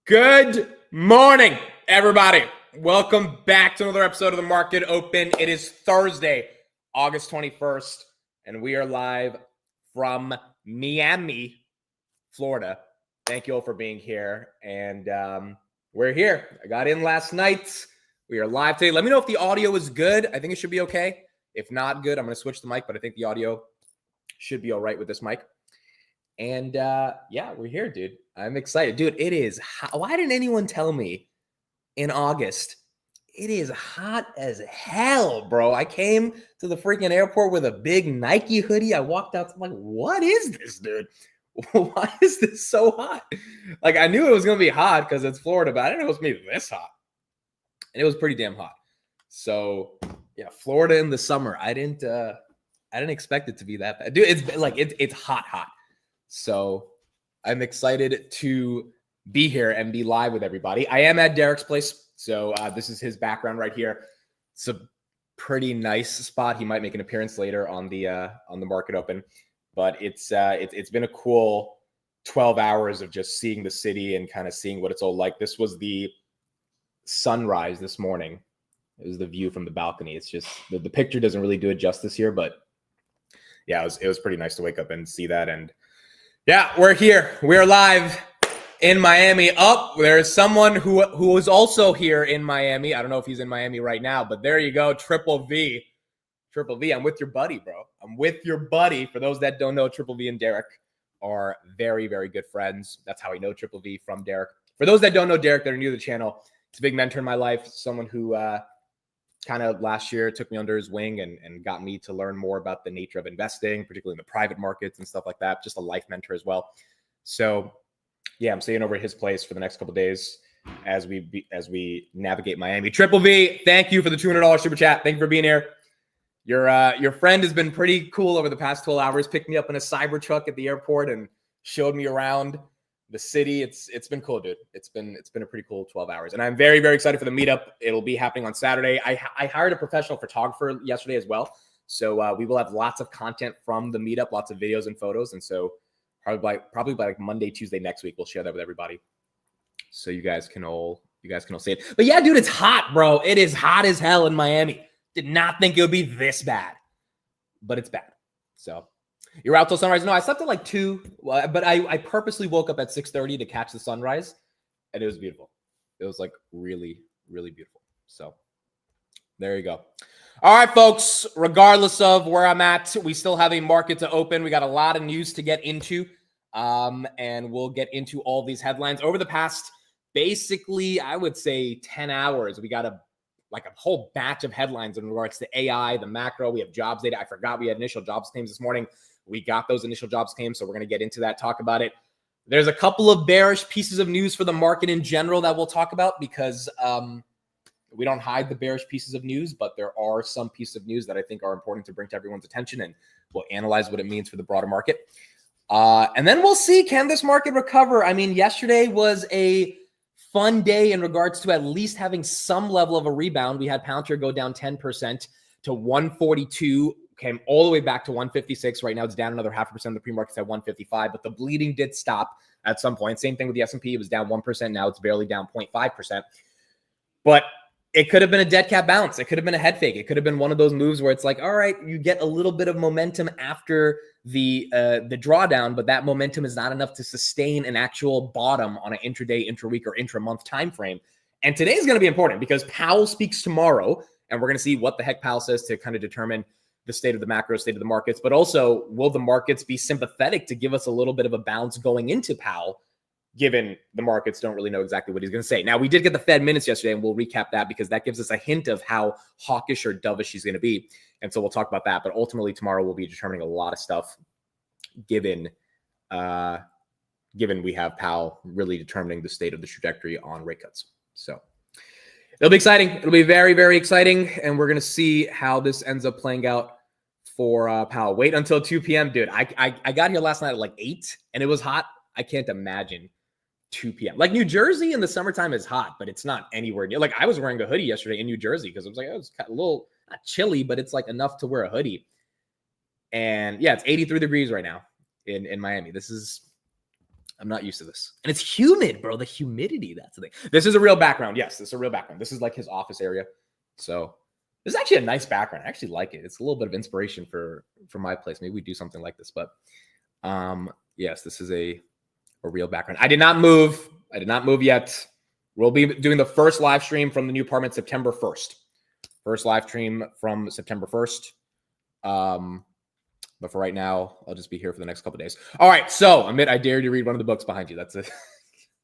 Good morning, everybody. Welcome back to another episode of the Market Open. It is Thursday, August 21st, and we are live from Miami, Florida. Thank you all for being here, and we're here. I got in last night. We are live today. Let me know if the audio is good. I think it should be okay. If not good, I'm going to switch the mic, but I think the audio should be all right with this mic. And yeah, we're here, dude. I'm excited. Dude, it is hot. Why didn't anyone tell me in August? It is hot as hell, bro. I came to the freaking airport with a big Nike hoodie. I walked out. I'm like, what is this, dude? Why is this so hot? Like, I knew it was going to be hot because it's Florida, but I didn't know it was going to be this hot. And it was pretty damn hot. So, yeah, Florida in the summer. I didn't expect it to be that bad. Dude, it's hot. So I'm excited to be here and be live with everybody. I am at Derek's place. So this is his background right here. It's a pretty nice spot. He might make an appearance later on the Market Open, but it's been a cool 12 hours of just seeing the city and kind of seeing what it's all like. This was the sunrise this morning. It was the view from the balcony. It's just the picture doesn't really do it justice here, but yeah, it was pretty nice to wake up and see that. And yeah, we're here. We're live in Miami. There's someone who is also here in Miami. I don't know if he's in Miami right now, but there you go. Triple V. I'm with your buddy, bro. I'm with your buddy. For those that don't know, Triple V and Derek are very, very good friends. That's how I know Triple V from Derek. For those that don't know Derek, that are new to the channel, it's a big mentor in my life. Someone who kind of last year took me under his wing and got me to learn more about the nature of investing, particularly in the private markets and stuff like that. Just a life mentor as well. So yeah, I'm staying over at his place for the next couple of days as we navigate Miami. Triple V, thank you for the $200 super chat. Thank you for being here. Your friend has been pretty cool over the past 12 hours. Picked me up in a cyber truck at the airport and showed me around the city. It's been cool, dude. It's been a pretty cool 12 hours. And I'm very, very excited for the meetup. It'll be happening on Saturday. I hired a professional photographer yesterday as well. So we will have lots of content from the meetup, lots of videos and photos. And so probably by like Monday, Tuesday next week, we'll share that with everybody. So you guys can all see it. But yeah, dude, it's hot, bro. It is hot as hell in Miami. Did not think it would be this bad, but it's bad. So you're out till sunrise? No, I slept at like 2, but I purposely woke up at 6:30 to catch the sunrise, and it was beautiful. It was like really, really beautiful. So there you go. All right, folks, regardless of where I'm at, we still have a market to open. We got a lot of news to get into, and we'll get into all these headlines. Over the past, basically, I would say 10 hours, we got a whole batch of headlines in regards to AI, the macro. We have jobs data. I forgot we had initial jobs claims this morning. We got those initial jobs claims, so we're going to get into that, talk about it. There's a couple of bearish pieces of news for the market in general that we'll talk about because we don't hide the bearish pieces of news, but there are some pieces of news that I think are important to bring to everyone's attention, and we'll analyze what it means for the broader market. And then we'll see, can this market recover? I mean, yesterday was a fun day in regards to at least having some level of a rebound. We had Palantir go down 10% to 142. Came all the way back to 156. Right now, it's down another 0.5%. The pre-market's at 155, but the bleeding did stop at some point. Same thing with the S&P. It was down 1%. Now it's barely down 0.5%. But it could have been a dead cat bounce. It could have been a head fake. It could have been one of those moves where it's like, all right, you get a little bit of momentum after the drawdown, but that momentum is not enough to sustain an actual bottom on an intraday, intra-week, or intra-month time frame. And today is going to be important because Powell speaks tomorrow, and we're going to see what the heck Powell says to kind of determine the state of the macro, state of the markets, but also will the markets be sympathetic to give us a little bit of a bounce going into Powell, given the markets don't really know exactly what he's going to say. Now, we did get the Fed minutes yesterday, and we'll recap that because that gives us a hint of how hawkish or dovish he's going to be. And so we'll talk about that. But ultimately, tomorrow we'll be determining a lot of stuff given we have Powell really determining the state of the trajectory on rate cuts. So it'll be exciting. It'll be very, very exciting. And we're going to see how this ends up playing out for Powell. Wait until 2 p.m., dude. I got here last night at like 8, and it was hot. I can't imagine 2 p.m. Like New Jersey in the summertime is hot, but it's not anywhere near. Like I was wearing a hoodie yesterday in New Jersey because it was like, it was a little not chilly, but it's like enough to wear a hoodie. And yeah, it's 83 degrees right now in Miami. This is I'm not used to this. And it's humid, bro. The humidity, that's the thing. This is a real background. Yes, this is a real background. This is like his office area. So this is actually a nice background. I actually like it. It's a little bit of inspiration for my place. Maybe we do something like this. But yes, this is a real background. I did not move. I did not move yet. We'll be doing the first live stream from the new apartment September 1st. First live stream from September 1st. But for right now, I'll just be here for the next couple of days. All right. So, Amit, I dare you to read one of the books behind you. That's it.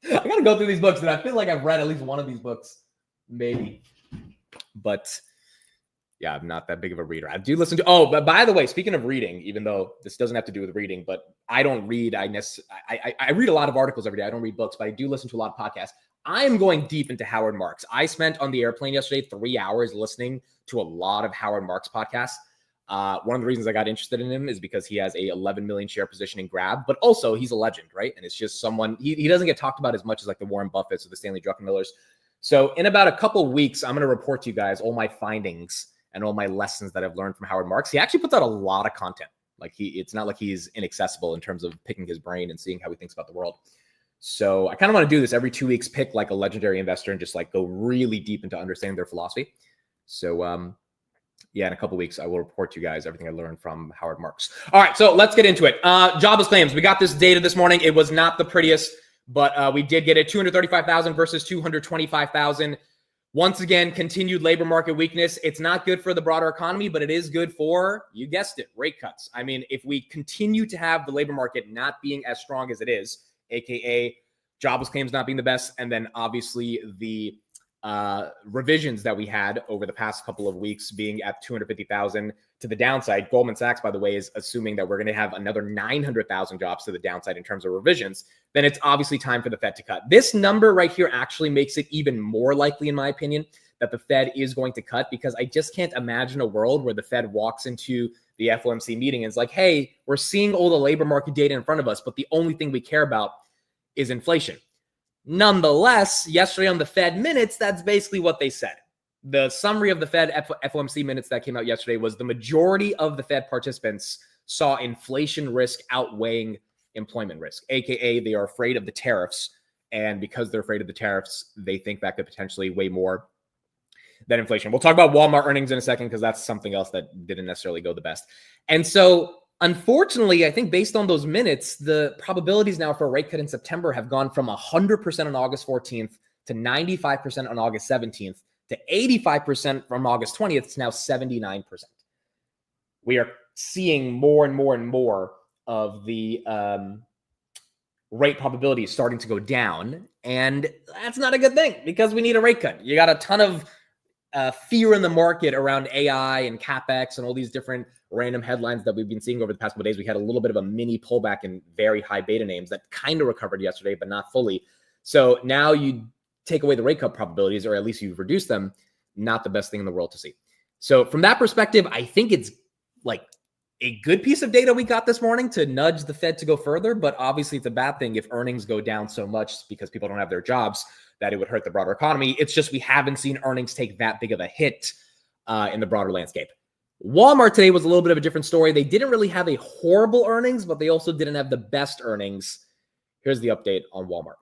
I got to go through these books, and I feel like I've read at least one of these books, maybe. But yeah, I'm not that big of a reader. I do listen to. Oh, but by the way, speaking of reading, even though this doesn't have to do with reading, but I don't read. I read a lot of articles every day. I don't read books, but I do listen to a lot of podcasts. I am going deep into Howard Marks. I spent on the airplane yesterday 3 hours listening to a lot of Howard Marks podcasts. One of the reasons I got interested in him is because he has a 11 million share position in Grab, but also he's a legend, right? And it's just someone, he doesn't get talked about as much as like the Warren Buffetts or the Stanley Druckenmillers. So in about a couple weeks, I'm going to report to you guys all my findings and all my lessons that I've learned from Howard Marks. He actually puts out a lot of content. Like it's not like he's inaccessible in terms of picking his brain and seeing how he thinks about the world. So I kind of want to do this every 2 weeks, pick like a legendary investor and just like go really deep into understanding their philosophy. So, yeah, in a couple weeks, I will report to you guys everything I learned from Howard Marks. All right, so let's get into it. Jobless claims. We got this data this morning. It was not the prettiest, but we did get it. 235,000 versus 225,000. Once again, continued labor market weakness. It's not good for the broader economy, but it is good for, you guessed it, rate cuts. I mean, if we continue to have the labor market not being as strong as it is, aka jobless claims not being the best, and then obviously the revisions that we had over the past couple of weeks being at 250,000 to the downside. Goldman Sachs, by the way, is assuming that we're going to have another 900,000 jobs to the downside in terms of revisions. Then it's obviously time for the Fed to cut. This number right here actually makes it even more likely, in my opinion, that the Fed is going to cut, because I just can't imagine a world where the Fed walks into the FOMC meeting and is like, hey, we're seeing all the labor market data in front of us, but the only thing we care about is inflation. Nonetheless, yesterday on the Fed minutes, that's basically what they said. The summary of the Fed FOMC minutes that came out yesterday was the majority of the Fed participants saw inflation risk outweighing employment risk, aka they are afraid of the tariffs. And because they're afraid of the tariffs, they think that could potentially weigh more than inflation. We'll talk about Walmart earnings in a second, because that's something else that didn't necessarily go the best. And so unfortunately, I think based on those minutes, the probabilities now for a rate cut in September have gone from 100% on August 14th to 95% on August 17th to 85% from August 20th to now 79%. We are seeing more and more and more of the rate probabilities starting to go down, and that's not a good thing, because we need a rate cut. You got a ton of fear in the market around AI and CapEx and all these different random headlines that we've been seeing over the past couple of days. We had a little bit of a mini pullback in very high beta names that kind of recovered yesterday, but not fully. So now you take away the rate cut probabilities, or at least you've reduced them. Not the best thing in the world to see. So from that perspective, I think it's like a good piece of data we got this morning to nudge the Fed to go further. But obviously it's a bad thing if earnings go down so much because people don't have their jobs, that it would hurt the broader economy. It's just we haven't seen earnings take that big of a hit in the broader landscape. Walmart today was a little bit of a different story. They didn't really have a horrible earnings, but they also didn't have the best earnings. Here's the update on Walmart.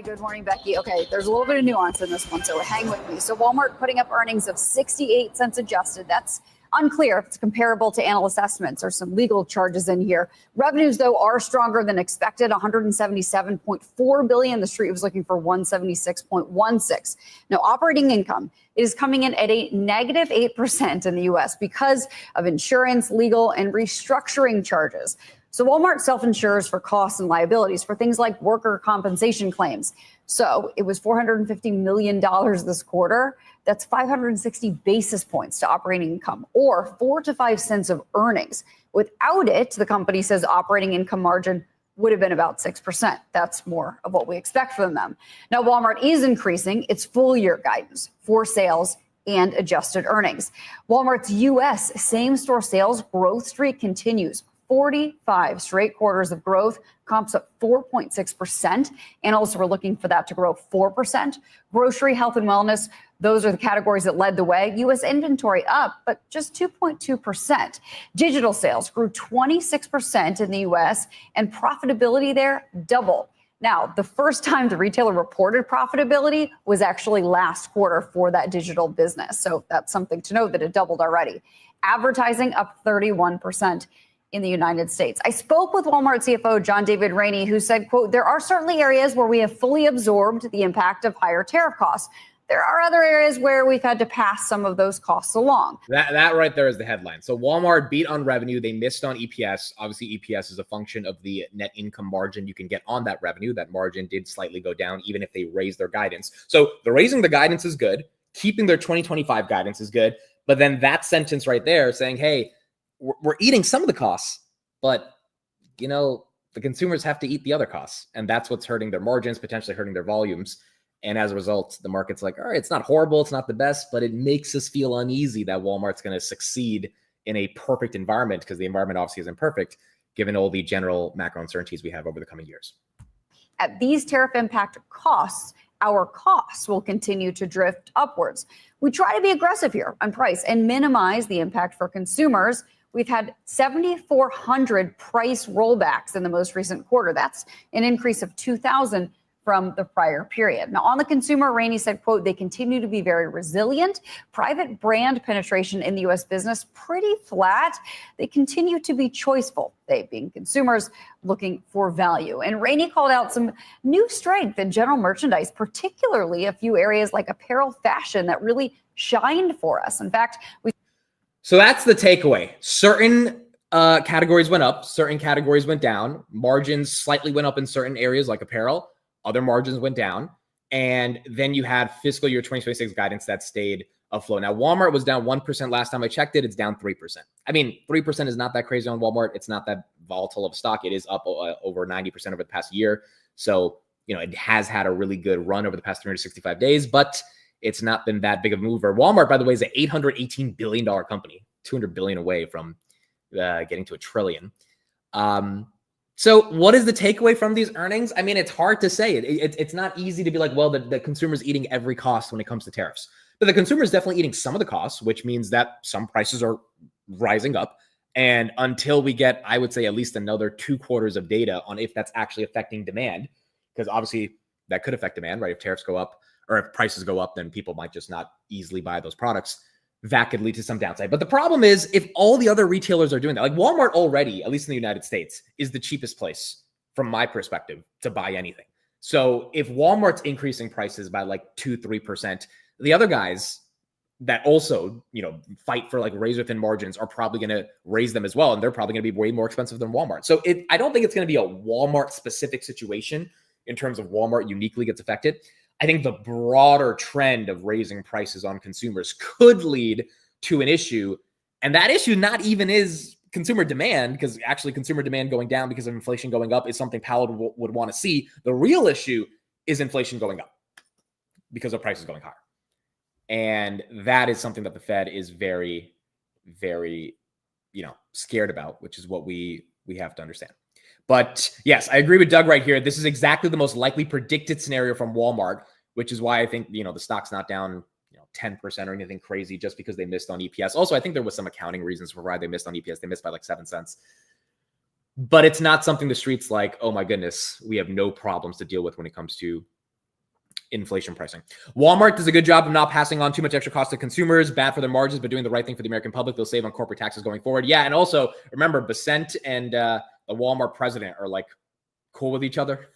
Good morning, Becky. Okay, there's a little bit of nuance in this one, so hang with me. So Walmart putting up earnings of 68 cents adjusted. That's unclear if it's comparable to analyst estimates or some legal charges in here. Revenues, though, are stronger than expected, $177.4 billion. The street was looking for $176.16. Now, operating income is coming in at a negative 8% in the U.S. because of insurance, legal, and restructuring charges. So Walmart self-insures for costs and liabilities for things like worker compensation claims. So it was $450 million this quarter. That's 560 basis points to operating income, or 4 to 5 cents of earnings. Without it, the company says operating income margin would have been about 6%. That's more of what we expect from them. Now, Walmart is increasing its full year guidance for sales and adjusted earnings. Walmart's U.S. same-store sales growth streak continues. 45 straight quarters of growth, comps up 4.6%. Analysts were looking for that to grow 4%. Grocery, health, and wellness, those are the categories that led the way. U.S. inventory up, but just 2.2%. Digital sales grew 26% in the U.S., and profitability there doubled. Now, the first time the retailer reported profitability was actually last quarter for that digital business. So that's something to note that it doubled already. Advertising up 31% in the United States. I spoke with Walmart CFO John David Rainey, who said, quote, there are certainly areas where we have fully absorbed the impact of higher tariff costs. There are other areas where we've had to pass some of those costs along. That right there is the headline. So Walmart beat on revenue. They missed on EPS. Obviously, EPS is a function of the net income margin you can get on that revenue. That margin did slightly go down, even if they raised their guidance. So the raising the guidance is good. Keeping their 2025 guidance is good. But then that sentence right there saying, hey, we're eating some of the costs, but, you know, the consumers have to eat the other costs. And that's what's hurting their margins, potentially hurting their volumes. And as a result, the market's like, all right, it's not horrible, it's not the best, but it makes us feel uneasy that Walmart's going to succeed in a perfect environment, because the environment obviously isn't perfect, given all the general macro uncertainties we have over the coming years. At these tariff impact costs, our costs will continue to drift upwards. We try to be aggressive here on price and minimize the impact for consumers. We've had 7,400 price rollbacks in the most recent quarter. That's an increase of 2,000 from the prior period. Now, on the consumer, Rainey said, quote, they continue to be very resilient. Private brand penetration in the U.S. business pretty flat. They continue to be choiceful, they being consumers looking for value. And Rainey called out some new strength in general merchandise, particularly a few areas like apparel, fashion that really shined for us. In fact, So that's the takeaway. Certain categories went up, certain categories went down. Margins slightly went up in certain areas like apparel. Other margins went down. And then you had fiscal year 2026 guidance that stayed afloat. Now, Walmart was down 1% last time I checked it. It's down 3%. I mean, 3% is not that crazy on Walmart. It's not that volatile of stock. It is up over 90% over the past year. So, you know, it has had a really good run over the past 365 days, but it's not been that big of a mover. Walmart, by the way, is an $818 billion company, $200 billion away from getting to $1 trillion. So what is the takeaway from these earnings? I mean, it's hard to say. It's not easy to be like, well, the consumer's eating every cost when it comes to tariffs. But the consumer is definitely eating some of the costs, which means that some prices are rising up. And until we get, I would say, at least another 2 quarters of data on if that's actually affecting demand, because obviously that could affect demand, right? If tariffs go up or if prices go up, then people might just not easily buy those products. That could lead to some downside. But the problem is, if all the other retailers are doing that, like Walmart already, at least in the United States, is the cheapest place from my perspective to buy anything. So if Walmart's increasing prices by like 2-3%, the other guys that also, you know, fight for like razor thin margins are probably going to raise them as well. And they're probably going to be way more expensive than Walmart. So I don't think it's going to be a Walmart specific situation in terms of Walmart uniquely gets affected. I think the broader trend of raising prices on consumers could lead to an issue. And that issue not even is consumer demand, because actually consumer demand going down because of inflation going up is something Powell would want to see. The real issue is inflation going up because of prices going higher. And that is something that the Fed is very, very, scared about, which is what we have to understand. But yes, I agree with Doug right here. This is exactly the most likely predicted scenario from Walmart, which is why I think, the stock's not down 10% or anything crazy just because they missed on EPS. Also, I think there was some accounting reasons for why they missed on EPS. They missed by like 7 cents. But it's not something the street's like, oh my goodness, we have no problems to deal with when it comes to inflation pricing. Walmart does a good job of not passing on too much extra cost to consumers, bad for their margins, but doing the right thing for the American public. They'll save on corporate taxes going forward. Yeah, and also remember, Basent and the Walmart president are like cool with each other.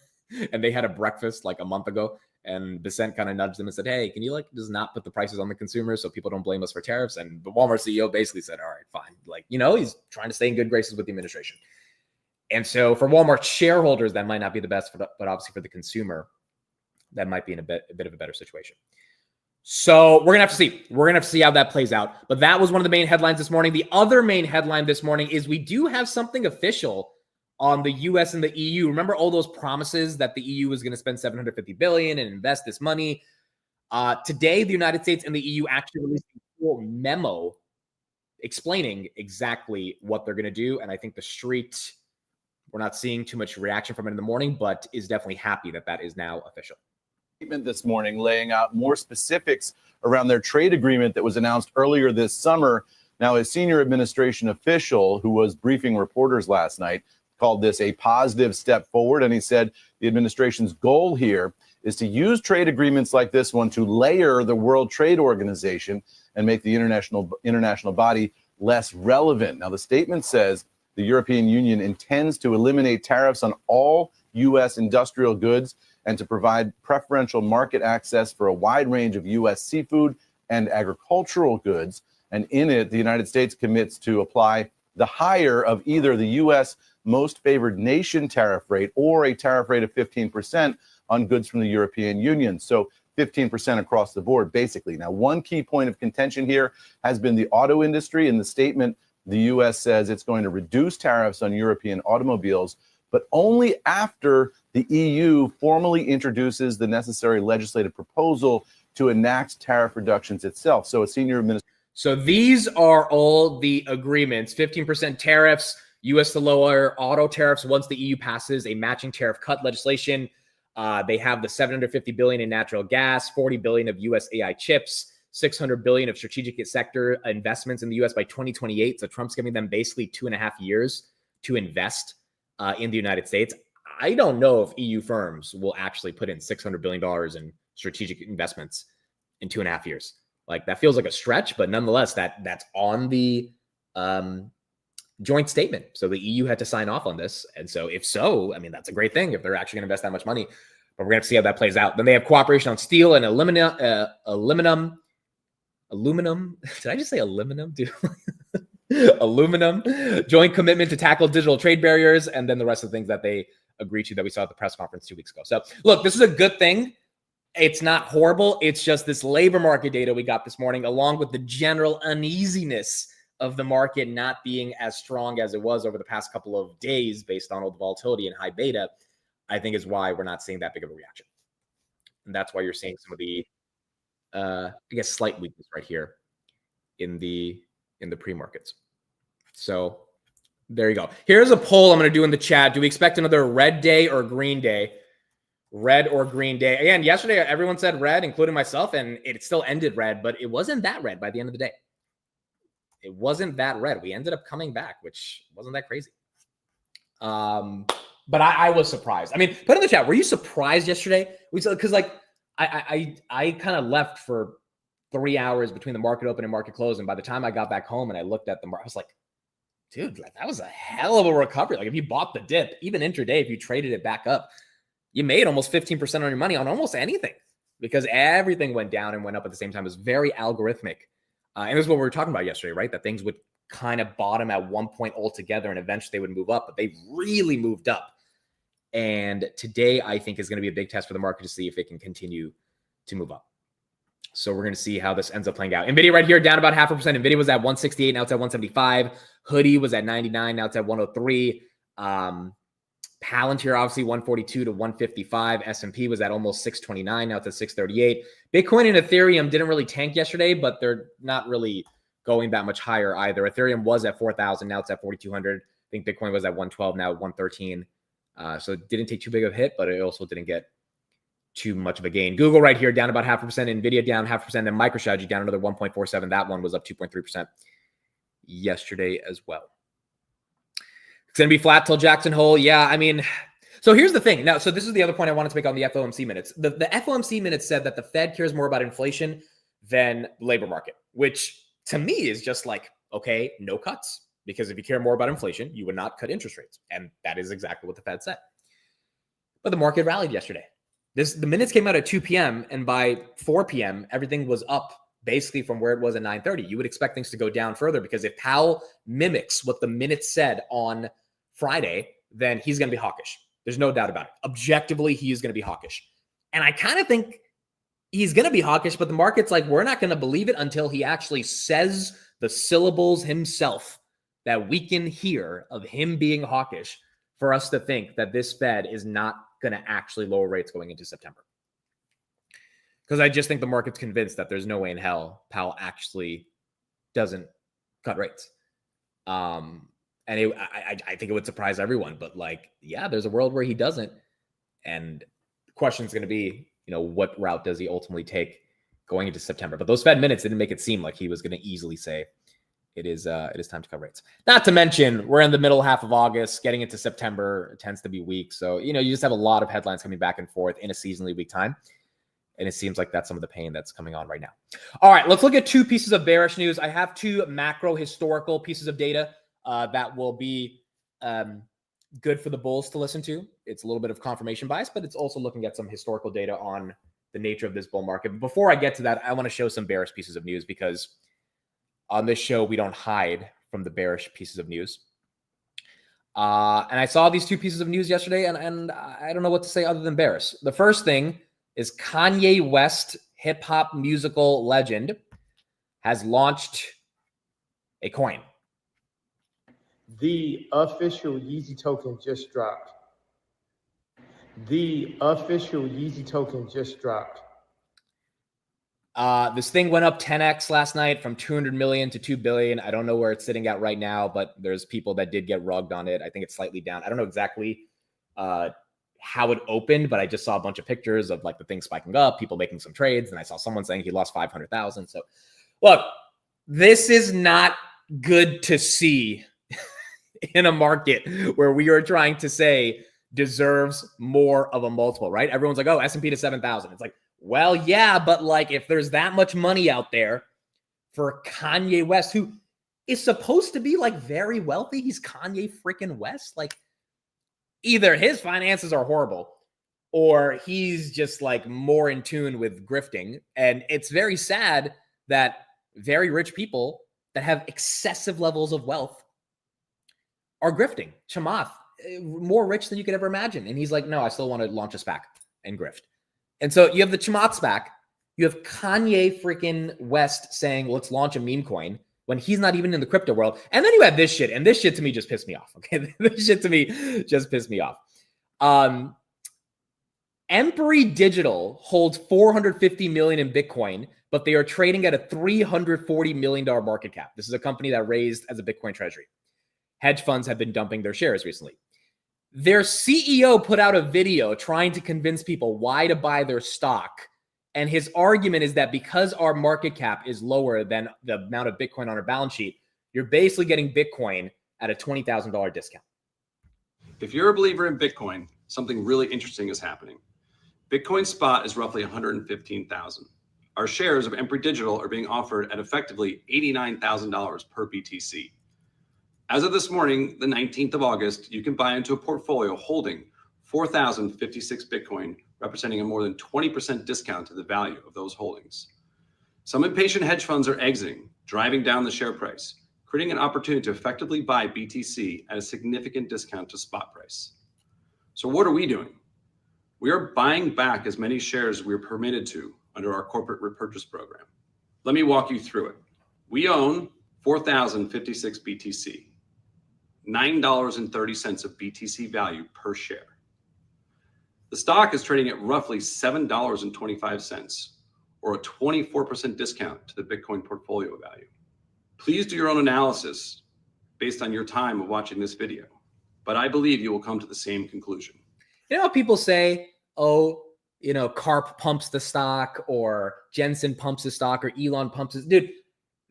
And they had a breakfast like a month ago. And Basent kind of nudged them and said, hey, can you just not put the prices on the consumers so people don't blame us for tariffs? And the Walmart CEO basically said, all right, fine. He's trying to stay in good graces with the administration. And so for Walmart shareholders, that might not be the best, but obviously for the consumer, that might be in a bit of a better situation. So we're going to have to see. We're going to have to see how that plays out. But that was one of the main headlines this morning. The other main headline this morning is we do have something official on the US and the EU. Remember all those promises that the EU was going to spend $750 billion and invest this money? Today, the United States and the EU actually released a full memo explaining exactly what they're going to do. And I think the street, we're not seeing too much reaction from it in the morning, but is definitely happy that that is now official. This morning, laying out more specifics around their trade agreement that was announced earlier this summer. Now, a senior administration official who was briefing reporters last night called this a positive step forward. And he said the administration's goal here is to use trade agreements like this one to layer the World Trade Organization and make the international body less relevant. Now, the statement says the European Union intends to eliminate tariffs on all U.S. industrial goods and to provide preferential market access for a wide range of U.S. seafood and agricultural goods. And in it, the United States commits to apply the higher of either the U.S. most favored nation tariff rate or a tariff rate of 15% on goods from the European Union. So 15% across the board, basically. Now, one key point of contention here has been the auto industry. In the statement, the U.S. says it's going to reduce tariffs on European automobiles, but only after the EU formally introduces the necessary legislative proposal to enact tariff reductions itself. So a senior administrator. So these are all the agreements: 15% tariffs, U.S. to lower auto tariffs once the EU passes a matching tariff cut legislation. They have the $750 billion in natural gas, $40 billion of U.S. AI chips, $600 billion of strategic sector investments in the U.S. by 2028. So Trump's giving them basically 2.5 years to invest in the United States. I don't know if EU firms will actually put in $600 billion in strategic investments in 2.5 years. Like, that feels like a stretch, but nonetheless, that's on the joint statement. So the EU had to sign off on this. And so if so, I mean, that's a great thing if they're actually going to invest that much money. But we're going to see how that plays out. Then they have cooperation on steel and aluminum. Did I just say aluminum, dude? Aluminum. Joint commitment to tackle digital trade barriers. And then the rest of the things that they agreed to that we saw at the press conference 2 weeks ago. So look, this is a good thing. It's not horrible. It's just this labor market data we got this morning, along with the general uneasiness of the market not being as strong as it was over the past couple of days based on all the volatility and high beta, I think is why we're not seeing that big of a reaction. And that's why you're seeing some of the, I guess, slight weakness right here in the pre-markets. So there you go. Here's a poll I'm going to do in the chat. Do we expect another red day or green day? Red or green day. Again, yesterday, everyone said red, including myself, and it still ended red, but it wasn't that red by the end of the day. It wasn't that red. We ended up coming back, which wasn't that crazy. But I was surprised. I mean, put in the chat, were you surprised yesterday? Because like I kind of left for 3 hours between the market open and market close, and by the time I got back home and I looked at the market, I was like, dude, like, that was a hell of a recovery. Like, if you bought the dip, even intraday, if you traded it back up, you made almost 15% on your money on almost anything because everything went down and went up at the same time. It was very algorithmic. And this is what we were talking about yesterday, right? That things would kind of bottom at one point altogether and eventually they would move up, but they really moved up. And today, I think, is going to be a big test for the market to see if it can continue to move up. So we're going to see how this ends up playing out. NVIDIA right here, down about 0.5%. NVIDIA was at 168, now it's at 175. Hoodie was at 99, now it's at 103. Palantir, obviously 142 to 155. S&P was at almost 629. Now it's at 638. Bitcoin and Ethereum didn't really tank yesterday, but they're not really going that much higher either. Ethereum was at 4,000. Now it's at 4,200. I think Bitcoin was at 112. Now at 113. So it didn't take too big of a hit, but it also didn't get too much of a gain. Google right here, down about 0.5%. NVIDIA down 0.5%. And MicroStrategy down another 1.47. That one was up 2.3% yesterday as well. It's going to be flat till Jackson Hole. Yeah, I mean, so here's the thing. Now, so this is the other point I wanted to make on the FOMC minutes. The FOMC minutes said that the Fed cares more about inflation than the labor market, which to me is just like, okay, no cuts. Because if you care more about inflation, you would not cut interest rates. And that is exactly what the Fed said. But the market rallied yesterday. The minutes came out at 2 p.m. and by 4 p.m., everything was up basically from where it was at 9:30. You would expect things to go down further because if Powell mimics what the minutes said on Friday, then he's going to be hawkish. There's no doubt about it. Objectively, he is going to be hawkish. And I kind of think he's going to be hawkish, but the market's like, we're not going to believe it until he actually says the syllables himself that we can hear of him being hawkish for us to think that this Fed is not going to actually lower rates going into September. Because I just think the market's convinced that there's no way in hell Powell actually doesn't cut rates. And I think it would surprise everyone, but like, yeah, there's a world where he doesn't. And the question is going to be, what route does he ultimately take going into September? But those Fed minutes didn't make it seem like he was going to easily say it is time to cut rates. Not to mention, we're in the middle half of August, getting into September. It tends to be weak. So, you just have a lot of headlines coming back and forth in a seasonally weak time. And it seems like that's some of the pain that's coming on right now. All right, let's look at two pieces of bearish news. I have two macro historical pieces of data that will be good for the bulls to listen to. It's a little bit of confirmation bias, but it's also looking at some historical data on the nature of this bull market. But before I get to that, I want to show some bearish pieces of news because on this show, we don't hide from the bearish pieces of news. And I saw these two pieces of news yesterday, and I don't know what to say other than bearish. The first thing is Kanye West, hip-hop musical legend, has launched a coin. The official Yeezy token just dropped. The official Yeezy token just dropped. This thing went up 10x last night from 200 million to 2 billion. I don't know where it's sitting at right now, but there's people that did get rugged on it. I think it's slightly down. I don't know exactly how it opened, but I just saw a bunch of pictures of like the thing spiking up, people making some trades, and I saw someone saying he lost 500,000. So look, this is not good to see in a market where we are trying to say deserves more of a multiple, right? Everyone's like, oh, S&P to 7,000. It's like, well, yeah, but like if there's that much money out there for Kanye West, who is supposed to be like very wealthy, he's Kanye freaking West. Like either his finances are horrible or he's just like more in tune with grifting. And it's very sad that very rich people that have excessive levels of wealth are grifting. Chamath, more rich than you could ever imagine. And he's like, no, I still want to launch a SPAC and grift. And so you have the Chamath SPAC. You have Kanye freaking West saying, let's launch a meme coin when he's not even in the crypto world. And then you have this shit. And this shit to me just pissed me off. Okay. This shit to me just pissed me off. Embry Digital holds 450 million in Bitcoin, but they are trading at a $340 million market cap. This is a company that raised as a Bitcoin treasury. Hedge funds have been dumping their shares recently. Their CEO put out a video trying to convince people why to buy their stock. And his argument is that because our market cap is lower than the amount of Bitcoin on our balance sheet, you're basically getting Bitcoin at a $20,000 discount. If you're a believer in Bitcoin, something really interesting is happening. Bitcoin spot is roughly 115,000. Our shares of Embry Digital are being offered at effectively $89,000 per BTC. As of this morning, the 19th of August, you can buy into a portfolio holding 4,056 Bitcoin, representing a more than 20% discount to the value of those holdings. Some impatient hedge funds are exiting, driving down the share price, creating an opportunity to effectively buy BTC at a significant discount to spot price. So what are we doing? We are buying back as many shares as we are permitted to under our corporate repurchase program. Let me walk you through it. We own 4,056 BTC. $9.30 of BTC value per share. The stock is trading at roughly $7.25, or a 24% discount to the Bitcoin portfolio value. Please do your own analysis based on your time of watching this video, but I believe you will come to the same conclusion. You know how people say, oh, Karp pumps the stock, or Jensen pumps the stock, or Elon pumps it. Dude,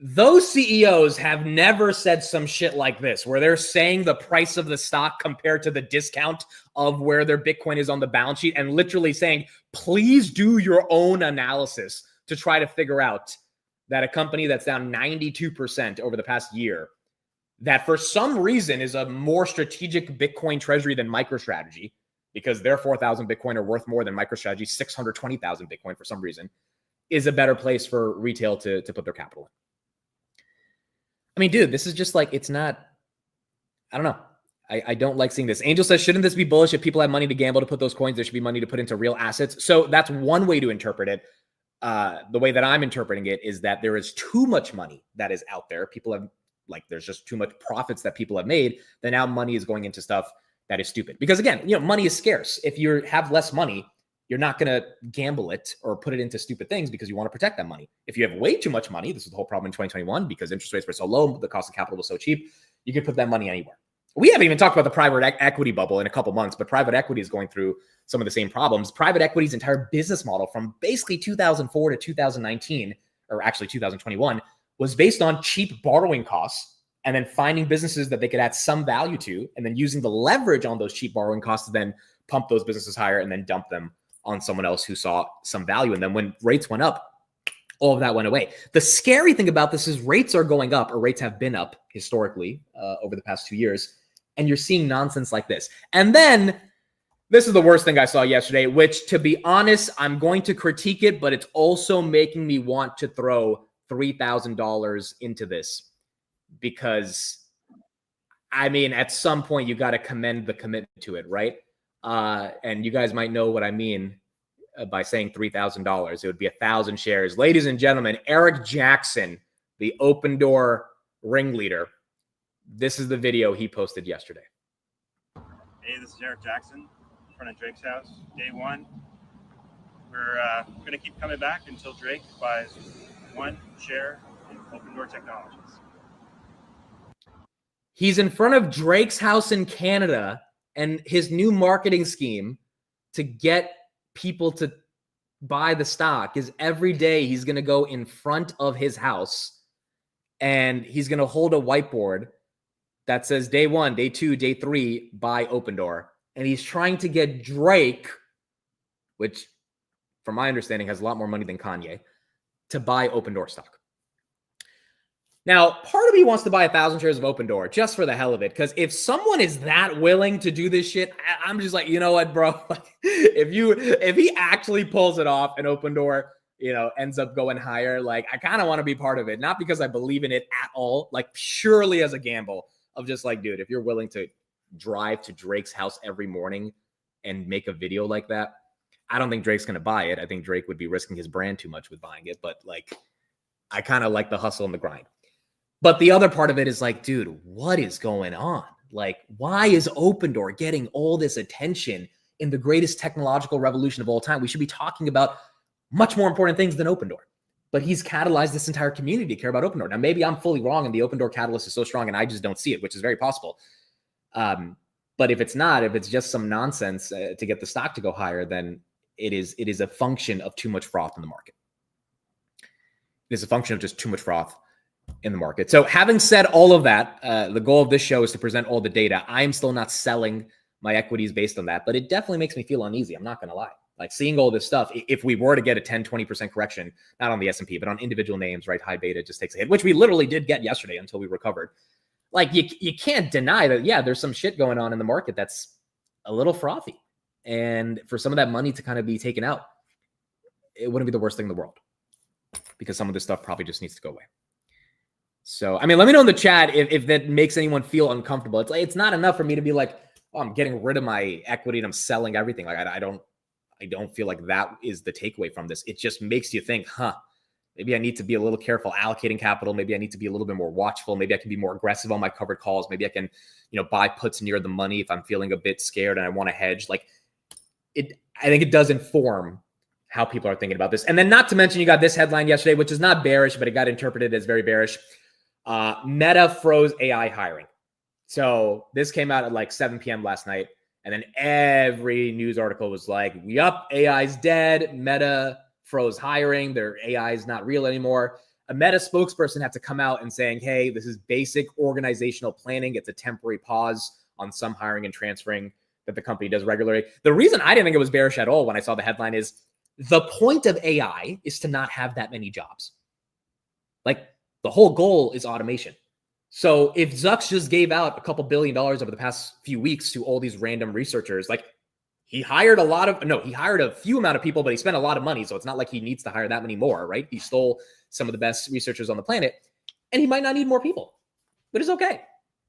those CEOs have never said some shit like this, where they're saying the price of the stock compared to the discount of where their Bitcoin is on the balance sheet, and literally saying, please do your own analysis to try to figure out that a company that's down 92% over the past year, that for some reason is a more strategic Bitcoin treasury than MicroStrategy, because their 4,000 Bitcoin are worth more than MicroStrategy's 620,000 Bitcoin for some reason, is a better place for retail to put their capital in. I mean, dude, this is just like, it's not, I don't know. I don't like seeing this. Angel says, shouldn't this be bullish? If people have money to gamble to put those coins, there should be money to put into real assets. So that's one way to interpret it. The way that I'm interpreting it is that there is too much money that is out there. People have, like, there's just too much profits that people have made, that now money is going into stuff that is stupid. Because again, money is scarce. If you have less money, you're not going to gamble it or put it into stupid things because you want to protect that money. If you have way too much money, this was the whole problem in 2021 because interest rates were so low, the cost of capital was so cheap, you could put that money anywhere. We haven't even talked about the private equity bubble in a couple months, but private equity is going through some of the same problems. Private equity's entire business model from basically 2004 to 2019, or actually 2021, was based on cheap borrowing costs and then finding businesses that they could add some value to, and then using the leverage on those cheap borrowing costs to then pump those businesses higher and then dump them on someone else who saw some value. And then when rates went up, all of that went away. The scary thing about this is rates are going up, or rates have been up historically over the past 2 years, and you're seeing nonsense like this. And then this is the worst thing I saw yesterday, which, to be honest, I'm going to critique it, but it's also making me want to throw $3,000 into this because, I mean, at some point you got to commend the commitment to it, right? And you guys might know what I mean by saying $3,000. It would be 1,000 shares. Ladies and gentlemen, Eric Jackson, the Open Door ringleader. This is the video he posted yesterday. Hey, this is Eric Jackson in front of Drake's house. Day one. We're going to keep coming back until Drake buys 1 share in Open Door Technologies. He's in front of Drake's house in Canada, and his new marketing scheme to get people to buy the stock is every day he's going to go in front of his house and he's going to hold a whiteboard that says day 1, day 2, day 3, buy Open Door. And he's trying to get Drake, which from my understanding has a lot more money than Kanye, to buy Open Door stock. Now, part of me wants to buy 1,000 shares of Open Door just for the hell of it. Because if someone is that willing to do this shit, I'm just like, you know what, bro? If he actually pulls it off and Open Door, ends up going higher, like, I kind of want to be part of it. Not because I believe in it at all, like purely as a gamble of just like, dude, if you're willing to drive to Drake's house every morning and make a video like that, I don't think Drake's going to buy it. I think Drake would be risking his brand too much with buying it. But like, I kind of like the hustle and the grind. But the other part of it is like, dude, what is going on? Like, why is Open Door getting all this attention in the greatest technological revolution of all time? We should be talking about much more important things than Open Door. But he's catalyzed this entire community to care about Open Door. Now, maybe I'm fully wrong and the Open Door catalyst is so strong and I just don't see it, which is very possible. But if it's not, if it's just some nonsense to get the stock to go higher, then it is a function of too much froth in the market. It is a function of just too much froth in the market. So having said all of that, the goal of this show is to present all the data. I'm still not selling my equities based on that, but it definitely makes me feel uneasy. I'm not going to lie. Like seeing all this stuff, if we were to get a 10, 20% correction, not on the S&P, but on individual names, right? High beta just takes a hit, which we literally did get yesterday until we recovered. Like you can't deny that, yeah, there's some shit going on in the market that's a little frothy. And for some of that money to kind of be taken out, it wouldn't be the worst thing in the world because some of this stuff probably just needs to go away. So, I mean, let me know in the chat if that makes anyone feel uncomfortable. It's like, it's not enough for me to be like, oh, I'm getting rid of my equity and I'm selling everything. Like, I don't feel like that is the takeaway from this. It just makes you think, maybe I need to be a little careful allocating capital. Maybe I need to be a little bit more watchful. Maybe I can be more aggressive on my covered calls. Maybe I can, buy puts near the money if I'm feeling a bit scared and I want to hedge. Like I think it does inform how people are thinking about this. And then not to mention, you got this headline yesterday, which is not bearish, but it got interpreted as very bearish. Meta froze AI hiring. So this came out at like 7 p.m. last night. And then every news article was like, AI's dead. Meta froze hiring. Their AI is not real anymore. A Meta spokesperson had to come out and saying, hey, this is basic organizational planning. It's a temporary pause on some hiring and transferring that the company does regularly. The reason I didn't think it was bearish at all when I saw the headline is the point of AI is to not have that many jobs. Like the whole goal is automation. So if Zuck just gave out a couple $1 billion over the past few weeks to all these random researchers, like he hired a few amount of people, but he spent a lot of money. So it's not like he needs to hire that many more, right? He stole some of the best researchers on the planet and he might not need more people, but it's okay.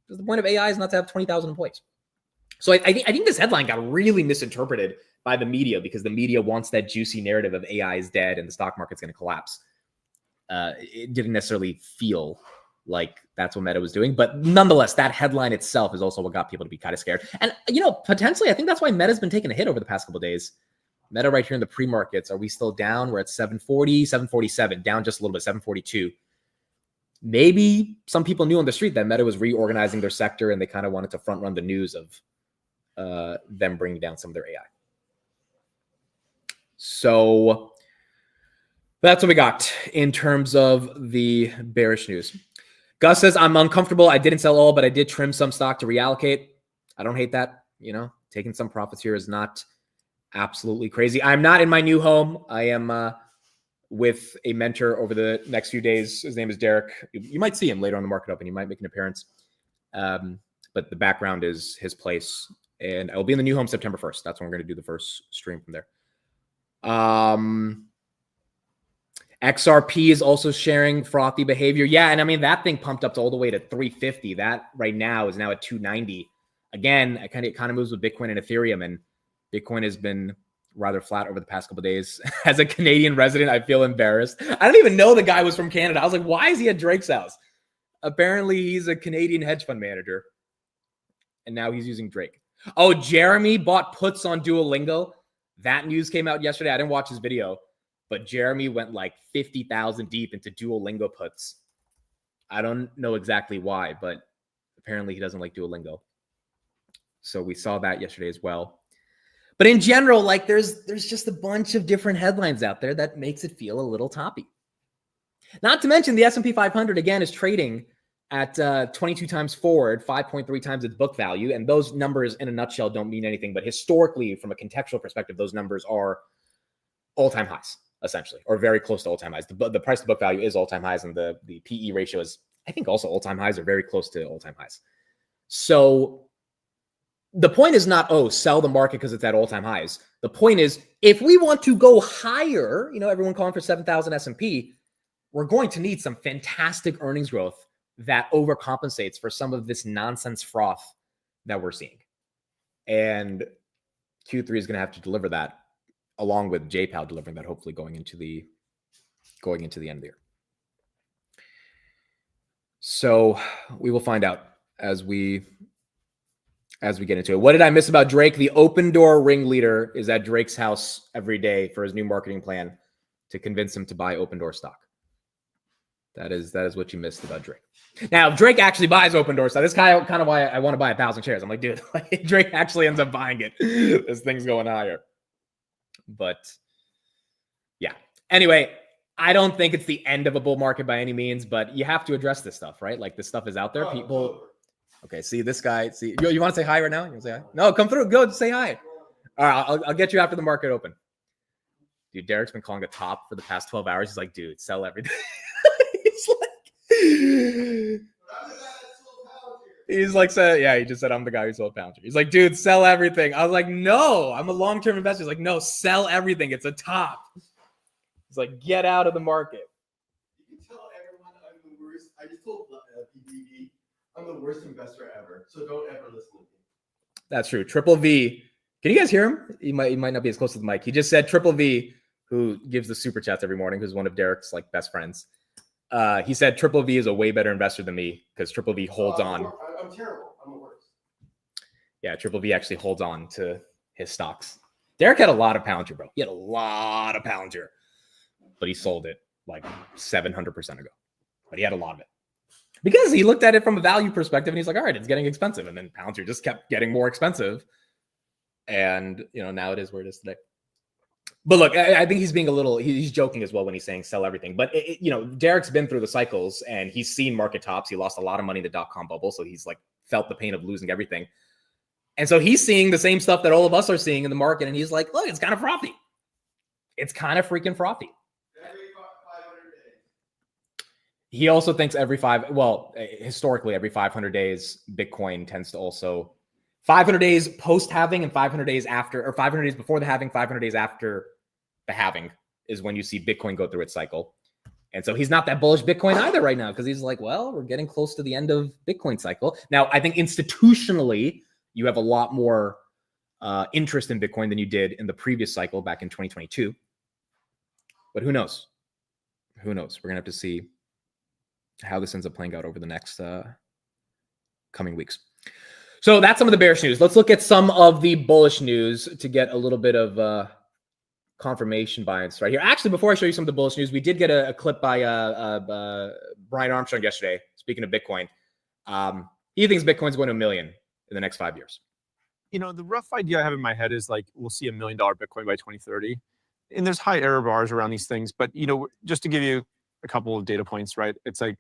Because the point of AI is not to have 20,000 employees. So I think this headline got really misinterpreted by the media because the media wants that juicy narrative of AI is dead and the stock market's going to collapse. It didn't necessarily feel like that's what Meta was doing. But nonetheless, that headline itself is also what got people to be kind of scared. And, potentially, I think that's why Meta's been taking a hit over the past couple of days Meta right here in the pre-markets. Are we still down? We're at 740, 747, down just a little bit, 742. Maybe some people knew on the street that Meta was reorganizing their sector and they kind of wanted to front run the news of them bringing down some of their AI. So that's what we got in terms of the bearish news. Gus says, I'm uncomfortable. I didn't sell all, but I did trim some stock to reallocate. I don't hate that. You know, taking some profits here is not absolutely crazy. I'm not in my new home. I am with a mentor over the next few days. His name is Derek. You might see him later on the market open. He might make an appearance. But the background is his place. And I will be in the new home September 1st. That's when we're going to do the first stream from there. XRP is also sharing frothy behavior. Yeah, and I mean, that thing pumped up to all the way to 350. That right now is now at 290. Again, it kind of moves with Bitcoin and Ethereum, and Bitcoin has been rather flat over the past couple of days. As a Canadian resident, I feel embarrassed. I don't even know the guy was from Canada. I was like, why is he at Drake's house? Apparently, he's a Canadian hedge fund manager, and now he's using Drake. Oh, Jeremy bought puts on Duolingo. That news came out yesterday. I didn't watch his video, but Jeremy went like 50,000 deep into Duolingo puts. I don't know exactly why, but apparently he doesn't like Duolingo. So we saw that yesterday as well. But in general, like there's just a bunch of different headlines out there that makes it feel a little toppy. Not to mention the S&P 500 again is trading at 22 times forward, 5.3 times its book value. And those numbers in a nutshell don't mean anything. But historically, from a contextual perspective, those numbers are all-time highs, essentially, or very close to all-time highs. The price to book value is all-time highs, and the PE ratio is, I think, also all-time highs or very close to all-time highs. So the point is not, oh, sell the market because it's at all-time highs. The point is, if we want to go higher, you know, everyone calling for 7,000 S&P, we're going to need some fantastic earnings growth that overcompensates for some of this nonsense froth that we're seeing. And Q3 is going to have to deliver that, along with JPAL delivering that, hopefully going into the end of the year. So we will find out as we get into it. What did I miss about Drake? The open door ringleader is at Drake's house every day for his new marketing plan to convince him to buy open door stock. That is what you missed about Drake. Now, if Drake actually buys open door stock, this kind of why I want to buy 1,000 shares. I'm like, dude, like, Drake actually ends up buying it. This thing's going higher. But yeah. Anyway, I don't think it's the end of a bull market by any means, but you have to address this stuff, right? Like, this stuff is out there. People. Okay, see this guy. See, you want to say hi right now? You want to say hi? No, come through. Go say hi. All right, I'll get you after the market open. Dude, Derek's been calling a top for the past 12 hours. He's like, dude, sell everything. He's like, yeah, he just said, I'm the guy who sold Palantir. He's like, dude, sell everything. I was like, no, I'm a long-term investor. He's like, no, sell everything. It's a top. He's like, get out of the market. You can tell everyone I'm the worst. I just told BBB I'm the worst investor ever. So don't ever listen to me. That's true. Triple V. Can you guys hear him? He might not be as close to the mic. He just said Triple V, who gives the super chats every morning, who's one of Derek's like best friends. He said Triple V is a way better investor than me because Triple V holds on. I'm terrible. I'm the worst. Yeah, Triple V actually holds on to his stocks. Derek had a lot of Palantir, bro. He had a lot of Palantir, but he sold it like 700% ago. But he had a lot of it because he looked at it from a value perspective and he's like, all right, it's getting expensive. And then Palantir just kept getting more expensive. And, you know, now it is where it is today. But look, I think he's being he's joking as well when he's saying sell everything. But, you know, Derek's been through the cycles and he's seen market tops. He lost a lot of money in the dot-com bubble. So he's like felt the pain of losing everything. And so he's seeing the same stuff that all of us are seeing in the market. And he's like, look, it's kind of frothy. It's kind of freaking frothy. Every 500 days. He also thinks historically, every 500 days, Bitcoin tends to also 500 days post-halving and 500 days after, or 500 days before the halving, 500 days after the halving is when you see Bitcoin go through its cycle. And so he's not that bullish Bitcoin either right now because he's like, well, we're getting close to the end of Bitcoin cycle. Now, I think institutionally, you have a lot more interest in Bitcoin than you did in the previous cycle back in 2022. But who knows? Who knows? We're going to have to see how this ends up playing out over the next coming weeks. So that's some of the bearish news. Let's look at some of the bullish news to get a little bit of confirmation bias right here. Actually, before I show you some of the bullish news, we did get a clip by Brian Armstrong yesterday. Speaking of Bitcoin, he thinks Bitcoin's going to $1 million in the next 5 years. You know, the rough idea I have in my head is like we'll see $1 million Bitcoin by 2030, and there's high error bars around these things. But you know, just to give you a couple of data points, right? It's like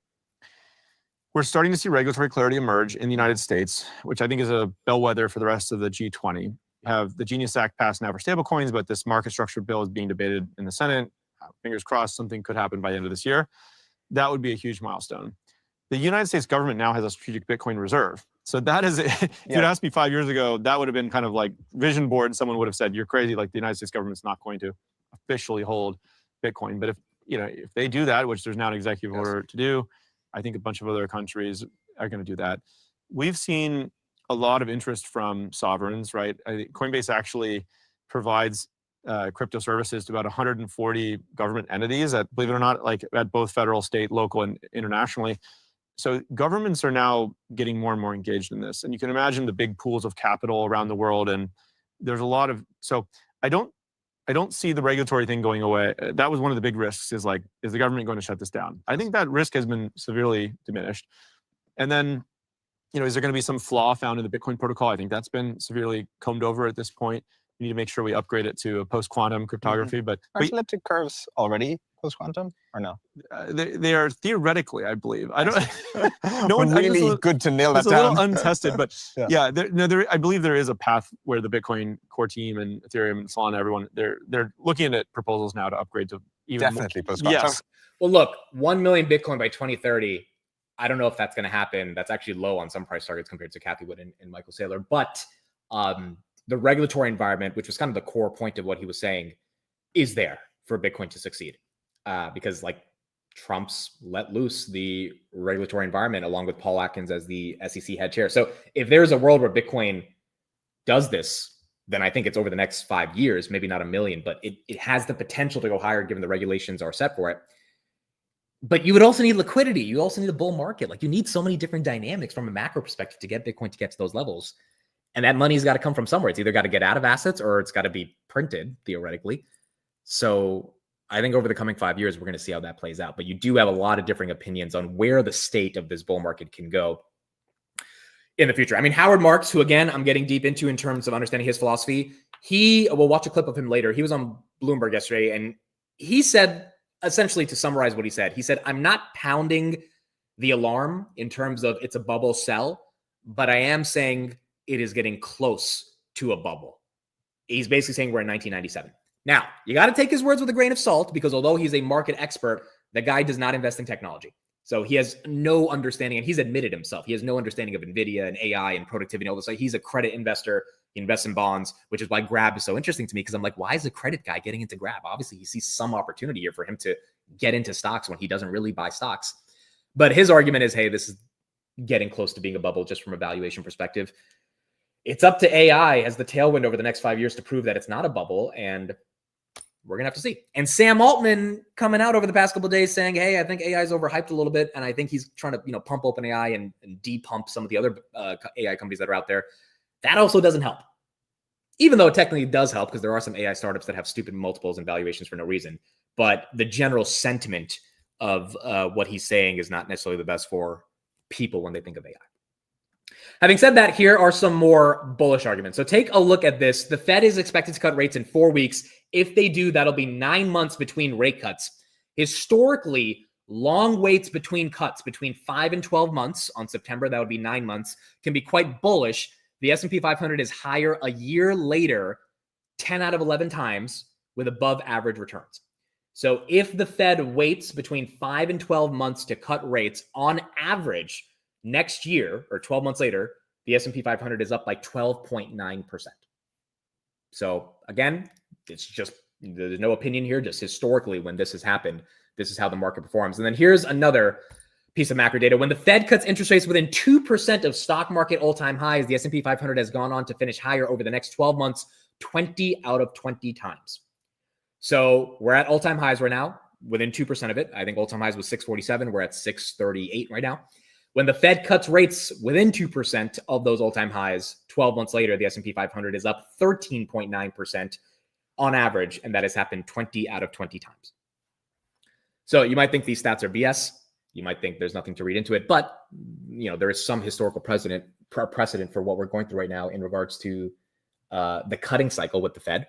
we're starting to see regulatory clarity emerge in the United States, which I think is a bellwether for the rest of the G20. Have the Genius Act passed now for stablecoins, but this market structure bill is being debated in the Senate. Fingers crossed, something could happen by the end of this year. That would be a huge milestone. The United States government now has a strategic Bitcoin reserve. So that is, if you'd asked me 5 years ago, that would have been kind of like vision board. Someone would have said, "You're crazy." Like the United States government's not going to officially hold Bitcoin. But if they do that, which there's now an executive order to do, I think a bunch of other countries are going to do that. We've seen a lot of interest from sovereigns, right? I think Coinbase actually provides crypto services to about 140 government entities that, believe it or not, like at both federal, state, local, and internationally. So governments are now getting more and more engaged in this. And you can imagine the big pools of capital around the world. And there's a lot of, so I don't see the regulatory thing going away. That was one of the big risks is the government going to shut this down? I think that risk has been severely diminished. And then, is there going to be some flaw found in the Bitcoin protocol? I think that's been severely combed over at this point. We need to make sure we upgrade it to a post-quantum cryptography. But aren't elliptic curves already post-quantum or no? They are theoretically, I believe. I don't. No one really good to nail that down. It's a little untested, but I believe there is a path where the Bitcoin core team and Ethereum and Solana, everyone, they're looking at proposals now to upgrade to even definitely post-quantum. Yes. Well, look, 1 million Bitcoin by 2030. I don't know if that's going to happen. That's actually low on some price targets compared to Cathie Wood and Michael Saylor. But the regulatory environment, which was kind of the core point of what he was saying, is there for Bitcoin to succeed. Because Trump's let loose the regulatory environment along with Paul Atkins as the SEC head chair. So if there's a world where Bitcoin does this, then I think it's over the next 5 years, maybe not 1 million, but it has the potential to go higher given the regulations are set for it. But you would also need liquidity. You also need a bull market. You need so many different dynamics from a macro perspective to get Bitcoin to get to those levels. And that money's got to come from somewhere. It's either got to get out of assets or it's got to be printed, theoretically. So I think over the coming 5 years, we're going to see how that plays out. But you do have a lot of differing opinions on where the state of this bull market can go in the future. I mean, Howard Marks, who, again, I'm getting deep into in terms of understanding his philosophy, we'll watch a clip of him later. He was on Bloomberg yesterday, and he said, essentially, to summarize what he said, I'm not pounding the alarm in terms of it's a bubble sell, but I am saying it is getting close to a bubble. He's basically saying we're in 1997. Now, you got to take his words with a grain of salt because although he's a market expert, the guy does not invest in technology. So he has no understanding, and he's admitted himself, he has no understanding of NVIDIA and AI and productivity and all this. Like, he's a credit investor. He invests in bonds, which is why Grab is so interesting to me because I'm like, why is a credit guy getting into Grab? Obviously, he sees some opportunity here for him to get into stocks when he doesn't really buy stocks. But his argument is, hey, this is getting close to being a bubble just from a valuation perspective. It's up to AI as the tailwind over the next 5 years to prove that it's not a bubble, and we're going to have to see. And Sam Altman coming out over the past couple of days saying, hey, I think AI is overhyped a little bit, and I think he's trying to pump OpenAI and de-pump some of the other AI companies that are out there. That also doesn't help. Even though it technically does help because there are some AI startups that have stupid multiples and valuations for no reason. But the general sentiment of what he's saying is not necessarily the best for people when they think of AI. Having said that, here are some more bullish arguments. So take a look at this. The Fed is expected to cut rates in 4 weeks. If they do, that'll be 9 months between rate cuts. Historically, long waits between cuts, between 5 and 12 months on September, that would be 9 months, can be quite bullish. The S&P 500 is higher a year later, 10 out of 11 times with above average returns. So if the Fed waits between 5 and 12 months to cut rates, on average, next year or 12 months later, the S&P 500 is up by 12.9%. So again, it's just, there's no opinion here, just historically when this has happened, this is how the market performs. And then here's another piece of macro data. When the Fed cuts interest rates within 2% of stock market all-time highs, the S&P 500 has gone on to finish higher over the next 12 months, 20 out of 20 times. So we're at all-time highs right now, within 2% of it. I think all-time highs was 647. We're at 638 right now. When the Fed cuts rates within 2% of those all-time highs, 12 months later, the S&P 500 is up 13.9%. on average, and that has happened 20 out of 20 times. So you might think these stats are BS. You might think there's nothing to read into it, but there is some historical precedent for what we're going through right now in regards to the cutting cycle with the Fed.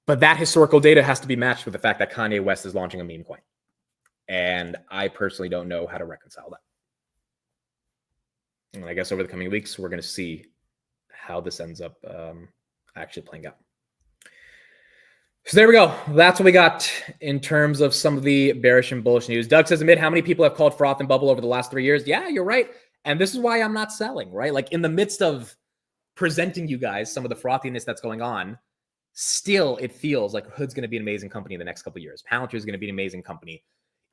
But that historical data has to be matched with the fact that Kanye West is launching a meme coin. And I personally don't know how to reconcile that. And I guess over the coming weeks, we're going to see how this ends up actually playing out. So there we go. That's what we got in terms of some of the bearish and bullish news. Doug says, amid how many people have called froth and bubble over the last 3 years? Yeah, you're right. And this is why I'm not selling, right? Like in the midst of presenting you guys some of the frothiness that's going on, still it feels like Hood's going to be an amazing company in the next couple of years. Palantir is going to be an amazing company.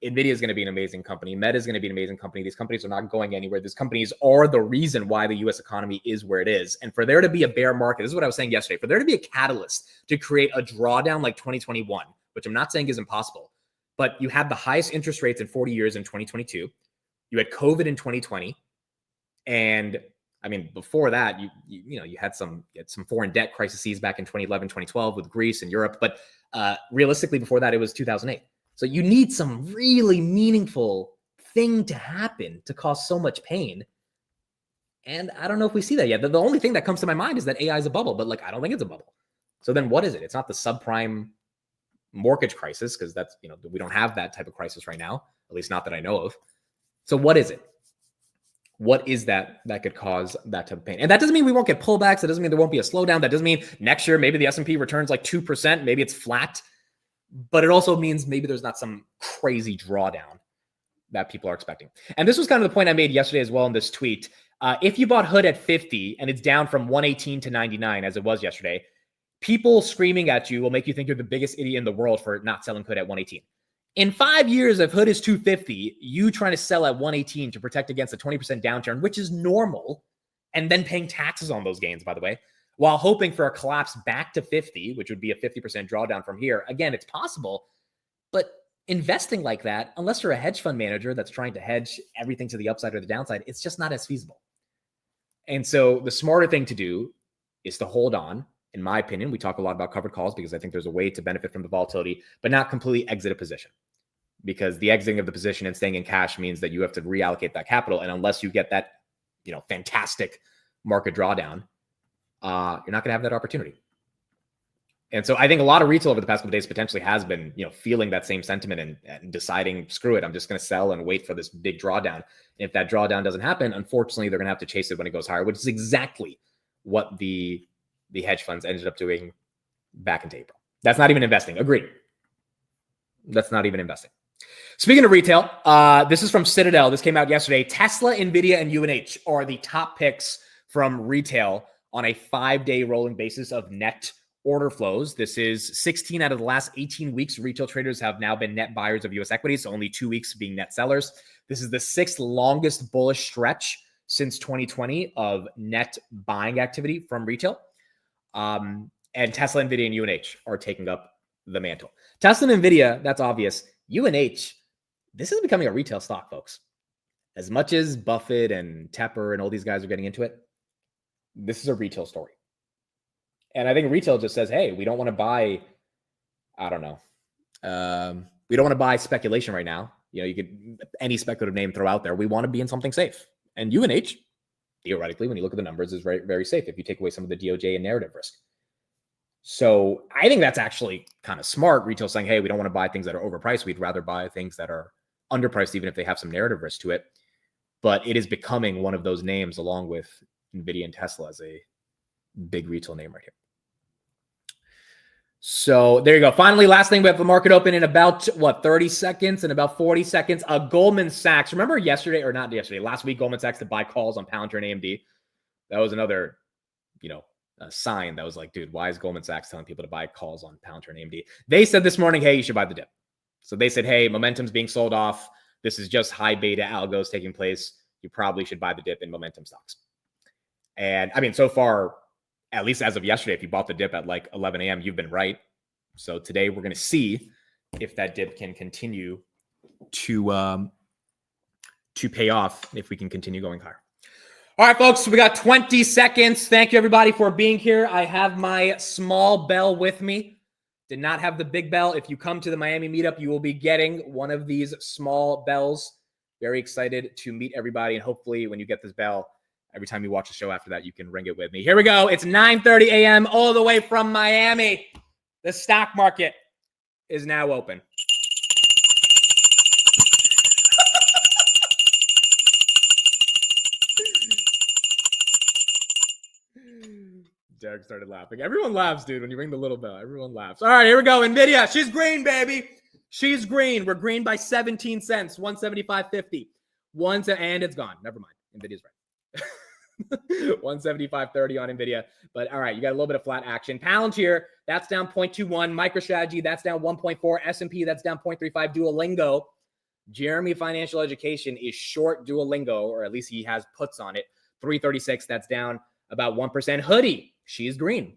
NVIDIA is going to be an amazing company. Meta is going to be an amazing company. These companies are not going anywhere. These companies are the reason why the U.S. economy is where it is. And for there to be a bear market, this is what I was saying yesterday, for there to be a catalyst to create a drawdown like 2021, which I'm not saying is impossible, but you had the highest interest rates in 40 years in 2022. You had COVID in 2020. And I mean, before that, you had some foreign debt crises back in 2011, 2012 with Greece and Europe. But realistically, before that, it was 2008. So you need some really meaningful thing to happen to cause so much pain. And I don't know if we see that yet. The only thing that comes to my mind is that AI is a bubble, but I don't think it's a bubble. So then what is it? It's not the subprime mortgage crisis, because that's, we don't have that type of crisis right now, at least not that I know of. So what is it? What is that could cause that type of pain? And that doesn't mean we won't get pullbacks. That doesn't mean there won't be a slowdown. That doesn't mean next year maybe the S&P returns like 2%. Maybe it's flat. But it also means maybe there's not some crazy drawdown that people are expecting. And this was kind of the point I made yesterday as well in this tweet. If you bought Hood at 50 and it's down from 118 to 99 as it was yesterday, people screaming at you will make you think you're the biggest idiot in the world for not selling Hood at 118. In 5 years, if Hood is 250, you trying to sell at 118 to protect against a 20% downturn, which is normal, and then paying taxes on those gains, by the way, while hoping for a collapse back to 50, which would be a 50% drawdown from here. Again, it's possible, but investing like that, unless you're a hedge fund manager that's trying to hedge everything to the upside or the downside, it's just not as feasible. And so the smarter thing to do is to hold on. In my opinion, we talk a lot about covered calls because I think there's a way to benefit from the volatility, but not completely exit a position, because the exiting of the position and staying in cash means that you have to reallocate that capital. And unless you get that, fantastic market drawdown, you're not going to have that opportunity. And so I think a lot of retail over the past couple of days potentially has been, feeling that same sentiment and deciding, screw it, I'm just going to sell and wait for this big drawdown. And if that drawdown doesn't happen, unfortunately, they're going to have to chase it when it goes higher, which is exactly what the hedge funds ended up doing back into April. That's not even investing. Agreed. That's not even investing. Speaking of retail, this is from Citadel. This came out yesterday. Tesla, NVIDIA, and UNH are the top picks from retail on a 5-day rolling basis of net order flows. This is 16 out of the last 18 weeks. Retail traders have now been net buyers of U.S. equities, so only 2 weeks being net sellers. This is the 6th longest bullish stretch since 2020 of net buying activity from retail. And Tesla, NVIDIA, and UNH are taking up the mantle. Tesla and NVIDIA, that's obvious. UNH, this is becoming a retail stock, folks. As much as Buffett and Tepper and all these guys are getting into it, this is a retail story. And I think retail just says, hey, we don't want to buy, I don't know. We don't want to buy speculation right now. You could, any speculative name throw out there. We want to be in something safe. And UNH, theoretically, when you look at the numbers, is very, very safe if you take away some of the DOJ and narrative risk. So I think that's actually kind of smart. Retail saying, hey, we don't want to buy things that are overpriced. We'd rather buy things that are underpriced, even if they have some narrative risk to it. But it is becoming one of those names along with NVIDIA and Tesla as a big retail name right here. So there you go. Finally, last thing, we have the market open in about, 30 seconds and about 40 seconds. Goldman Sachs. Remember yesterday, or not yesterday, last week, Goldman Sachs to buy calls on Palantir and AMD. That was another, a sign that was like, dude, why is Goldman Sachs telling people to buy calls on Palantir and AMD? They said this morning, hey, you should buy the dip. So they said, hey, momentum's being sold off. This is just high beta algos taking place. You probably should buy the dip in momentum stocks. And I mean, so far, at least as of yesterday, if you bought the dip at like 11 a.m., you've been right. So today we're going to see if that dip can continue to pay off, if we can continue going higher. All right, folks, we got 20 seconds. Thank you, everybody, for being here. I have my small bell with me. Did not have the big bell. If you come to the Miami meetup, you will be getting one of these small bells. Very excited to meet everybody. And hopefully when you get this bell, every time you watch the show after that, you can ring it with me. Here we go. It's 9:30 a.m. all the way from Miami. The stock market is now open. Derek started laughing. Everyone laughs, dude, when you ring the little bell. Everyone laughs. All right, here we go. NVIDIA, she's green, baby. She's green. We're green by 17 cents, 175.50. And it's gone. Never mind. NVIDIA's right. 175.30 on NVIDIA. But all right, you got a little bit of flat action. Palantir, that's down 0.21. MicroStrategy, that's down 1.4. S&P, that's down 0.35. Duolingo, Jeremy Financial Education is short Duolingo, or at least he has puts on it. 336, that's down about 1%. Hoodie, she's green.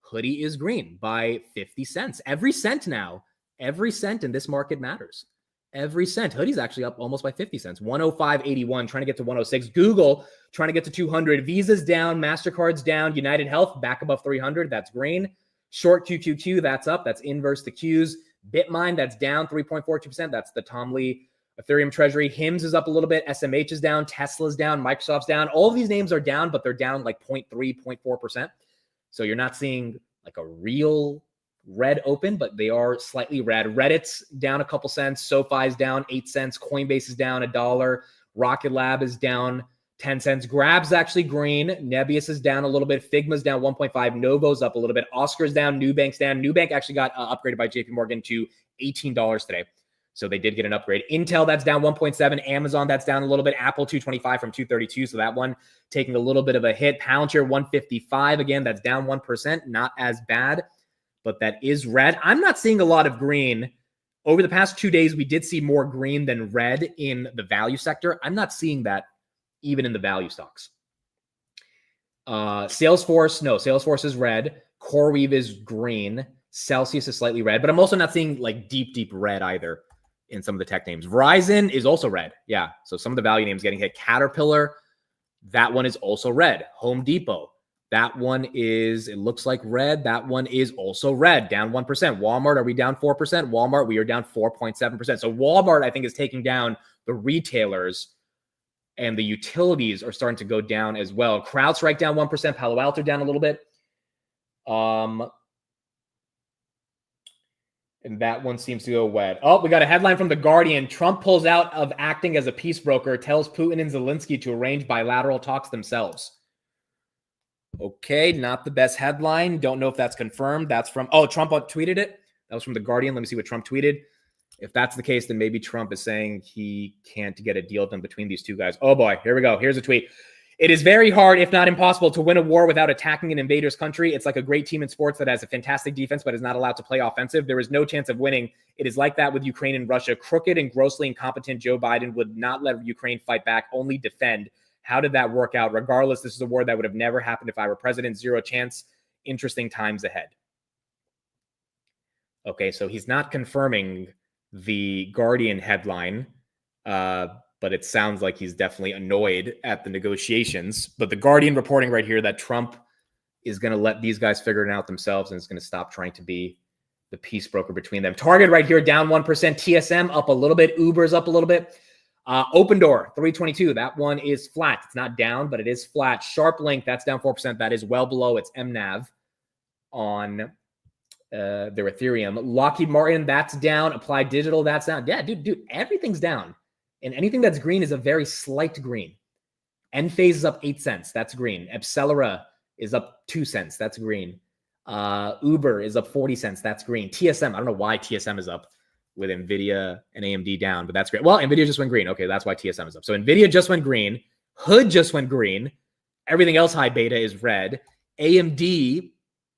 Hoodie is green by 50 cents. Every cent now, every cent in this market matters. Every cent. Hoodie's actually up almost by 50 cents. 105.81, trying to get to 106. Google trying to get to 200. Visa's down. MasterCard's down. United Health back above 300. That's green. Short QQQ, that's up. That's inverse the Qs. Bitmine, that's down 3.42%. That's the Tom Lee Ethereum Treasury. HIMS is up a little bit. SMH is down. Tesla's down. Microsoft's down. All of these names are down, but they're down like 0.3, 0.4%. So you're not seeing like a real red open, but they are slightly red. Reddit's down a couple cents. SoFi's down 8 cents. Coinbase is down $1. Rocket Lab is down 10 cents. Grab's actually green. Nebius is down a little bit. Figma's down 1.5. Novo's up a little bit. Oscar's down. Nubank's down. Nubank actually got upgraded by JP Morgan to $18 today. So they did get an upgrade. Intel, that's down 1.7. Amazon, that's down a little bit. Apple, 225 from 232. So that one taking a little bit of a hit. Palantir, 155. Again, that's down 1%. Not as bad, but that is red. I'm not seeing a lot of green. Over the past 2 days, we did see more green than red in the value sector. I'm not seeing that even in the value stocks. Salesforce is red. CoreWeave is green. Celsius is slightly red, but I'm also not seeing like deep red either in some of the tech names. Verizon is also red. Yeah. So some of the value names getting hit. Caterpillar, that one is also red. Home Depot, that one is, it looks like red. That one is also red, down 1%. Walmart, are we down 4%? Walmart, we are down 4.7%. So Walmart, I think, is taking down the retailers, and the utilities are starting to go down as well. CrowdStrike down 1%. Palo Alto down a little bit. And that one seems to go wet. Oh, we got a headline from The Guardian. Trump pulls out of acting as a peace broker, tells Putin and Zelensky to arrange bilateral talks themselves. Okay, not the best headline. Don't know if that's confirmed. That's from, Trump tweeted it. That was from The Guardian. Let me see what Trump tweeted. If that's the case, then maybe Trump is saying he can't get a deal done between these two guys. Oh boy, here we go. Here's a tweet. It is very hard, if not impossible, to win a war without attacking an invader's country. It's like a great team in sports that has a fantastic defense but is not allowed to play offensive. There is no chance of winning. It is like that with Ukraine and Russia. Crooked and grossly incompetent Joe Biden would not let Ukraine fight back, only defend. How did that work out? Regardless, this is a war that would have never happened if I were president. Zero chance. Interesting times ahead. Okay, so he's not confirming the Guardian headline, but it sounds like he's definitely annoyed at the negotiations. But the Guardian reporting right here that Trump is going to let these guys figure it out themselves and is going to stop trying to be the peace broker between them. Target right here down 1%. TSM up a little bit. Uber's up a little bit. Open Door 322. That one is flat. It's not down, but it is flat. SharpLink, that's down 4%. That is well below its MNAV on their Ethereum. Lockheed Martin, that's down. Applied Digital, that's down. Yeah, dude, everything's down. And anything that's green is a very slight green. Enphase is up 8 cents. That's green. Epsilera is up 2 cents. That's green. Uber is up 40 cents. That's green. TSM, I don't know why TSM is up with NVIDIA and AMD down, but that's great. Well, NVIDIA just went green. Okay, that's why TSM is up. So NVIDIA just went green. Hood just went green. Everything else high beta is red. AMD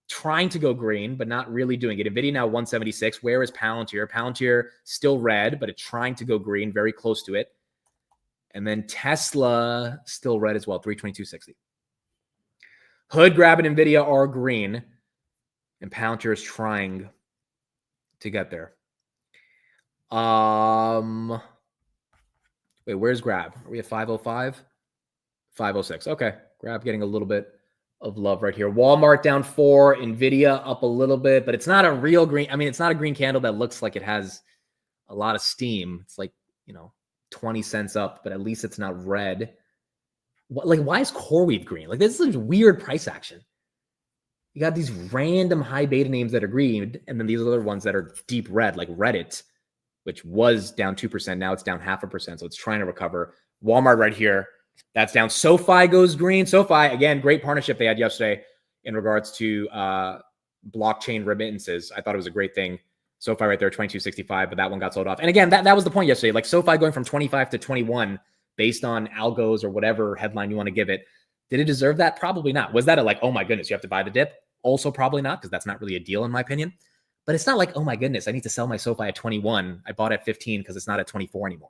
trying to go green, but not really doing it. NVIDIA now 176. Where is Palantir? Palantir still red, but it's trying to go green, very close to it. And then Tesla still red as well, 322.60. Hood, Grab, and NVIDIA are green, and Palantir is trying to get there. Wait, where's Grab? Are we at 505? 506. Okay. Grab getting a little bit of love right here. Walmart down 4, Nvidia up a little bit, but it's not a real green. I mean, it's not a green candle that looks like it has a lot of steam. It's like, 20 cents up, but at least it's not red. Why is CoreWeave green? Like, this is a weird price action. You got these random high beta names that are green, and then these other ones that are deep red, like Reddit, which was down 2%. Now it's down 0.5%. So it's trying to recover. Walmart right here, that's down. SoFi goes green. SoFi, again, great partnership they had yesterday in regards to blockchain remittances. I thought it was a great thing. SoFi right there, 22.65, but that one got sold off. And again, that was the point yesterday. Like SoFi going from 25 to 21 based on algos or whatever headline you want to give it. Did it deserve that? Probably not. Was that a oh my goodness, you have to buy the dip? Also probably not, because that's not really a deal in my opinion. But it's not like, oh my goodness, I need to sell my SoFi at 21. I bought at 15 because it's not at 24 anymore.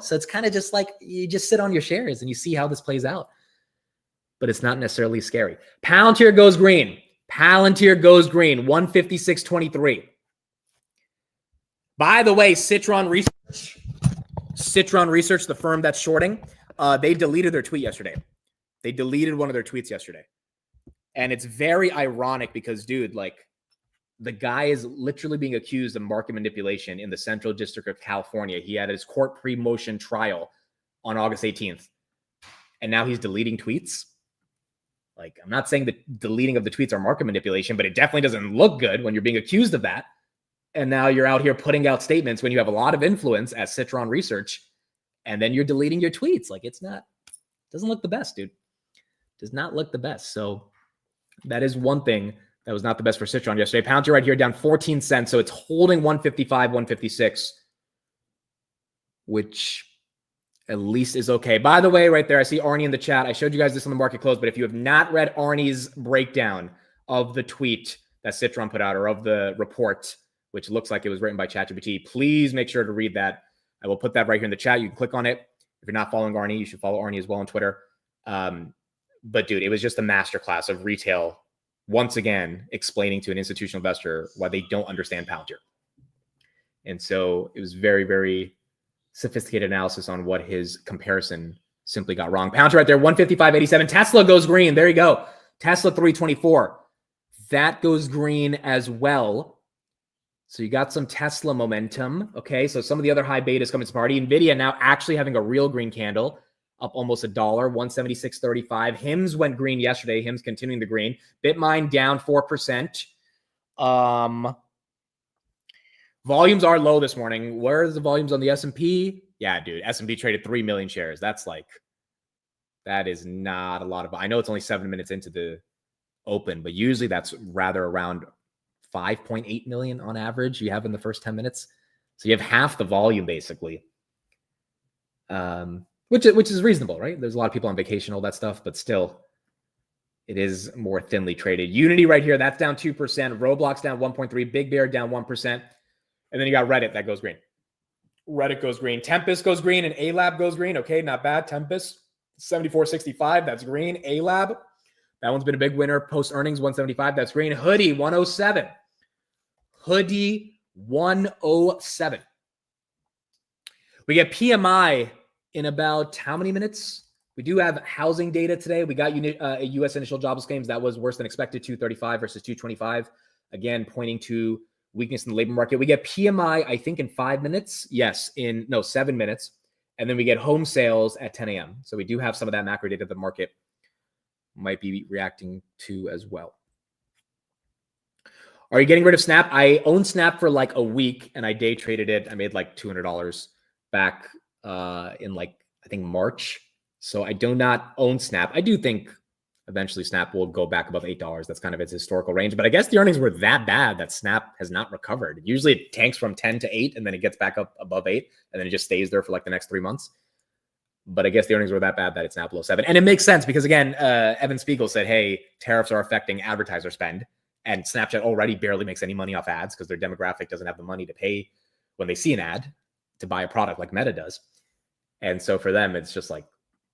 So it's kind of just like you just sit on your shares and you see how this plays out. But it's not necessarily scary. Palantir goes green. Palantir goes green, 156.23. By the way, Citron Research, the firm that's shorting, they deleted their tweet yesterday. They deleted one of their tweets yesterday. And it's very ironic because, dude, the guy is literally being accused of market manipulation in the Central District of California. He had his court pre-motion trial on August 18th. And now he's deleting tweets. I'm not saying the deleting of the tweets are market manipulation, but it definitely doesn't look good when you're being accused of that. And now you're out here putting out statements when you have a lot of influence at Citron Research, and then you're deleting your tweets. Doesn't look the best, dude. Does not look the best. So that is one thing that was not the best for Citron yesterday. Palantir right here down 14 cents. So it's holding 155, 156, which at least is okay. By the way, right there, I see Arnie in the chat. I showed you guys this on the market close, but if you have not read Arnie's breakdown of the tweet that Citron put out, or of the report, which looks like it was written by ChatGPT, please make sure to read that. I will put that right here in the chat. You can click on it. If you're not following Arnie, you should follow Arnie as well on Twitter. But dude, it was just a masterclass of retail, once again, explaining to an institutional investor why they don't understand Palantir. And so it was very, very sophisticated analysis on what his comparison simply got wrong. Palantir right there, 155.87. Tesla goes green. There you go. Tesla 324. That goes green as well. So you got some Tesla momentum. Okay, so some of the other high betas coming to party. Nvidia now actually having a real green candle, up almost $1, 176.35. HIMS went green yesterday. HIMS continuing the green. Bitmine down 4%. Volumes are low this morning. Where are the volumes on the S&P? Yeah, dude, S&P traded 3 million shares. That is not a lot of. I know it's only 7 minutes into the open, but usually that's rather around 5.8 million on average you have in the first 10 minutes. So you have half the volume basically, which is reasonable, right? There's a lot of people on vacation, all that stuff, but still it is more thinly traded. Unity right here, that's down 2%. Roblox down 1.3. Big Bear down 1%. And then you got Reddit that goes green. Reddit goes green. Tempest goes green and A-Lab goes green. Okay, not bad. Tempest, 74.65. That's green. A-Lab, that one's been a big winner. Post earnings, 175. That's green. Hoodie, 107. Hoodie, 107. We get PMI in about how many minutes? We do have housing data today. We got U.S. initial jobless claims. That was worse than expected, 235 versus 225. Again, pointing to weakness in the labor market. We get PMI, I think, in 5 minutes. Yes, 7 minutes. And then we get home sales at 10 a.m. So we do have some of that macro data the market might be reacting to as well. Are you getting rid of Snap? I owned Snap for like a week and I day traded it. I made like $200 back in I think March. So I do not own Snap. I do think eventually Snap will go back above $8. That's kind of its historical range. But I guess the earnings were that bad that Snap has not recovered. Usually it tanks from 10 to 8 and then it gets back up above 8 and then it just stays there for like the next 3 months. But I guess the earnings were that bad that it's now below 7. And it makes sense because, again, Evan Spiegel said, hey, tariffs are affecting advertiser spend. And Snapchat already barely makes any money off ads because their demographic doesn't have the money to pay when they see an ad to buy a product like Meta does. And so for them, it's just like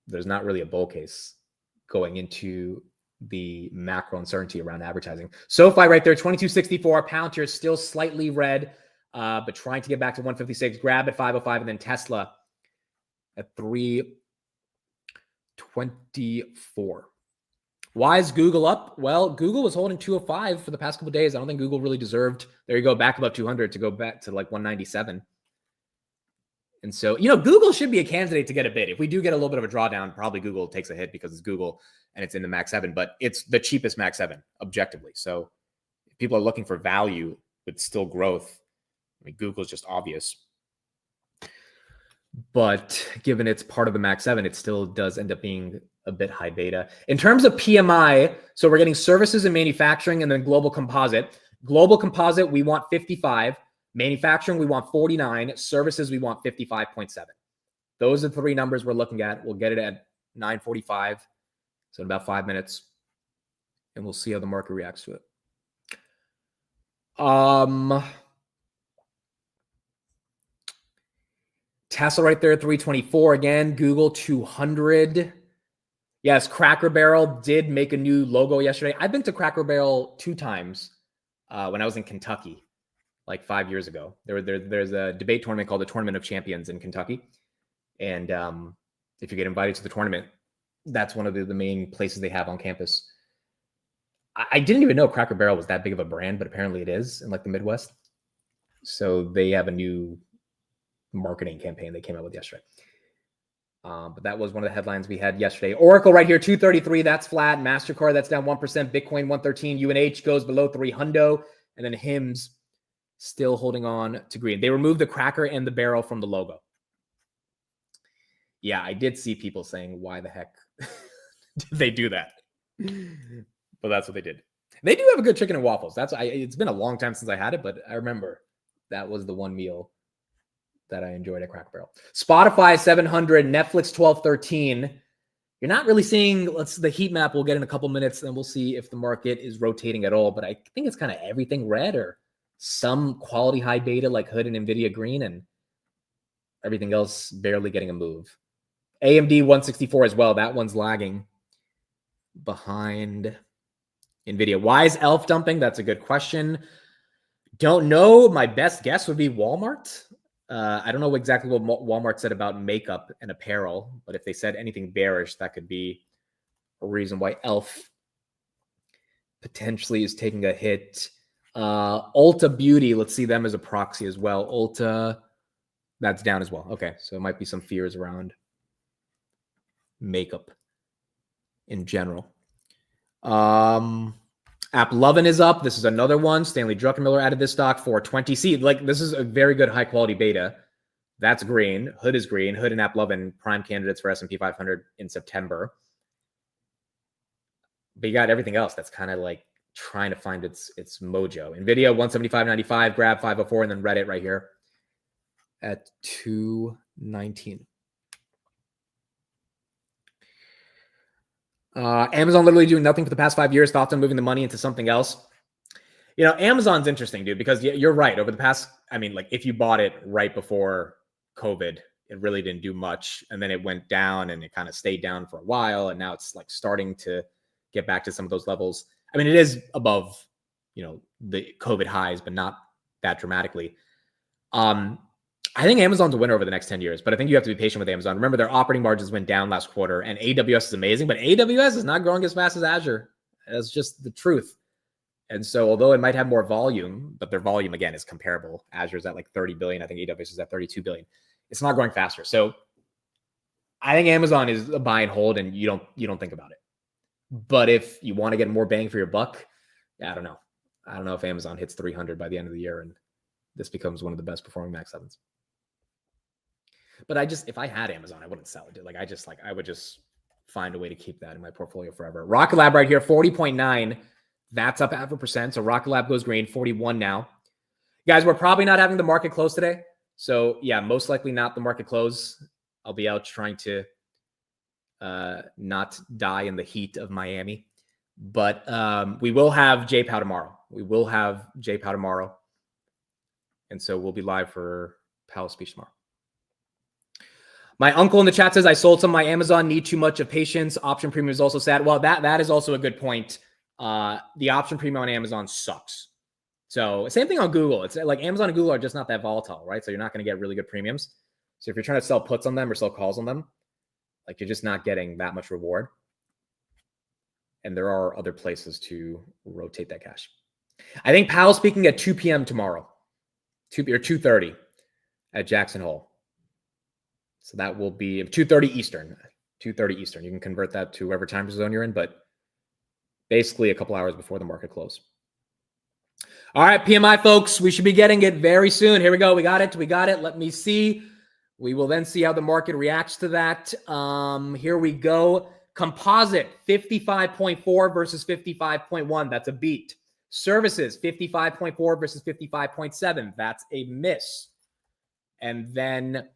there's not really a bull case going into the macro uncertainty around advertising. SoFi right there, 22.64. Palantir is still slightly red, but trying to get back to 156. Grab at 505, and then Tesla at 3 24. Why is Google up? Well, Google was holding 205 for the past couple of days. I don't think Google really deserved. There you go, back above 200 to go back to like 197. And so, Google should be a candidate to get a bid. If we do get a little bit of a drawdown, probably Google takes a hit because it's Google and it's in the Max 7, but it's the cheapest Max 7 objectively. So if people are looking for value with still growth, I mean, Google's just obvious. But given it's part of the Max 7, it still does end up being a bit high beta. In terms of PMI, so we're getting services and manufacturing and then global composite. Global composite, we want 55. Manufacturing, we want 49. Services, we want 55.7. Those are the three numbers we're looking at. We'll get it at 9:45, so in about 5 minutes, and we'll see how the market reacts to it. Tesla right there, 324 again. Google 200. Yes, Cracker Barrel did make a new logo yesterday. I've been to Cracker Barrel 2 times when I was in Kentucky, like 5 years ago. There's a debate tournament called the Tournament of Champions in Kentucky. And if you get invited to the tournament, that's one of the main places they have on campus. I didn't even know Cracker Barrel was that big of a brand, but apparently it is in like the Midwest. So they have a new marketing campaign they came out with yesterday. But that was one of the headlines we had yesterday. Oracle right here, 233, that's flat. MasterCard, that's down 1%. Bitcoin, 113. UNH goes below 300. And then HIMS still holding on to green. They removed the cracker and the barrel from the logo. Yeah, I did see people saying, why the heck did they do that? But that's what they did. They do have a good chicken and waffles. It's been a long time since I had it, but I remember that was the one meal that I enjoyed at Cracker Barrel. Spotify 700, Netflix 1213. You're not really seeing, the heat map we'll get in a couple minutes, and we'll see if the market is rotating at all. But I think it's kind of everything red or some quality high beta like Hood and NVIDIA green, and everything else barely getting a move. AMD 164 as well. That one's lagging behind NVIDIA. Why is ELF dumping? That's a good question. Don't know. My best guess would be Walmart. I don't know exactly what Walmart said about makeup and apparel, but if they said anything bearish, that could be a reason why ELF potentially is taking a hit. Ulta Beauty, let's see them as a proxy as well. Ulta, that's down as well. Okay, so it might be some fears around makeup in general. AppLovin is up. This is another one. Stanley Druckenmiller added this stock for 20C. This is a very good high quality beta. That's green. Hood is green. Hood and AppLovin, prime candidates for S&P 500 in September. But you got everything else that's kind of like trying to find its mojo. NVIDIA 175.95, Grab 504, and then Reddit right here at 219. Amazon literally doing nothing for the past 5 years. Thoughts on moving the money into something else? Amazon's interesting, dude, because you're right. Over the past, if you bought it right before COVID, it really didn't do much. And then it went down and it kind of stayed down for a while. And now it's like starting to get back to some of those levels. It is above, the COVID highs, but not that dramatically. I think Amazon's a winner over the next 10 years, but I think you have to be patient with Amazon. Remember, their operating margins went down last quarter, and AWS is amazing, but AWS is not growing as fast as Azure. That's just the truth. And so, although it might have more volume, but their volume, again, is comparable. Azure is at like 30 billion. I think AWS is at 32 billion. It's not growing faster. So I think Amazon is a buy and hold, and you don't think about it. But if you want to get more bang for your buck, I don't know. I don't know if Amazon hits 300 by the end of the year, and this becomes one of the best performing Max 7s. But if I had Amazon, I wouldn't sell it. I would just find a way to keep that in my portfolio forever. Rocket Lab right here, 40.9. That's up 0.5%. So Rocket Lab goes green, 41 now. Guys, we're probably not having the market close today. So yeah, most likely not the market close. I'll be out trying to not die in the heat of Miami. But we will have JPOW tomorrow. And so we'll be live for Powell's speech tomorrow. My uncle in the chat says, I sold some of my Amazon, need too much of patience. Option premium is also sad. Well, that is also a good point. The option premium on Amazon sucks. So same thing on Google. It's like Amazon and Google are just not that volatile, right? So you're not going to get really good premiums. So if you're trying to sell puts on them or sell calls on them, Like you're just not getting that much reward. And there are other places to rotate that cash. I think Powell's speaking at 2 p.m. tomorrow, 2:30 at Jackson Hole. So that will be 2:30 Eastern. 2:30 Eastern. You can convert that to whatever time zone you're in, but basically a couple hours before the market close. All right, PMI folks, we should be getting it very soon. Here we go. We got it. Let me see. We will then see how the market reacts to that. Here we go. Composite 55.4 versus 55.1. That's a beat. Services 55.4 versus 55.7. That's a miss. And then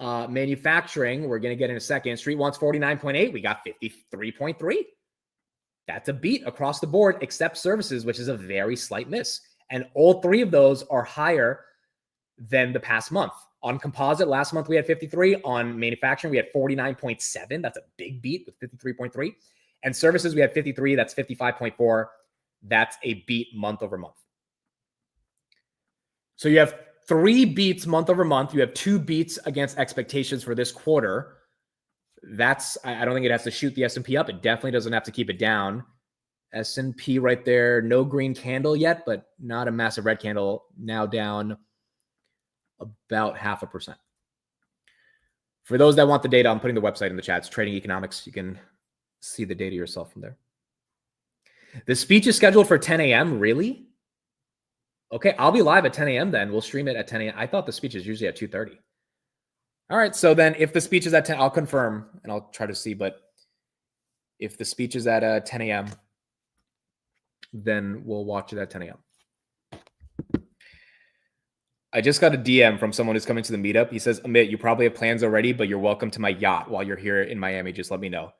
manufacturing, we're going to get in a second. Street wants 49.8. We got 53.3. That's a beat across the board, except services, which is a very slight miss. And all three of those are higher than the past month. On composite, last month we had 53. On manufacturing, we had 49.7. That's a big beat with 53.3. And services, we had 53. That's 55.4. That's a beat month over month. So you have 3 beats month over month. You have 2 beats against expectations for this quarter. That's, I don't think it has to shoot the S&P up. It definitely doesn't have to keep it down. S&P right there, no green candle yet, but not a massive red candle. Now down about 0.5%. For those that want the data, I'm putting the website in the chat. It's Trading Economics. You can see the data yourself from there. The speech is scheduled for 10 a.m. Really? Okay, I'll be live at 10 a.m. then. We'll stream it at 10 a.m. I thought the speech is usually at 2:30. All right, so then if the speech is at 10, I'll confirm and I'll try to see. But if the speech is at 10 a.m., then we'll watch it at 10 a.m. I just got a DM from someone who's coming to the meetup. He says, Amit, you probably have plans already, but you're welcome to my yacht while you're here in Miami. Just let me know.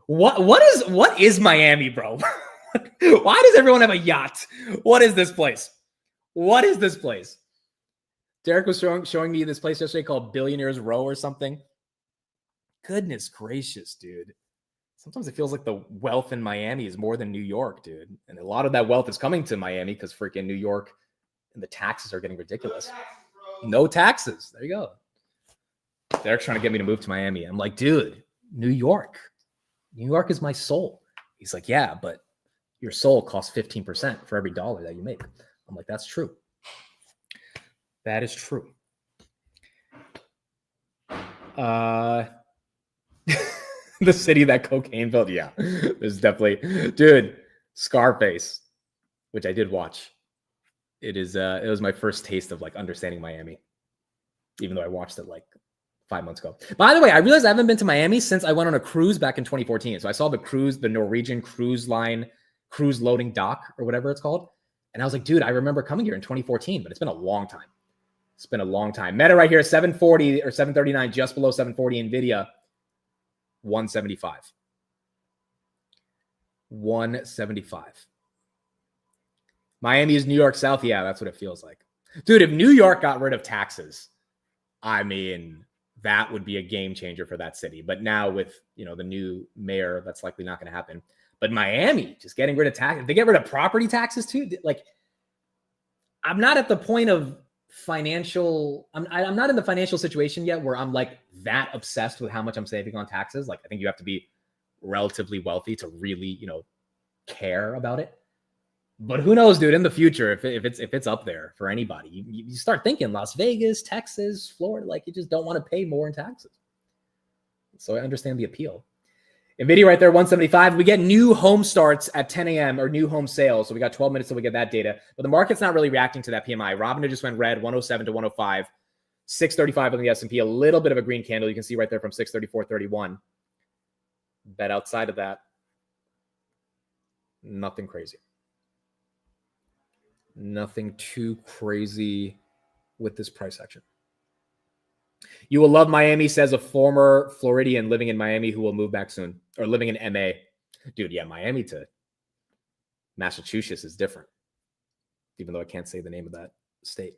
What is Miami, bro? Why does everyone have a yacht? What is this place? What is this place? Derek was showing me this place yesterday called Billionaires Row or something. Goodness gracious, dude. Sometimes it feels like the wealth in Miami is more than New York, dude. And a lot of that wealth is coming to Miami because freaking New York and the taxes are getting ridiculous. No taxes. There you go. Derek's trying to get me to move to Miami. I'm like, dude, New York. New York is my soul. He's like, yeah, but your soul costs 15% for every dollar that you make. I'm like, that's true. That is true. The city that cocaine built. Yeah, there's definitely, dude, Scarface, which I did watch. It was my first taste of like understanding Miami, even though I watched it like 5 months ago. By the way, I realized I haven't been to Miami since I went on a cruise back in 2014. So I saw the Norwegian cruise line, cruise loading dock or whatever it's called. And I was like, dude, I remember coming here in 2014, but it's been a long time. It's been a long time. Meta right here, 740 or 739, just below 740. NVIDIA, 175. 175. Miami is New York South. Yeah, that's what it feels like. Dude, if New York got rid of taxes, I mean, that would be a game changer for that city. But now with, the new mayor, that's likely not going to happen. But Miami, just getting rid of taxes. If they get rid of property taxes too, like, I'm not at the point of financial, I'm not in the financial situation yet where I'm like that obsessed with how much I'm saving on taxes. Like, I think you have to be relatively wealthy to really, care about it. But who knows, dude, in the future, if it's up there for anybody, you start thinking Las Vegas, Texas, Florida, like you just don't want to pay more in taxes. So I understand the appeal. NVIDIA right there, 175. We get new home starts at 10 a.m. or new home sales. So we got 12 minutes till we get that data. But the market's not really reacting to that PMI. Robinhood just went red, 107 to 105. 635 on the S&P. A little bit of a green candle. You can see right there from 634.31. Bet outside of that, nothing crazy. Nothing too crazy with this price action. You will love Miami, says a former Floridian living in Miami who will move back soon, or living in MA. Dude, yeah, Miami to Massachusetts is different, even though I can't say the name of that state.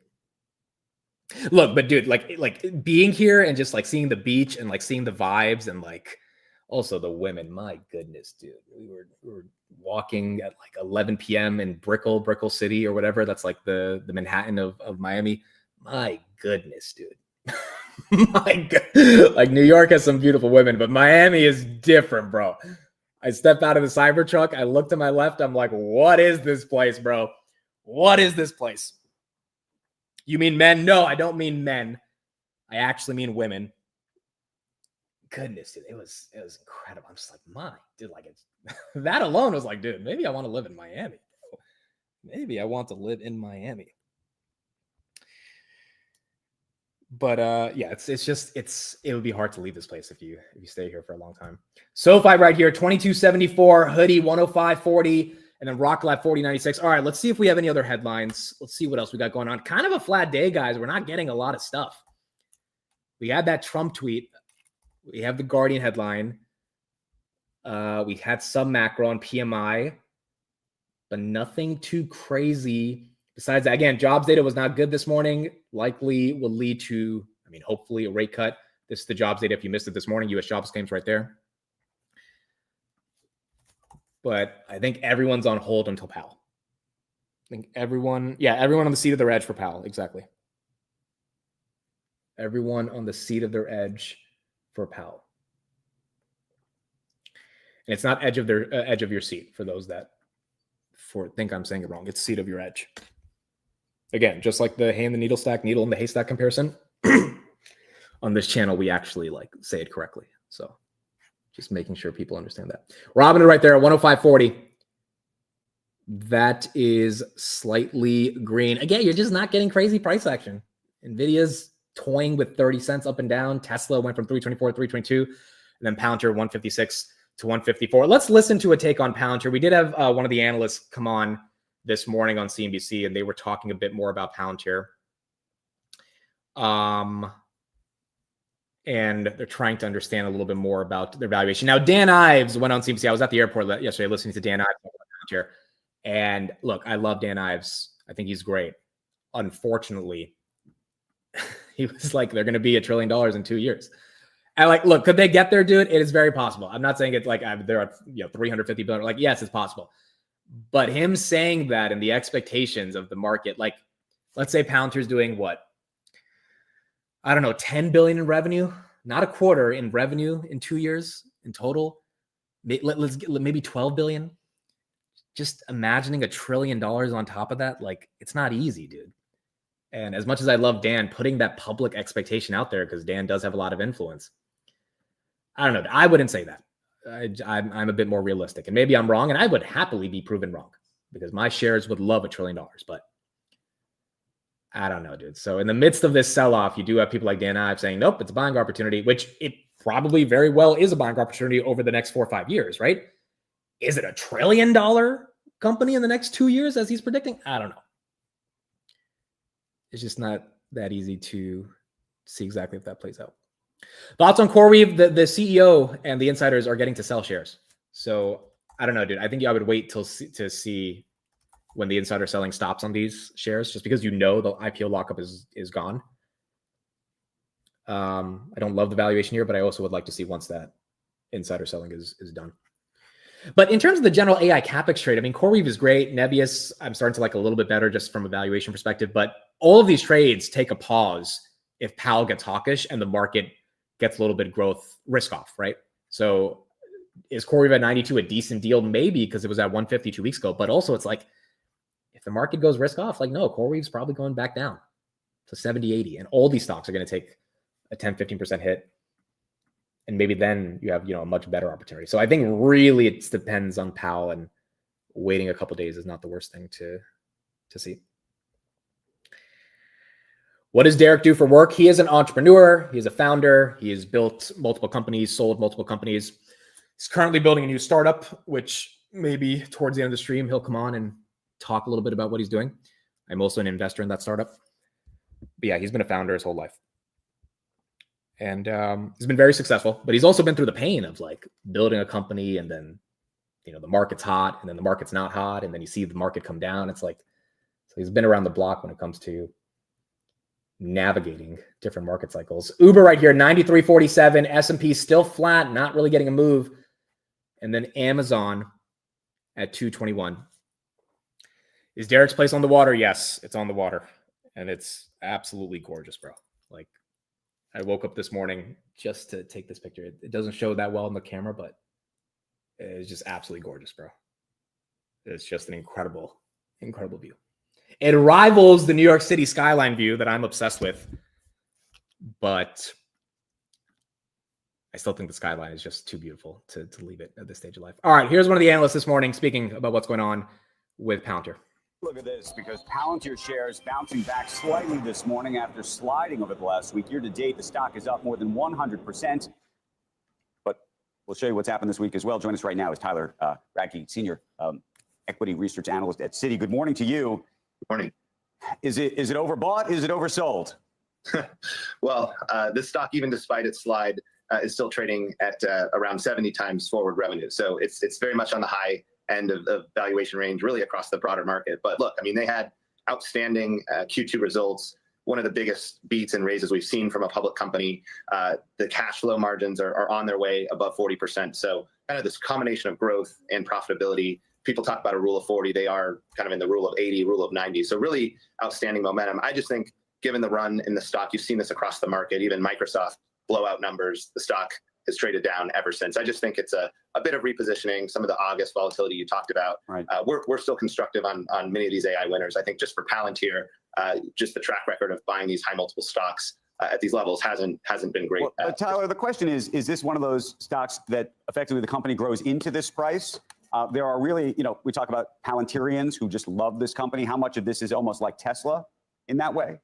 Look, but dude, like being here and just like seeing the beach and like seeing the vibes and like also the women, my goodness, dude. We were walking at like 11 p.m. in Brickell City or whatever. That's like the Manhattan of Miami. My goodness, dude. My God. Like New York has some beautiful women, but Miami is different, bro. I stepped out of the Cybertruck. I looked to my left. I'm like, what is this place, bro? What is this place? You mean men? No, I don't mean men. I actually mean women. Goodness, dude, it was incredible. I'm just like, my dude, like it's that alone was like, dude, maybe I want to live in Miami. Maybe I want to live in Miami. But yeah, it would be hard to leave this place if you stay here for a long time. SoFi right here, 2274, hoodie 105.40, and then Rock Lab 40.96. All right, let's see if we have any other headlines. Let's see what else we got going on. Kind of a flat day, guys. We're not getting a lot of stuff. We had that Trump tweet. We have the Guardian headline. We had some macro on PMI, but nothing too crazy. Besides that, again, jobs data was not good this morning. Likely will lead to, hopefully a rate cut. This is the jobs data. If you missed it this morning, U.S. jobs claims right there. But I think everyone's on hold until Powell. I think everyone on the seat of their edge for Powell. Exactly. Everyone on the seat of their edge for Powell. And it's not edge of your seat for those that think I'm saying it wrong. It's seat of your edge. Again, just like the hay in the needle stack, needle in the haystack comparison. On this channel, we actually say it correctly. So just making sure people understand that. Robinhood right there at 105.40. That is slightly green. Again, you're just not getting crazy price action. NVIDIA's toying with 30 cents up and down. Tesla went from 324 to 322, and then Palantir 156 to 154. Let's listen to a take on Palantir. We did have one of the analysts come on this morning on CNBC, and they were talking a bit more about Palantir. And they're trying to understand a little bit more about their valuation. Now, Dan Ives went on CNBC. I was at the airport yesterday listening to Dan Ives talk about Palantir. And look, I love Dan Ives. I think he's great. Unfortunately, he was like, they're going to be $1 trillion in 2 years. And look, could they get there, dude? It is very possible. I'm not saying it's they're at 350 billion. Yes, it's possible. But him saying that and the expectations of the market, let's say Palantir's doing what? I don't know, 10 billion in revenue, not a quarter in revenue in 2 years in total. Let's get maybe 12 billion. Just imagining $1 trillion on top of that, it's not easy, dude. And as much as I love Dan, putting that public expectation out there, because Dan does have a lot of influence. I don't know. I wouldn't say that. I'm a bit more realistic, and maybe I'm wrong, and I would happily be proven wrong because my shares would love $1 trillion, but I don't know, dude. So in the midst of this sell-off, you do have people like Dan Ives saying, nope, it's a buying opportunity, which it probably very well is a buying opportunity over the next 4 or 5 years, right? Is it $1 trillion company in the next 2 years as he's predicting? I don't know. It's just not that easy to see exactly if that plays out. Thoughts on CoreWeave? The CEO and the insiders are getting to sell shares. So I don't know, dude. I think I would wait to see when the insider selling stops on these shares, just because the IPO lockup is gone. I don't love the valuation here, but I also would like to see once that insider selling is done. But in terms of the general AI CapEx trade, CoreWeave is great. Nebius, I'm starting to like a little bit better just from a valuation perspective. But all of these trades take a pause if Powell gets hawkish and the market gets a little bit growth risk off, right? So is CoreWeave at 92 a decent deal? Maybe, because it was at 150 2 weeks ago. But also it's if the market goes risk off, no, CoreWeave's probably going back down to 70, 80. And all these stocks are going to take a 10, 15% hit. And maybe then you have, a much better opportunity. So I think really it depends on Powell, and waiting a couple of days is not the worst thing to see. What does Derek do for work? He is an entrepreneur. He is a founder. He has built multiple companies, sold multiple companies. He's currently building a new startup, which maybe towards the end of the stream, he'll come on and talk a little bit about what he's doing. I'm also an investor in that startup. But yeah, he's been a founder his whole life. And he's been very successful, but he's also been through the pain of building a company, and then, the market's hot, and then the market's not hot, and then you see the market come down. It's so he's been around the block when it comes to navigating different market cycles. Uber right here, 93.47. S&P still flat, not really getting a move. And then Amazon at 221. Is Derek's place on the water? Yes, it's on the water. And it's absolutely gorgeous, bro. I woke up this morning just to take this picture. It doesn't show that well in the camera, but it's just absolutely gorgeous, bro. It's just an incredible, incredible view. It rivals the New York City skyline view that I'm obsessed with, but I still think the skyline is just too beautiful to leave it at this stage of life. All right, here's one of the analysts this morning speaking about what's going on with Palantir. Look at this, because Palantir shares bouncing back slightly this morning after sliding over the last week. Year to date, the stock is up more than 100%. But we'll show you what's happened this week as well. Join us right now is Tyler Radke, Senior Equity Research Analyst at Citi. Good morning to you. Good morning. Is it overbought? Is it oversold? Well, this stock, even despite its slide, is still trading at around 70 times forward revenue. So it's very much on the high end of valuation range, really across the broader market. But look, I mean, they had outstanding Q2 results, one of the biggest beats and raises we've seen from a public company. The cash flow margins are on their way above 40%. So kind of this combination of growth and profitability. People talk about a rule of 40. They are kind of in the rule of 80, rule of 90. So really outstanding momentum. I just think given the run in the stock, you've seen this across the market, even Microsoft blowout numbers, the stock has traded down ever since. I just think it's a bit of repositioning. Some of the August volatility you talked about. Right. We're still constructive on many of these AI winners. I think just for Palantir, just the track record of buying these high multiple stocks at these levels hasn't been great. Well, Tyler, the question is this one of those stocks that effectively the company grows into this price? There are really, we talk about Palantirians who just love this company. How much of this is almost like Tesla in that way?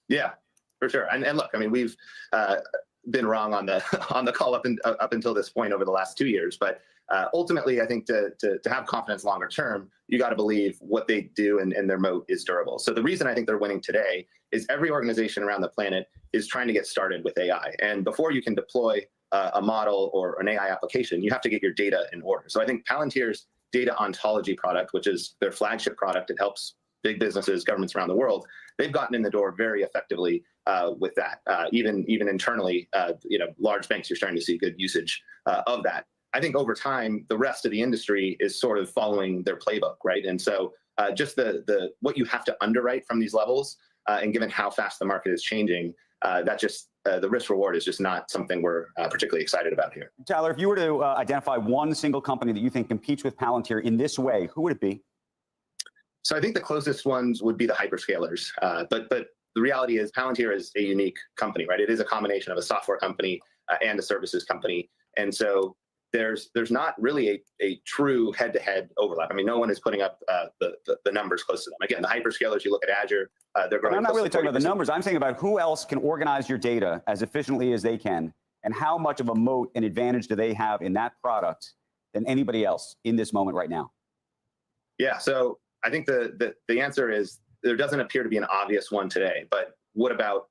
Yeah, for sure. And look, I mean, we've been wrong on the call up until this point over the last 2 years. But ultimately, I think to have confidence longer term, you got to believe what they do and their moat is durable. So the reason I think they're winning today is every organization around the planet is trying to get started with AI. And before you can deploy a model or an AI application, you have to get your data in order. So I think Palantir's data ontology product, which is their flagship product, it helps big businesses, governments around the world. They've gotten in the door very effectively with that. Even internally, large banks, you're starting to see good usage of that. I think over time, the rest of the industry is sort of following their playbook, right? And so just the what you have to underwrite from these levels, and given how fast the market is changing, the risk reward is just not something we're particularly excited about here. Tyler, if you were to identify one single company that you think competes with Palantir in this way, who would it be? So I think the closest ones would be the hyperscalers. But the reality is Palantir is a unique company, right? It is a combination of a software company and a services company. And so there's not really a true head-to-head overlap. I mean, no one is putting up the numbers close to them. Again, the hyperscalers, you look at Azure, they're growing. I'm not really talking about the numbers. I'm thinking about who else can organize your data as efficiently as they can, and how much of a moat and advantage do they have in that product than anybody else in this moment right now? Yeah, so I think the answer is there doesn't appear to be an obvious one today. But what about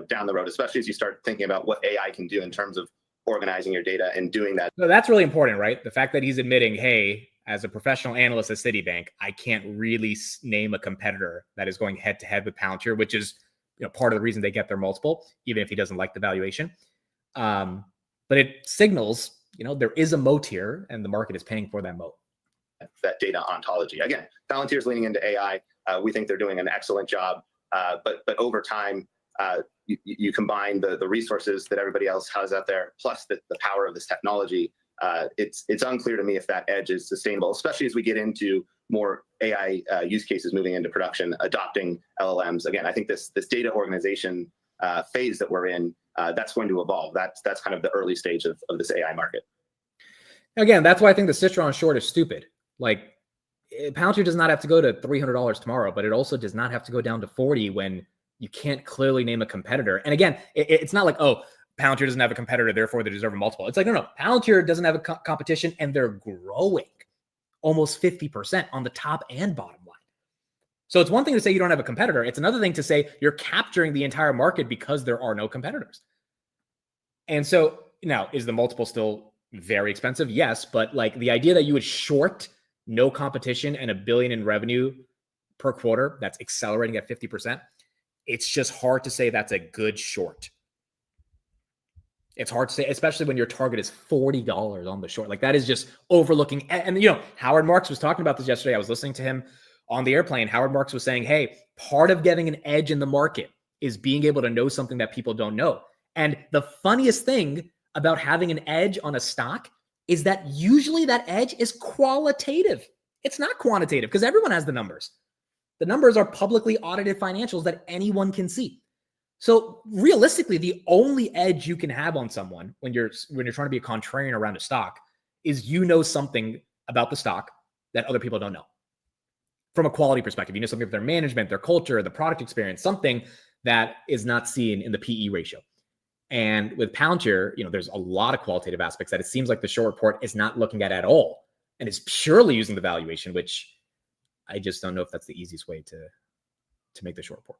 down the road, especially as you start thinking about what AI can do in terms of organizing your data and doing that? So that's really important, right? The fact that he's admitting, hey, as a professional analyst at Citibank, I can't really name a competitor that is going head to head with Palantir, which is part of the reason they get their multiple, even if he doesn't like the valuation. But it signals there is a moat here, and the market is paying for that moat. That data ontology. Again, Palantir is leaning into AI. We think they're doing an excellent job. But over time, you combine the resources that everybody else has out there, plus the power of this technology. It's unclear to me if that edge is sustainable, especially as we get into more AI use cases moving into production, adopting LLMs. Again, I think this data organization phase that we're in, that's going to evolve. That's kind of the early stage of this AI market. Again, that's why I think the Citron short is stupid. Like, Palantir does not have to go to $300 tomorrow, but it also does not have to go down to 40 when you can't clearly name a competitor. And again, it's not like, oh, Palantir doesn't have a competitor, therefore they deserve a multiple. It's like, no, Palantir doesn't have a competition, and they're growing almost 50% on the top and bottom line. So it's one thing to say you don't have a competitor. It's another thing to say you're capturing the entire market because there are no competitors. And so now, is the multiple still very expensive? Yes, but like the idea that you would short no competition and $1 billion in revenue per quarter that's accelerating at 50%, it's just hard to say that's a good short. It's hard to say, especially when your target is $40 on the short. Like, that is just overlooking. And Howard Marks was talking about this yesterday. I was listening to him on the airplane. Howard Marks was saying, hey, part of getting an edge in the market is being able to know something that people don't know. And the funniest thing about having an edge on a stock is that usually that edge is qualitative. It's not quantitative because everyone has the numbers. The numbers are publicly audited financials that anyone can see. So realistically, the only edge you can have on someone when you're trying to be a contrarian around a stock is you know something about the stock that other people don't know. From a quality perspective, you know something about their management, their culture, the product experience, something that is not seen in the PE ratio. And with Palantir, there's a lot of qualitative aspects that it seems like the short report is not looking at all, and is purely using the valuation, which I just don't know if that's the easiest way to make the short report.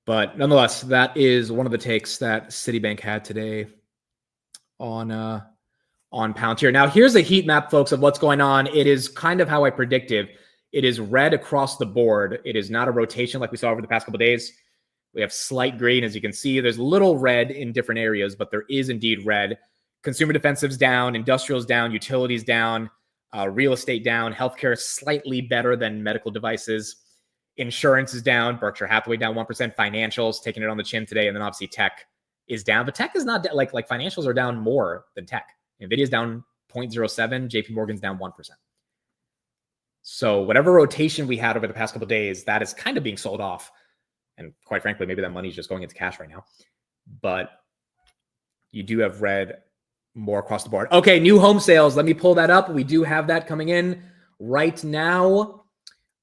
But nonetheless, that is one of the takes that Citibank had today on Palantir. Now, here's a heat map, folks, of what's going on. It is kind of how I predicted. It is red across the board. It is not a rotation like we saw over the past couple of days. We have slight green, as you can see. There's little red in different areas, but there is indeed red. Consumer defensives down, industrials down, utilities down, real estate down, healthcare is slightly better than medical devices. Insurance is down, Berkshire Hathaway down 1%, financials taking it on the chin today, and then obviously tech is down. But tech is not like financials are down more than tech. Nvidia's down 0.07, JP Morgan's down 1%. So whatever rotation we had over the past couple of days, that is kind of being sold off. And quite frankly, maybe that money is just going into cash right now. But you do have red more across the board. Okay, new home sales. Let me pull that up. We do have that coming in right now.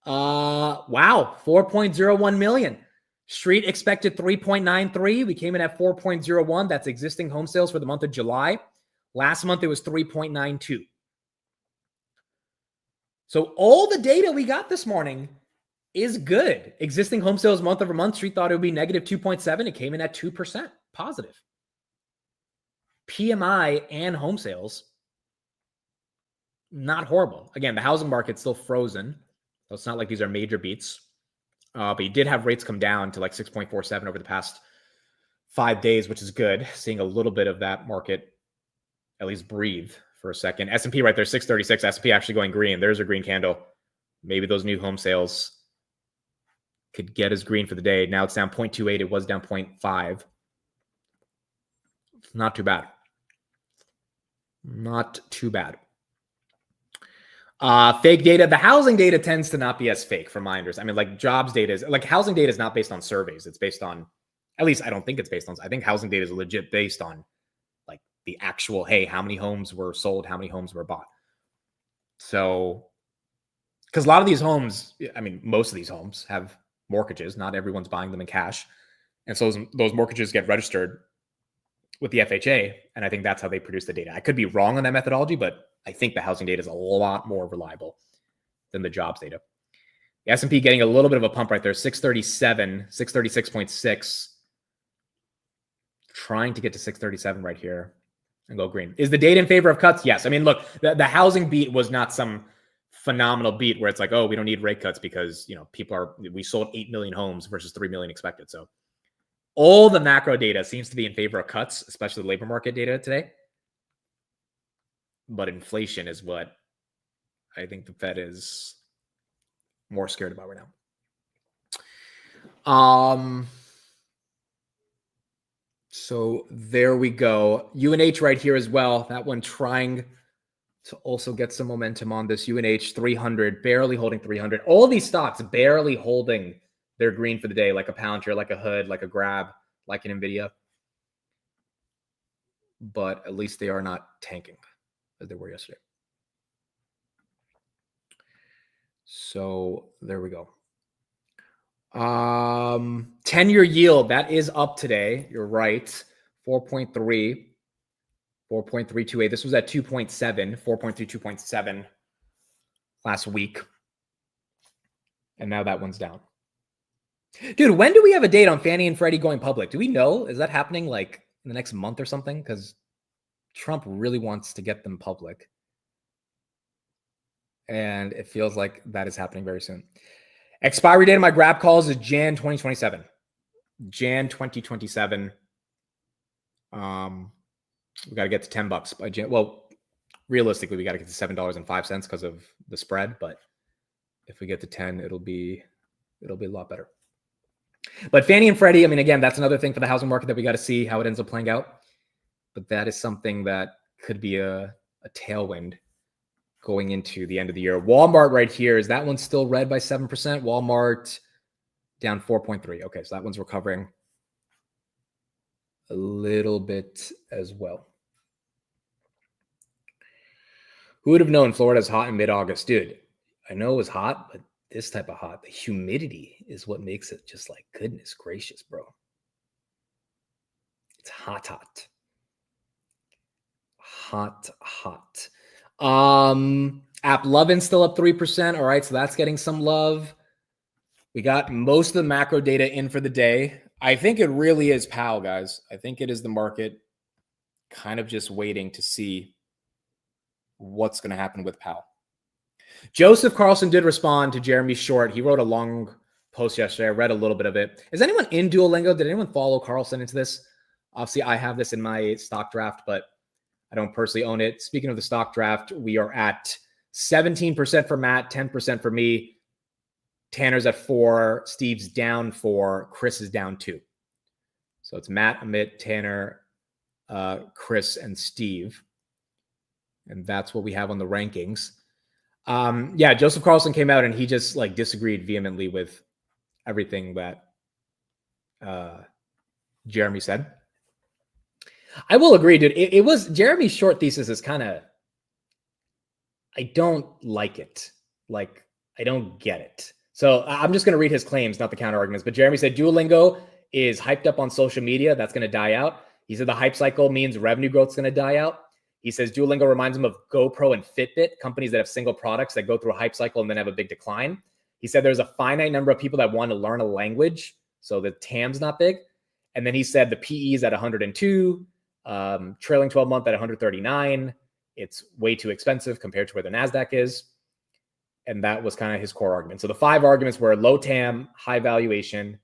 Wow, 4.01 million. Street expected 3.93. We came in at 4.01. That's existing home sales for the month of July. Last month, it was 3.92. So all the data we got this morning is good. Existing home sales month over month, Street thought it would be negative 2.7. It came in at 2% positive. PMI and home sales, not horrible. Again, the housing market's still frozen. So it's not like these are major beats. But you did have rates come down to like 6.47 over the past 5 days, which is good. Seeing a little bit of that market at least breathe for a second. S&P right there, 636. S&P actually going green. There's a green candle. Maybe those new home sales could get us green for the day. Now it's down 0.28. It was down 0.5. Not too bad. Not too bad. Fake data. The housing data tends to not be as fake from my understanding. I mean, like jobs data is like housing data is not based on surveys. It's based on, at least I don't think it's based on, I think housing data is legit based on like the actual, hey, how many homes were sold? How many homes were bought? So, because a lot of these homes, I mean, most of these homes have mortgages. Not everyone's buying them in cash. And so those mortgages get registered with the FHA. And I think that's how they produce the data. I could be wrong on that methodology, but I think the housing data is a lot more reliable than the jobs data. The S&P getting a little bit of a pump right there, 637, 636.6. Trying to get to 637 right here and go green. Is the data in favor of cuts? Yes. I mean, look, the housing beat was not some phenomenal beat where it's like, oh, we don't need rate cuts because, we sold 8 million homes versus 3 million expected. So all the macro data seems to be in favor of cuts, especially the labor market data today. But inflation is what I think the Fed is more scared about right now. So there we go. UNH right here as well. That one trying to also get some momentum on this. UNH 300, barely holding 300. All these stocks barely holding their green for the day, like a Palantir, like a Hood, like a Grab, like an Nvidia. But at least they are not tanking as they were yesterday. So there we go. 10-year yield, that is up today. You're right. 4.3, 4.328. This was at 2.7, 4.3, 2.7 last week. And now that one's down. Dude, when do we have a date on Fannie and Freddie going public? Do we know? Is that happening like in the next month or something? Because Trump really wants to get them public. And it feels like that is happening very soon. Expiry date of my grab calls is Jan 2027. Jan 2027. We got to get to $10 by Jan. Well, realistically, we got to get to $7.05 because of the spread. But if we get to 10, it'll be a lot better. But Fannie and Freddie, I mean, again, that's another thing for the housing market that we got to see how it ends up playing out. But that is something that could be a tailwind going into the end of the year. Walmart right here, is that one still red by 7%? Walmart down 4.3. Okay, so that one's recovering a little bit as well. Who would have known Florida's hot in mid-August? Dude, I know it was hot, but this type of hot, the humidity is what makes it just like, goodness gracious, bro. It's hot, hot. Hot, hot. App Lovin' still up 3%. All right, so that's getting some love. We got most of the macro data in for the day. I think it really is Powell, guys. I think it is the market kind of just waiting to see what's going to happen with Powell. Joseph Carlson did respond to Jeremy Short. He wrote a long post yesterday. I read a little bit of it. Is anyone in Duolingo? Did anyone follow Carlson into this? Obviously, I have this in my stock draft, but I don't personally own it. Speaking of the stock draft, we are at 17% for Matt, 10% for me. Tanner's at 4, Steve's down 4, Chris is down 2. So it's Matt, Amit, Tanner, Chris, and Steve. And that's what we have on the rankings. Yeah, Joseph Carlson came out and he just like disagreed vehemently with everything that Jeremy said. I will agree, dude. It was Jeremy's short thesis is kind of, I don't like it. Like, I don't get it. So I'm just going to read his claims, not the counter arguments. But Jeremy said Duolingo is hyped up on social media. That's going to die out. He said the hype cycle means revenue growth is going to die out. He says Duolingo reminds him of GoPro and Fitbit, companies that have single products that go through a hype cycle and then have a big decline. He said there's a finite number of people that want to learn a language, so the TAM's not big. And then he said the PE is at 102, trailing 12 month at 139. It's way too expensive compared to where the NASDAQ is. And that was kind of his core argument. So the 5 arguments were low TAM, high valuation,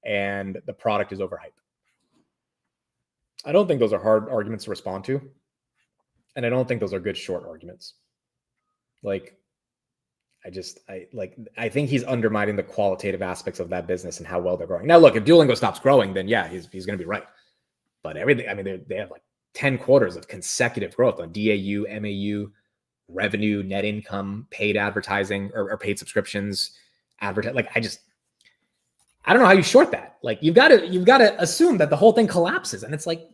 and the product is overhyped. I don't think those are hard arguments to respond to. And I don't think those are good short arguments. Like, I think he's undermining the qualitative aspects of that business and how well they're growing. Now, look, if Duolingo stops growing, then yeah, he's going to be right. But everything, I mean, they have like 10 quarters of consecutive growth on DAU, MAU, revenue, net income, paid advertising or paid subscriptions, Like, I don't know how you short that. Like, you've got to assume that the whole thing collapses. And it's like,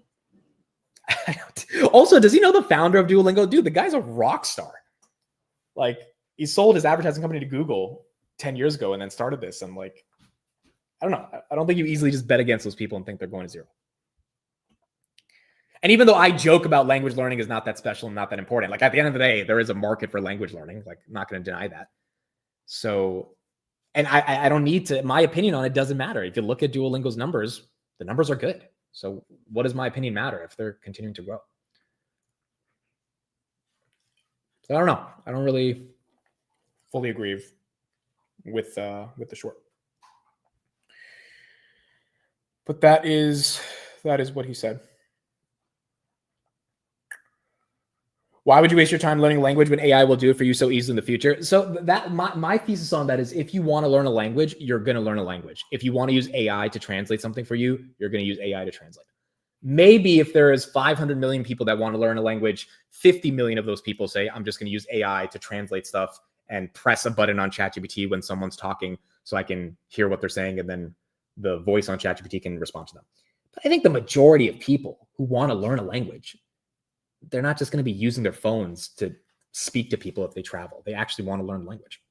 also, does he know the founder of Duolingo? Dude, the guy's a rock star. Like, he sold his advertising company to Google 10 years ago and then started this. I'm like, I don't know. I don't think you easily just bet against those people and think they're going to zero. And even though I joke about language learning is not that special and not that important, like at the end of the day, there is a market for language learning. Like, I'm not going to deny that. So, and I don't need to, my opinion on it doesn't matter. If you look at Duolingo's numbers, the numbers are good. So what does my opinion matter if they're continuing to grow? So I don't know. I don't really fully agree with the short. But that is what he said. Why would you waste your time learning a language when AI will do it for you so easily in the future? So that my thesis on that is if you want to learn a language, you're going to learn a language. If you want to use AI to translate something for you, you're going to use AI to translate. Maybe if there is 500 million people that want to learn a language, 50 million of those people say, I'm just going to use AI to translate stuff and press a button on ChatGPT when someone's talking so I can hear what they're saying and then the voice on ChatGPT can respond to them. But I think the majority of people who want to learn a language, they're not just going to be using their phones to speak to people if they travel. They actually want to learn language.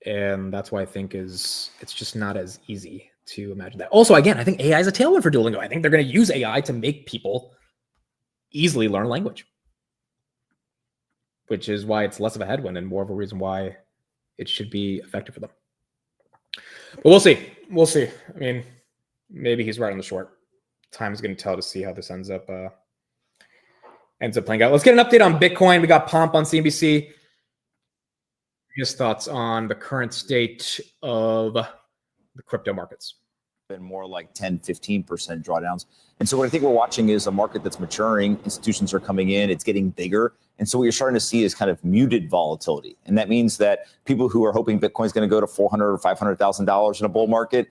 And that's why I think it's just not as easy to imagine that. Also, again, I think AI is a tailwind for Duolingo. I think they're going to use AI to make people easily learn language, which is why it's less of a headwind and more of a reason why it should be effective for them. But we'll see. We'll see. I mean, maybe he's right on the short. Time is going to tell to see how this ends up playing out. Let's get an update on Bitcoin. We got Pomp on CNBC. His thoughts on the current state of the crypto markets. been more like 10, 15% drawdowns. And so what I think we're watching is a market that's maturing. Institutions are coming in. It's getting bigger. And so what you're starting to see is kind of muted volatility. And that means that people who are hoping Bitcoin is going to go to $400,000 or $500,000 in a bull market,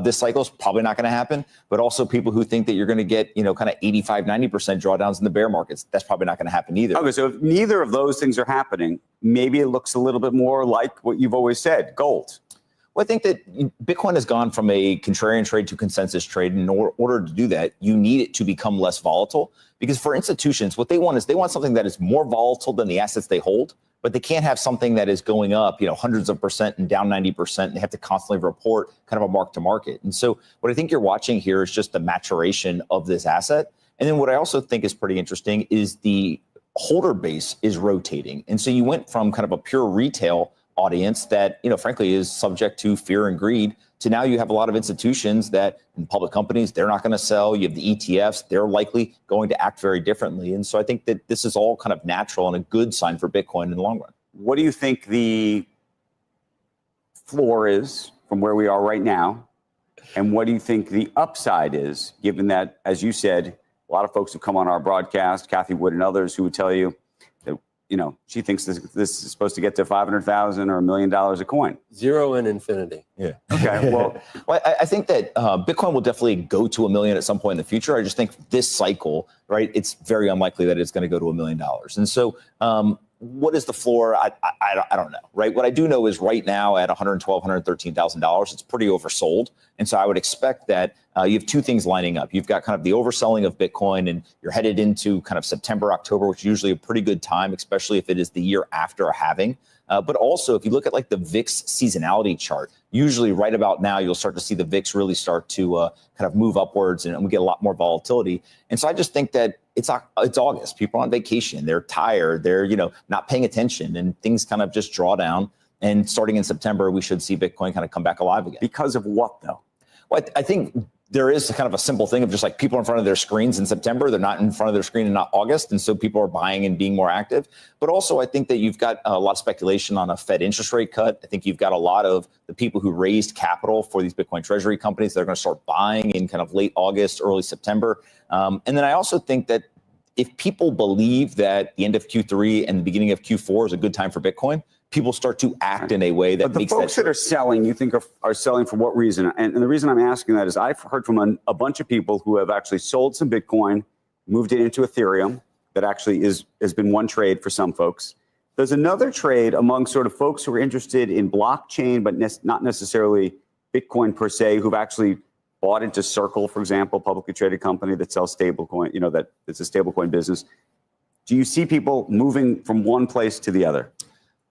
this cycle is probably not going to happen. But also people who think that you're going to get, kind of 85, 90% drawdowns in the bear markets, that's probably not going to happen either. Okay, so if neither of those things are happening, maybe it looks a little bit more like what you've always said, gold. Well, I think that Bitcoin has gone from a contrarian trade to consensus trade. And in order to do that, you need it to become less volatile. Because for institutions, what they want is they want something that is more volatile than the assets they hold, but they can't have something that is going up, hundreds of percent and down 90%. And they have to constantly report kind of a mark to market. And so what I think you're watching here is just the maturation of this asset. And then what I also think is pretty interesting is the holder base is rotating. And so you went from kind of a pure retail audience that, frankly, is subject to fear and greed to now you have a lot of institutions that in public companies, they're not going to sell. You have the ETFs, they're likely going to act very differently. And so I think that this is all kind of natural and a good sign for Bitcoin in the long run. What do you think the floor is from where we are right now? And what do you think the upside is, given that, as you said, a lot of folks who come on our broadcast, Kathy Wood and others, who would tell you that, she thinks this is supposed to get to 500,000 or $1 million a coin. Zero and infinity. Yeah. Okay. Well, I think that Bitcoin will definitely go to $1 million at some point in the future. I just think this cycle, right, it's very unlikely that it's going to go to $1 million. And so what is the floor? I don't know, right? What I do know is right now at $112,000, $113,000, it's pretty oversold. And so I would expect that you have two things lining up. You've got kind of the overselling of Bitcoin, and you're headed into kind of September, October, which is usually a pretty good time, especially if it is the year after a halving. But also, if you look at like the VIX seasonality chart, usually right about now, you'll start to see the VIX really start to kind of move upwards, and we get a lot more volatility. And so I just think that it's August. People are on vacation. They're tired. They're, not paying attention, and things kind of just draw down. And starting in September, we should see Bitcoin kind of come back alive again. Because of what, though? Well, I think there is kind of a simple thing of just like people are in front of their screens in September. They're not in front of their screen in August. And so people are buying and being more active. But also, I think that you've got a lot of speculation on a Fed interest rate cut. I think you've got a lot of the people who raised capital for these Bitcoin treasury companies that are going to start buying in kind of late August, early September. And then I also think that if people believe that the end of Q3 and the beginning of Q4 is a good time for Bitcoin, people start to act in a way that makes the folks that are selling, you think are selling for what reason? And the reason I'm asking that is I've heard from a bunch of people who have actually sold some Bitcoin, moved it into Ethereum. That actually has been one trade for some folks. There's another trade among sort of folks who are interested in blockchain, but not necessarily Bitcoin per se, who've actually bought into Circle, for example, publicly traded company that sells stablecoin, that it's a stablecoin business. Do you see people moving from one place to the other?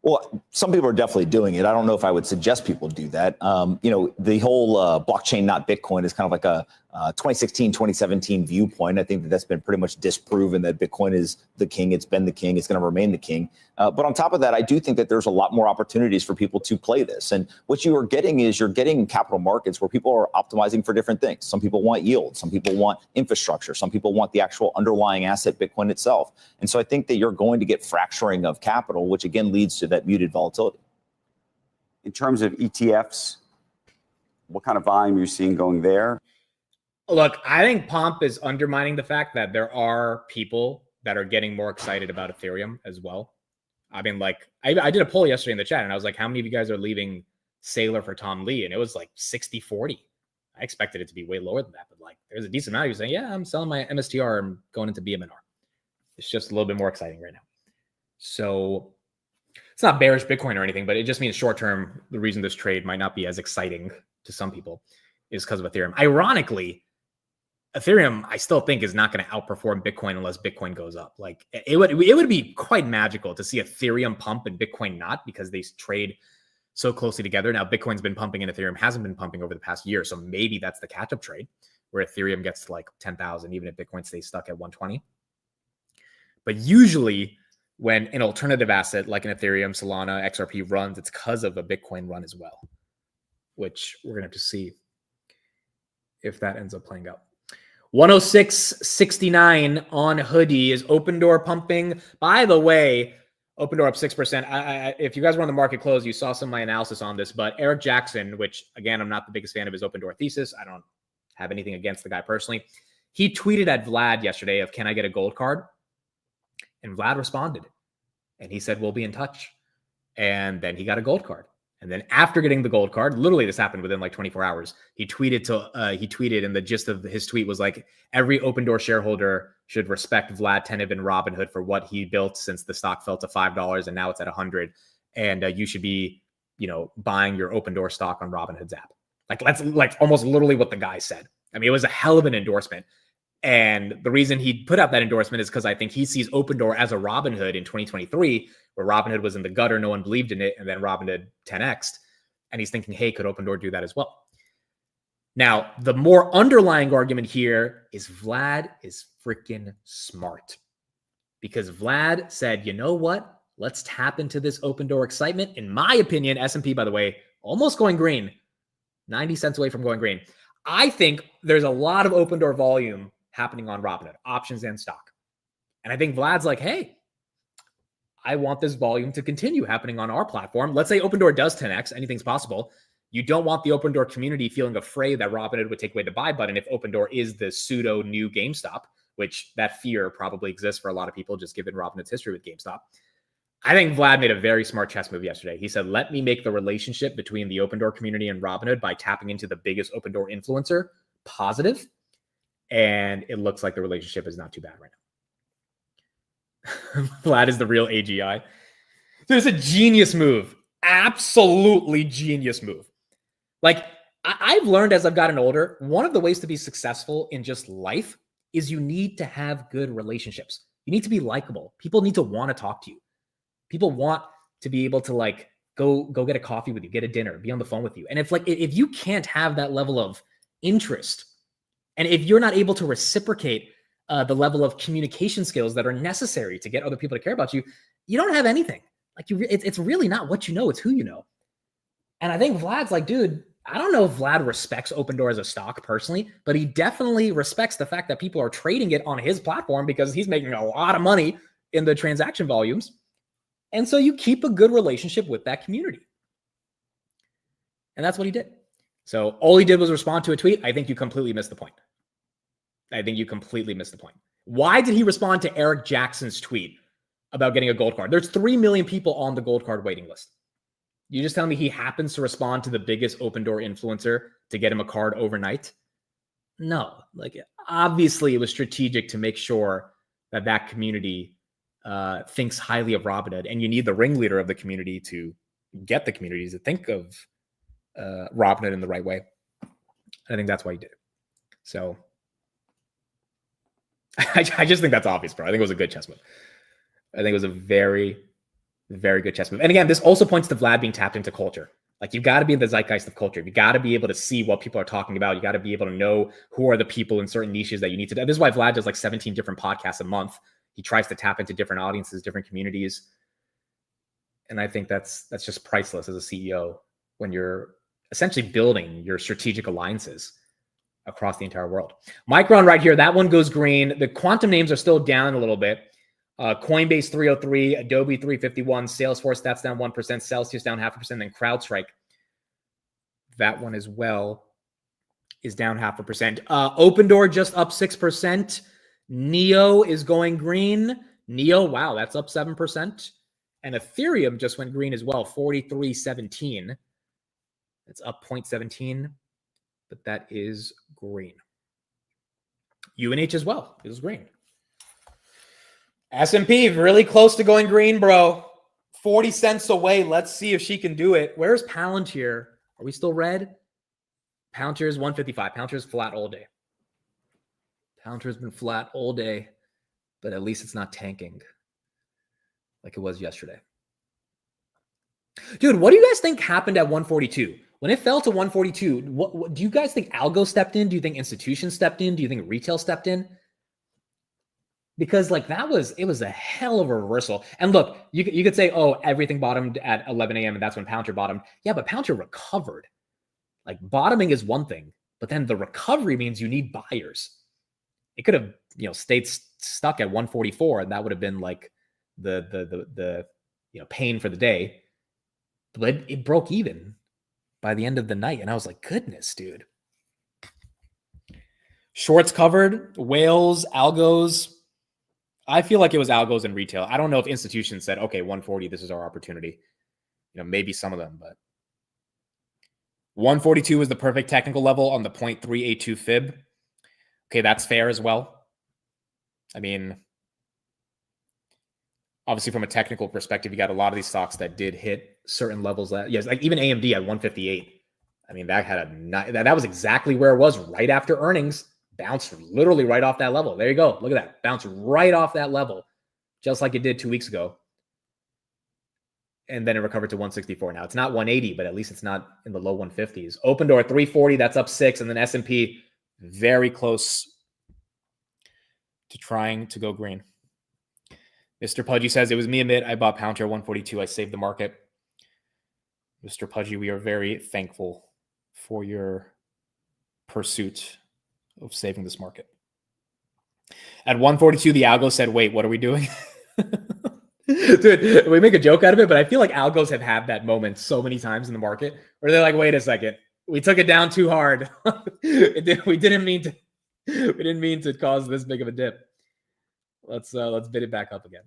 Well, some people are definitely doing it. I don't know if I would suggest people do that. The whole blockchain, not Bitcoin, is kind of like a 2016, 2017 viewpoint. I think that's been pretty much disproven that Bitcoin is the king. It's been the king. It's going to remain the king. But on top of that, I do think that there's a lot more opportunities for people to play this. And what you are getting is you're getting capital markets where people are optimizing for different things. Some people want yield. Some people want infrastructure. Some people want the actual underlying asset, Bitcoin itself. And so I think that you're going to get fracturing of capital, which again leads to that muted volatility. In terms of ETFs, what kind of volume are you seeing going there? Look, I think Pomp is undermining the fact that there are people that are getting more excited about Ethereum as well. I mean, like, I did a poll yesterday in the chat, and I was like, how many of you guys are leaving Saylor for Tom Lee? And it was like 60-40. I expected it to be way lower than that, but like, there's a decent amount of you saying, yeah, I'm selling my MSTR. I'm going into BMNR. It's just a little bit more exciting right now. So it's not bearish Bitcoin or anything, but it just means short term, the reason this trade might not be as exciting to some people is because of Ethereum. Ironically, Ethereum, I still think, is not going to outperform Bitcoin unless Bitcoin goes up. Like it would be quite magical to see Ethereum pump and Bitcoin not, because they trade so closely together. Now, Bitcoin's been pumping and Ethereum hasn't been pumping over the past year. So maybe that's the catch-up trade where Ethereum gets to like 10,000, even if Bitcoin stays stuck at 120. But usually when an alternative asset like an Ethereum, Solana, XRP runs, it's because of a Bitcoin run as well, which we're going to have to see if that ends up playing out. 106.69 on Hoodie. Is Open Door pumping? By the way, Open Door up 6%. If you guys were on the market close, you saw some of my analysis on this, but Eric Jackson, which again, I'm not the biggest fan of his Open Door thesis. I don't have anything against the guy personally. He tweeted at Vlad yesterday of, can I get a gold card? And Vlad responded. And he said, we'll be in touch. And then he got a gold card. And then after getting the gold card, literally this happened within like 24 hours. He tweeted, and the gist of his tweet was like, every Open Door shareholder should respect Vlad Tenev and Robinhood for what he built since the stock fell to $5 and now it's at 100. And you should be, buying your Open Door stock on Robinhood's app. Like that's like almost literally what the guy said. I mean, it was a hell of an endorsement. And the reason he put out that endorsement is because I think he sees Open Door as a Robinhood in 2023, where Robinhood was in the gutter, no one believed in it, and then Robinhood 10x'd. And he's thinking, hey, could Open Door do that as well? Now, the more underlying argument here is Vlad is freaking smart. Because Vlad said, you know what? Let's tap into this Open Door excitement. In my opinion, S&P, by the way, almost going green, 90 cents away from going green. I think there's a lot of Open Door volume happening on Robinhood, options and stock. And I think Vlad's like, hey, I want this volume to continue happening on our platform. Let's say Open Door does 10x, anything's possible. You don't want the Open Door community feeling afraid that Robinhood would take away the buy button if Open Door is the pseudo new GameStop, which that fear probably exists for a lot of people, just given Robinhood's history with GameStop. I think Vlad made a very smart chess move yesterday. He said, let me make the relationship between the Open Door community and Robinhood by tapping into the biggest Open Door influencer positive. And it looks like the relationship is not too bad right now. Vlad is the real AGI. There's a genius move. Absolutely genius move. Like, I've learned as I've gotten older, one of the ways to be successful in just life is you need to have good relationships. You need to be likable. People need to want to talk to you. People want to be able to like go get a coffee with you, get a dinner, be on the phone with you. And if you can't have that level of interest, and if you're not able to reciprocate the level of communication skills that are necessary to get other people to care about you, you don't have anything. Like it's really not what you know, it's who you know. And I think Vlad's like, dude, I don't know if Vlad respects Open Door as a stock personally, but he definitely respects the fact that people are trading it on his platform because he's making a lot of money in the transaction volumes. And so you keep a good relationship with that community. And that's what he did. So all he did was respond to a tweet. I think you completely missed the point. Why did he respond to Eric Jackson's tweet about getting a gold card? There's 3 million people on the gold card waiting list. You just tell me he happens to respond to the biggest Open Door influencer to get him a card overnight? No, like obviously it was strategic to make sure that that community thinks highly of Robinhood, and you need the ringleader of the community to get the community to think of Robinhood in the right way. I think that's why he did it. So I just think that's obvious, bro. I think it was a good chess move. I think it was a very, very good chess move. And again, this also points to Vlad being tapped into culture. Like you got to be in the zeitgeist of culture. You got to be able to see what people are talking about. You got to be able to know who are the people in certain niches that you need to do. This is why Vlad does like 17 different podcasts a month. He tries to tap into different audiences, different communities. And I think that's just priceless as a CEO when you're essentially building your strategic alliances across the entire world. Micron right here, that one goes green. The quantum names are still down a little bit. Coinbase 303, Adobe 351, Salesforce, that's down 1%, Celsius down 0.5%, then CrowdStrike, that one as well is down 0.5%. Open Door just up 6%. Neo is going green. Neo, wow, that's up 7%. And Ethereum just went green as well, 43.17. It's up 0.17, but that is green. UNH as well is green. S&P really close to going green, bro. 40 cents away. Let's see if she can do it. Where's Palantir? Are we still red? Palantir is 155. Palantir is flat all day. Palantir's been flat all day, but at least it's not tanking like it was yesterday. Dude, what do you guys think happened at 142? When it fell to 142, what do you guys think algo stepped in? Do you think institutions stepped in? Do you think retail stepped in? Because like it was a hell of a reversal. And look, you could say, oh, everything bottomed at 11 a.m. and that's when Palantir bottomed. Yeah, but Palantir recovered. Like bottoming is one thing, but then the recovery means you need buyers. It could have, stayed stuck at 144, and that would have been like the pain for the day. But it broke even by the end of the night, and I was like, goodness, dude. Shorts covered, whales, algos. I feel like it was algos and retail. I don't know if institutions said, okay, 140, this is our opportunity. Maybe some of them, but 142 is the perfect technical level on the 0.382 fib. Okay, that's fair as well. I mean, obviously from a technical perspective, you got a lot of these stocks that did hit certain levels. Yes, like even AMD at 158. I mean, that had that was exactly where it was right after earnings. Bounced literally right off that level. There you go. Look at that. Bounced right off that level, just like it did 2 weeks ago. And then it recovered to 164. Now it's not 180, but at least it's not in the low 150s. Open door 340, that's up 6, and then S&P very close to trying to go green. Mr. Pudgy says, it was me, admit, I bought Palantir 142. I saved the market. Mr. Pudgy, we are very thankful for your pursuit of saving this market. At 142, the algo said, wait, what are we doing? Dude, we make a joke out of it, but I feel like algos have had that moment so many times in the market where they're like, wait a second, we took it down too hard. We didn't mean to cause this big of a dip. Let's bid it back up again.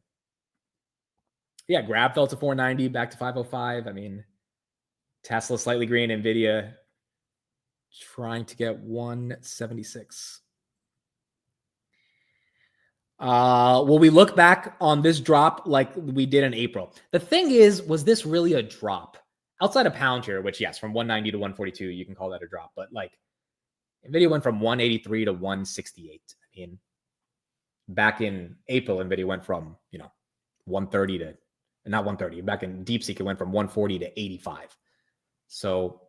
Yeah, Grab fell to 490, back to 505. I mean, Tesla slightly green, Nvidia trying to get 176. Will we look back on this drop like we did in April? The thing is, was this really a drop? Outside of Palantir, which, yes, from 190 to 142, you can call that a drop. But, like, NVIDIA went from 183 to 168. I mean, back in April, NVIDIA went from, 130 to, not 130. Back in DeepSeek, it went from 140 to 85. So,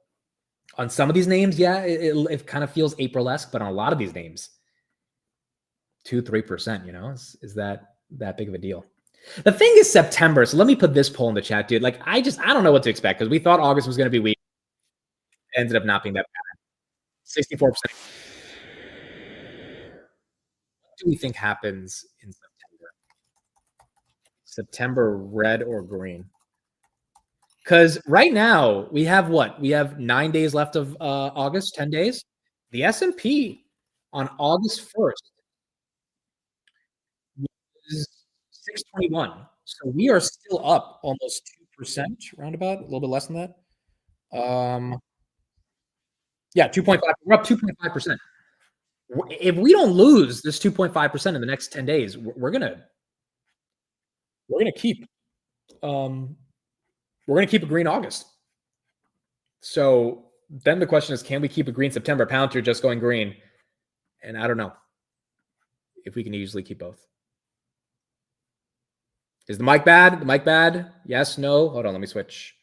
on some of these names, yeah, it kind of feels April-esque. But on a lot of these names, 2-3%, is that big of a deal? The thing is September. So let me put this poll in the chat, dude. Like, I don't know what to expect because we thought August was going to be weak. It ended up not being that bad. 64%. What do we think happens in September? September, red or green? Because right now we have what? We have 9 days left of August, 10 days. The S&P on August 1st is 621. So we are still up almost 2%, roundabout, a little bit less than that. Yeah, 2.5. We're up 2.5%. If we don't lose this 2.5% in the next 10 days, we're gonna keep a green August. So then the question is, can we keep a green September? Palantir just going green, and I don't know if we can easily keep both. Is the mic bad? The mic bad? Yes, no? Hold on, let me switch.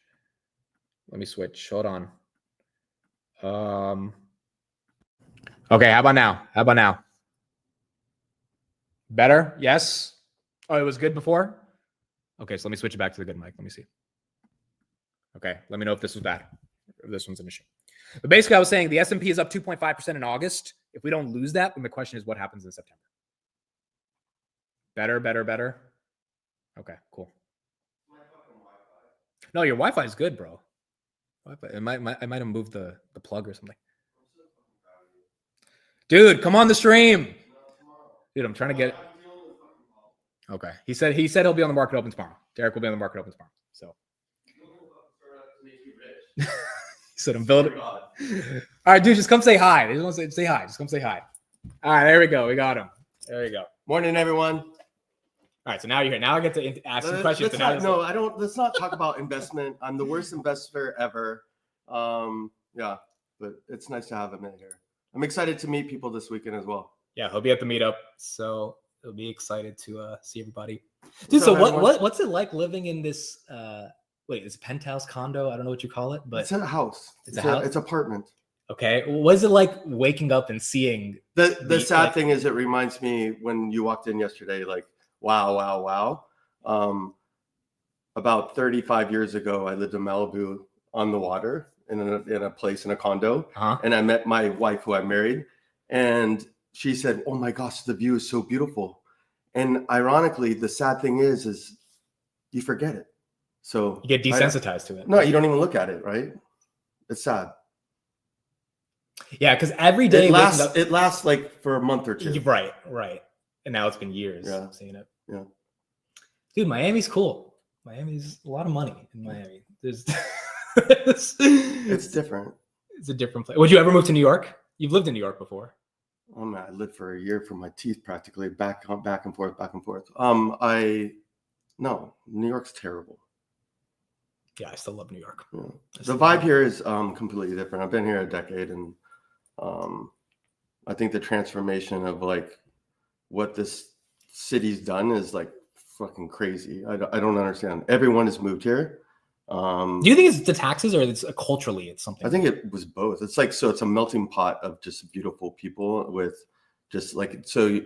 Hold on. Okay, how about now? Better? Yes? Oh, it was good before? Okay, so let me switch it back to the good mic. Let me see. Okay, let me know if this was bad. If this one's an issue. But basically, I was saying the S&P is up 2.5% in August. If we don't lose that, then the question is what happens in September? Better. Okay, cool. No, your Wi-Fi is good, bro. I might have moved the plug or something. Dude, come on the stream. Dude, I'm trying to get. Okay, he said he'll be on the market open tomorrow. Derek will be on the market open tomorrow. So. He said I'm building. All right, dude, just come say hi. They just want to say hi. Just come say hi. All right, there we go. We got him. There you go. Morning, everyone. All right, so now you're here. Now I get to ask some questions. Let's not talk about investment. I'm the worst investor ever. Yeah, but it's nice to have him in here. I'm excited to meet people this weekend as well. Yeah, he'll be at the meetup, so he'll be excited to see everybody. Dude, so what's it like living in this? Wait, it's a penthouse condo? I don't know what you call it, but it's a house. It's a house. It's an apartment. Okay, what is it like waking up and seeing? The sad thing is, it reminds me when you walked in yesterday. Like, wow. About 35 years ago, I lived in Malibu on the water in a place in a condo, and I met my wife, who I married, and she said, "Oh my gosh, the view is so beautiful." And ironically, the sad thing is you forget it. So you get desensitized to it. No, you don't even look at it, right? It's sad. Yeah, because every day it lasts like for a month or two. Right. And now it's been years. Yeah. I've seen it. Yeah. Dude, Miami's cool. Miami's a lot of money in Miami. There's It's different. It's a different place. Would you ever move to New York? You've lived in New York before. Oh man, I lived for a year for my teeth practically back and forth. No, New York's terrible. Yeah, I still love New York. Yeah. The vibe here is completely different. I've been here a decade, and I think the transformation of like what this city's done is like fucking crazy. I don't understand. Everyone has moved here. Do you think it's the taxes or it's culturally it's something? I think it was both. It's like, so it's a melting pot of just beautiful people with just like, so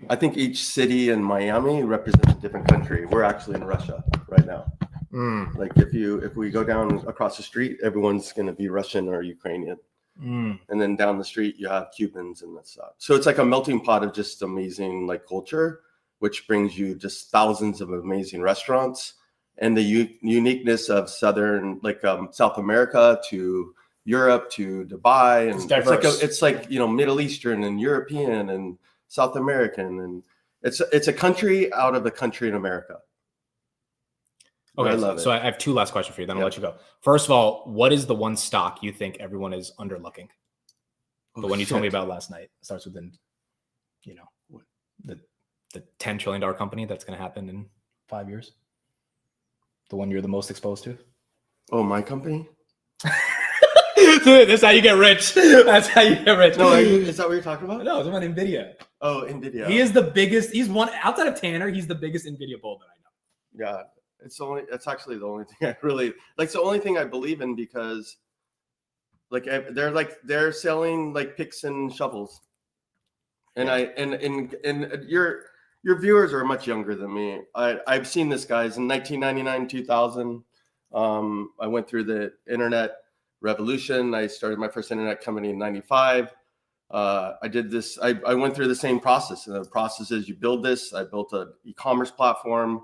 I think each city in Miami represents a different country. We're actually in Russia right now. Like if we go down across the street, everyone's going to be Russian or Ukrainian. And then down the street, you have Cubans and that stuff. So it's like a melting pot of just amazing like culture, which brings you just thousands of amazing restaurants. And the uniqueness of Southern, like South America to Europe to Dubai, and it's like you know, Middle Eastern and European and South American, and it's a country out of the country in America. Okay, I love it. So I have two last questions for you, then I'll let you go. First of all, what is the one stock you think everyone is underlooking? The one you told me about last night starts with the $10 trillion company that's going to happen in 5 years. The one you're the most exposed to? Oh, my company? That's how you get rich. That's how you get rich. No, is that what you're talking about? No, it's about NVIDIA. Oh, NVIDIA. He is the biggest. He's one outside of Tanner. He's the biggest NVIDIA bull that I know. Yeah, it's actually the only thing I really like. It's the only thing I believe in because, they're selling like picks and shovels, and your viewers are much younger than me. I've seen this, guys. In 1999, 2000, I went through the internet revolution. I started my first internet company in 95. I did this. I went through the same process. And the process is you build this. I built an e-commerce platform.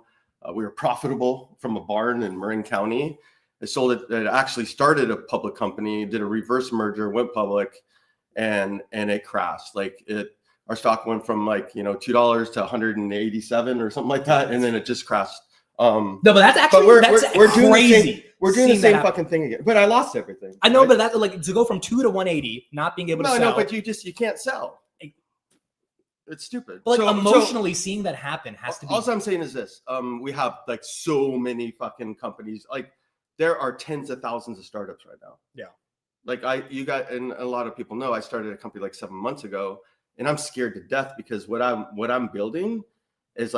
We were profitable from a barn in Marin County. I sold it. It actually started a public company, did a reverse merger, went public, and it crashed. Our stock went from $2 to 187 or something like that, and then it just crashed. No, but that's actually we're doing crazy. We're doing the same fucking thing again. But I lost everything. I know, right? But that to go from 2 to 180, not being able to sell. No, but you can't sell. It's stupid. But emotionally, seeing that happen has to be. All I'm saying is this: we have so many fucking companies. There are tens of thousands of startups right now. Yeah. And a lot of people know I started a company 7 months ago. And I'm scared to death because what I'm building is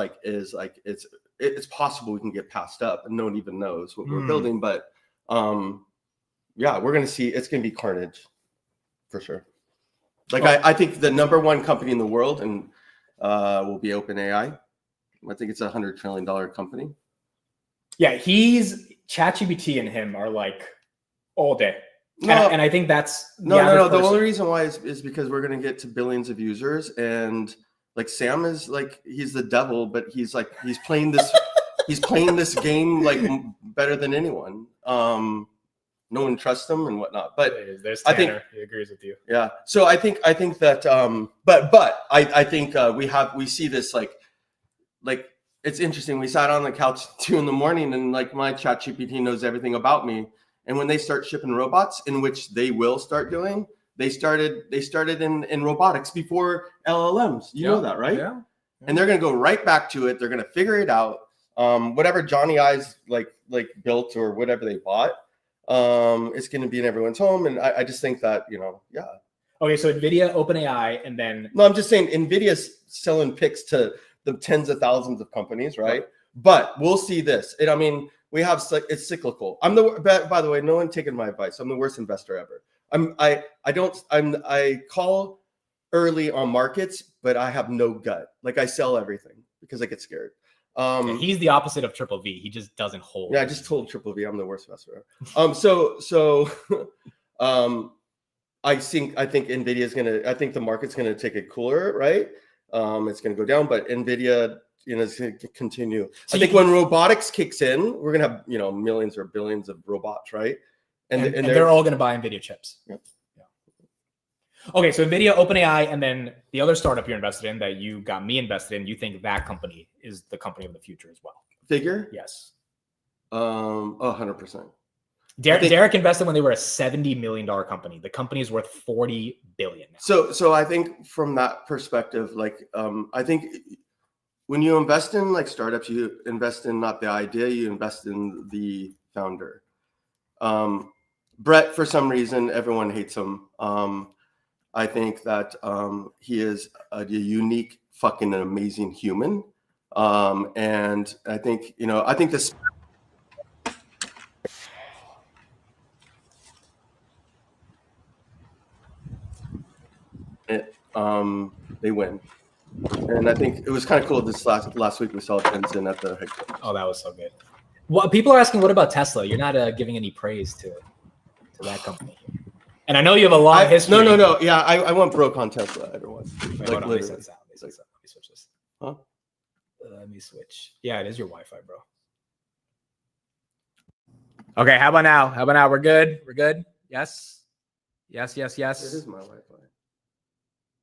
it's possible we can get passed up and no one even knows what we're building. But yeah, we're gonna see it's gonna be carnage for sure. I think the number one company in the world and will be OpenAI. I think it's $100 trillion company. Yeah, ChatGPT and him are all day. No, and I think that's no. The only reason why is because we're gonna get to billions of users, and Sam is he's the devil, but he's playing this he's playing this game better than anyone. No one trusts him and whatnot. But there's Tanner. He agrees with you. Yeah. So I think that but I think we see this it's interesting. We sat on the couch 2 a.m. and my ChatGPT knows everything about me. And when they start shipping robots, in which they will start doing, they started in robotics before LLMs. You know that, right? Yeah. And they're going to go right back to it. They're going to figure it out. Whatever Johnny Ives built or whatever they bought, it's going to be in everyone's home. And I just think that yeah. Okay, so NVIDIA, OpenAI, and then no, I'm just saying NVIDIA's selling picks to the tens of thousands of companies, right? But we'll see this. It's cyclical. By the way, no one taking my advice. I'm the worst investor ever. I call early on markets, but I have no gut. I sell everything because I get scared. He's the opposite of Triple V. He just doesn't hold. Yeah, I just told Triple V I'm the worst investor ever. I think NVIDIA I think the market's gonna take it cooler, right? It's gonna go down, but NVIDIA it's going to continue. So I think when robotics kicks in, we're going to have millions or billions of robots, right? And they're all going to buy NVIDIA chips. Yep. Okay, so NVIDIA, OpenAI, and then the other startup you're invested in that you got me invested in, you think that company is the company of the future as well? Figure? Yes. 100%. Derek invested when they were a $70 million company. The company is worth $40 billion now. So I think from that perspective, like I think when you invest in like startups, you invest in not the idea, you invest in the founder. Brett, for some reason, everyone hates him. I think that he is a unique, fucking amazing human. And I think, I think this. They win. And I think it was kind of cool this last week we saw Jensen at the headquarters. Oh, that was so good. Well, people are asking, what about Tesla? You're not giving any praise to that company. And I know you have a long history. No. Yeah, I went broke on Tesla, everyone. Wait, like, hold on, literally. let me switch this. Huh? Let me switch. Yeah, it is your Wi-Fi, bro. Okay, how about now? We're good? We're good? Yes? Yes. It is my Wi-Fi.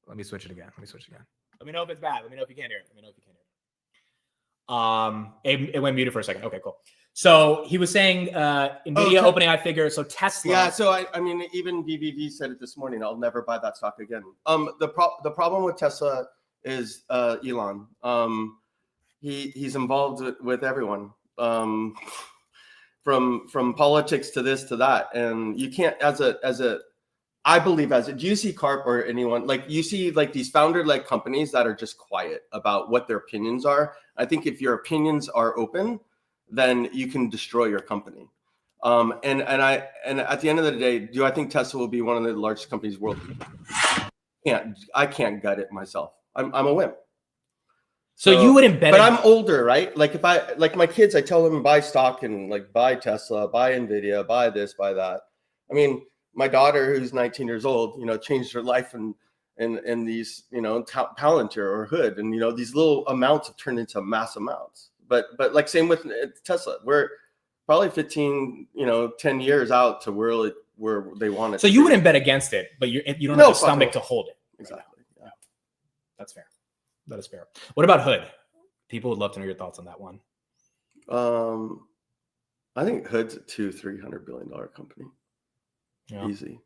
Let me switch it again. Let me know if it's bad. Let me know if you can't hear it. It went muted for a second. Okay, cool. So he was saying NVIDIA, OpenAI figure. So Tesla. Yeah. So I mean, even VVV said it this morning. I'll never buy that stock again. The problem with Tesla is Elon. He's involved with everyone. From politics to this to that, and you can't I believe do you see Carp or anyone like you see like these founder-led companies that are just quiet about what their opinions are? I think if your opinions are open, then you can destroy your company. And at the end of the day, do I think Tesla will be one of the largest companies in the world? I can't gut it myself. I'm a wimp. So you wouldn't bet. But I'm older, right? Like if I like my kids, I tell them buy stock and like buy Tesla, buy NVIDIA, buy this, buy that. I mean, my daughter, who's 19 years old, changed her life in these, Palantir or Hood, and these little amounts have turned into mass amounts. But like same with Tesla, we're probably 15, 10 years out to where they want it. So you wouldn't bet against it, but you don't have the stomach to hold it. Exactly. Right. Yeah. That's fair. That is fair. What about Hood? People would love to know your thoughts on that one. I think Hood's a $200-300 billion company. Yeah. Easy.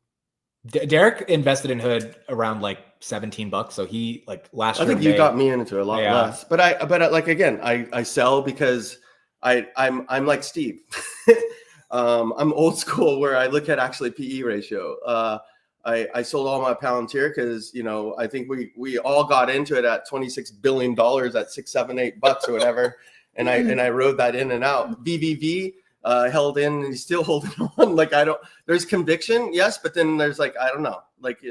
Derek invested in Hood around like $17, so he like last year. I think you got me into a lot less, but I like again, I sell because I'm like Steve. I'm old school where I look at actually PE ratio. I sold all my Palantir because I think we all got into it at $26 billion at $6, $7, $8 or whatever, and I rode that in and out. VVV. Held in and he's still holding on. Like there's conviction, yes, but then there's like I don't know. Like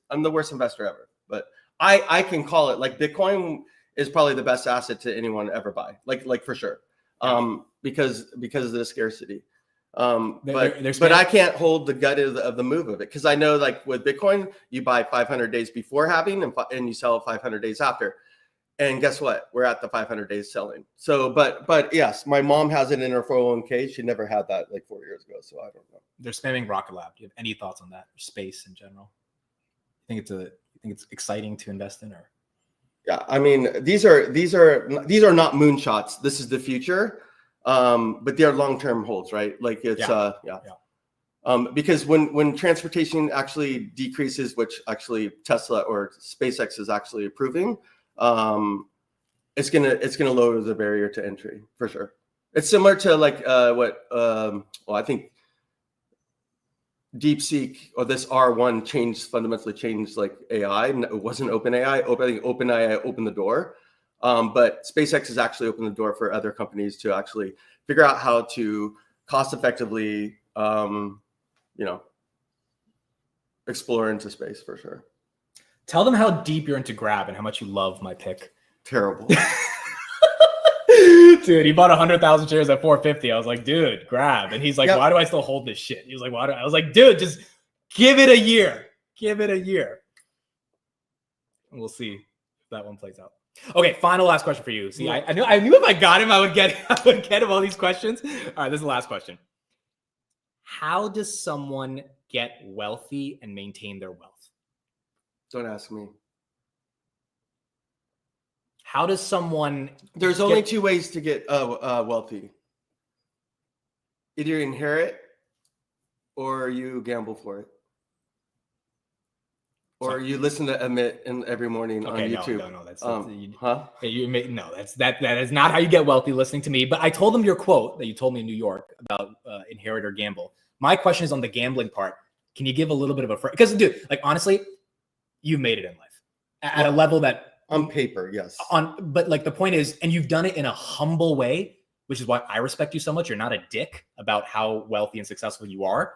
I'm the worst investor ever, but I can call it like Bitcoin is probably the best asset to anyone ever buy. Like for sure, because of the scarcity. But I can't hold the gut of the move of it because I know like with Bitcoin you buy 500 days before halving and you sell 500 days after. And guess what? We're at the 500 days selling. So, but yes, my mom has it in her 401k. She never had that like 4 years ago. So I don't know. They're spamming Rocket Lab. Do you have any thoughts on that? Or space in general? You think it's exciting to invest in, or? Yeah, I mean these are not moonshots. This is the future, but they're long-term holds, right? Like it's because when transportation actually decreases, which actually Tesla or SpaceX is actually approving. It's gonna lower the barrier to entry for sure. It's similar to like I think DeepSeek or this R1 fundamentally changed like AI. It wasn't OpenAI. I think OpenAI opened the door, but SpaceX has actually opened the door for other companies to actually figure out how to cost effectively, explore into space for sure. Tell them how deep you're into Grab and how much you love my pick. Terrible. Dude, he bought 100,000 shares at 450. I was like, dude, Grab. And he's like, why do I still hold this shit? He was like, why do I was like, dude, just give it a year. Give it a year. And we'll see if that one plays out. Okay, last question for you. See, I knew if I got him, I would get him all these questions. All right, this is the last question. How does someone get wealthy and maintain their wealth? Don't ask me. How does someone? There's only two ways to get wealthy. Either you inherit, or you gamble for it, or you listen to Emmett every morning on YouTube. No, that's that is not how you get wealthy. Listening to me, but I told him your quote that you told me in New York about inherit or gamble. My question is on the gambling part. Can you give a little bit of a because, dude, like honestly, you've made it in life at a level that on paper, yes. But like the point is, and you've done it in a humble way, which is why I respect you so much. You're not a dick about how wealthy and successful you are.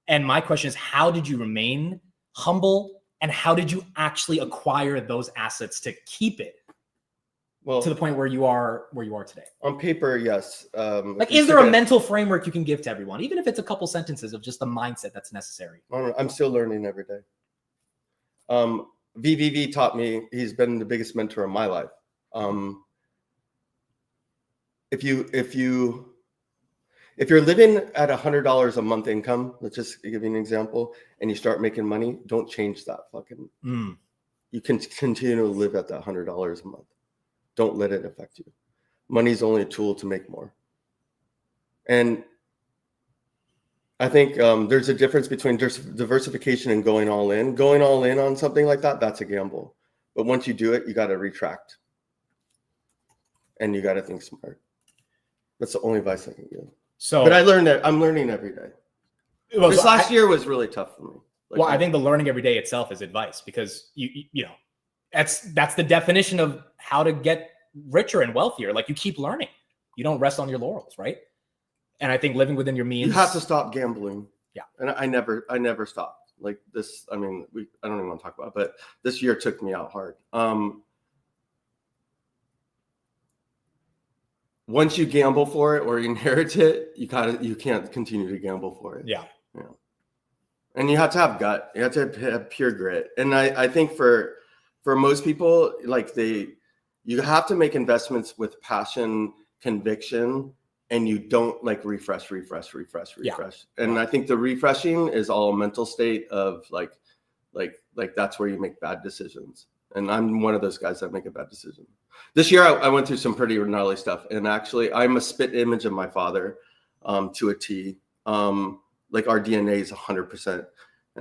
And my question is, how did you remain humble, and how did you actually acquire those assets to keep it to the point where you are today? On paper, yes. Like, is there a mental framework you can give to everyone, even if it's a couple sentences of just the mindset that's necessary? I'm still learning every day. VVV taught me. He's been the biggest mentor in my life. If you're living at $100 a month income, let's just give you an example, and you start making money, don't change that fucking. You can continue to live at that $100 a month. Don't let it affect you. Money's only a tool to make more. And I think there's a difference between diversification and going all in. Going all in on something like that, that's a gamble. But once you do it, you got to retract. And you got to think smart. That's the only advice I can give. But I learned that I'm learning every day. This last year was really tough for me. I think the learning every day itself is advice, because you know, that's the definition of how to get richer and wealthier. Like, you keep learning. You don't rest on your laurels, right? And I think living within your means. You have to stop gambling. Yeah. And I never stopped. Like this, I mean, I don't even want to talk about it, but this year took me out hard. Once you gamble for it or you inherit it, you can't continue to gamble for it. Yeah. And you have to have gut. You have to have pure grit. And I think for most people, like you have to make investments with passion, conviction, and you don't like refresh. Yeah. And I think the refreshing is all a mental state of like that's where you make bad decisions. And I'm one of those guys that make a bad decision. This year, I went through some pretty gnarly stuff. And actually, I'm a spit image of my father to a T. Like, our DNA is 100%.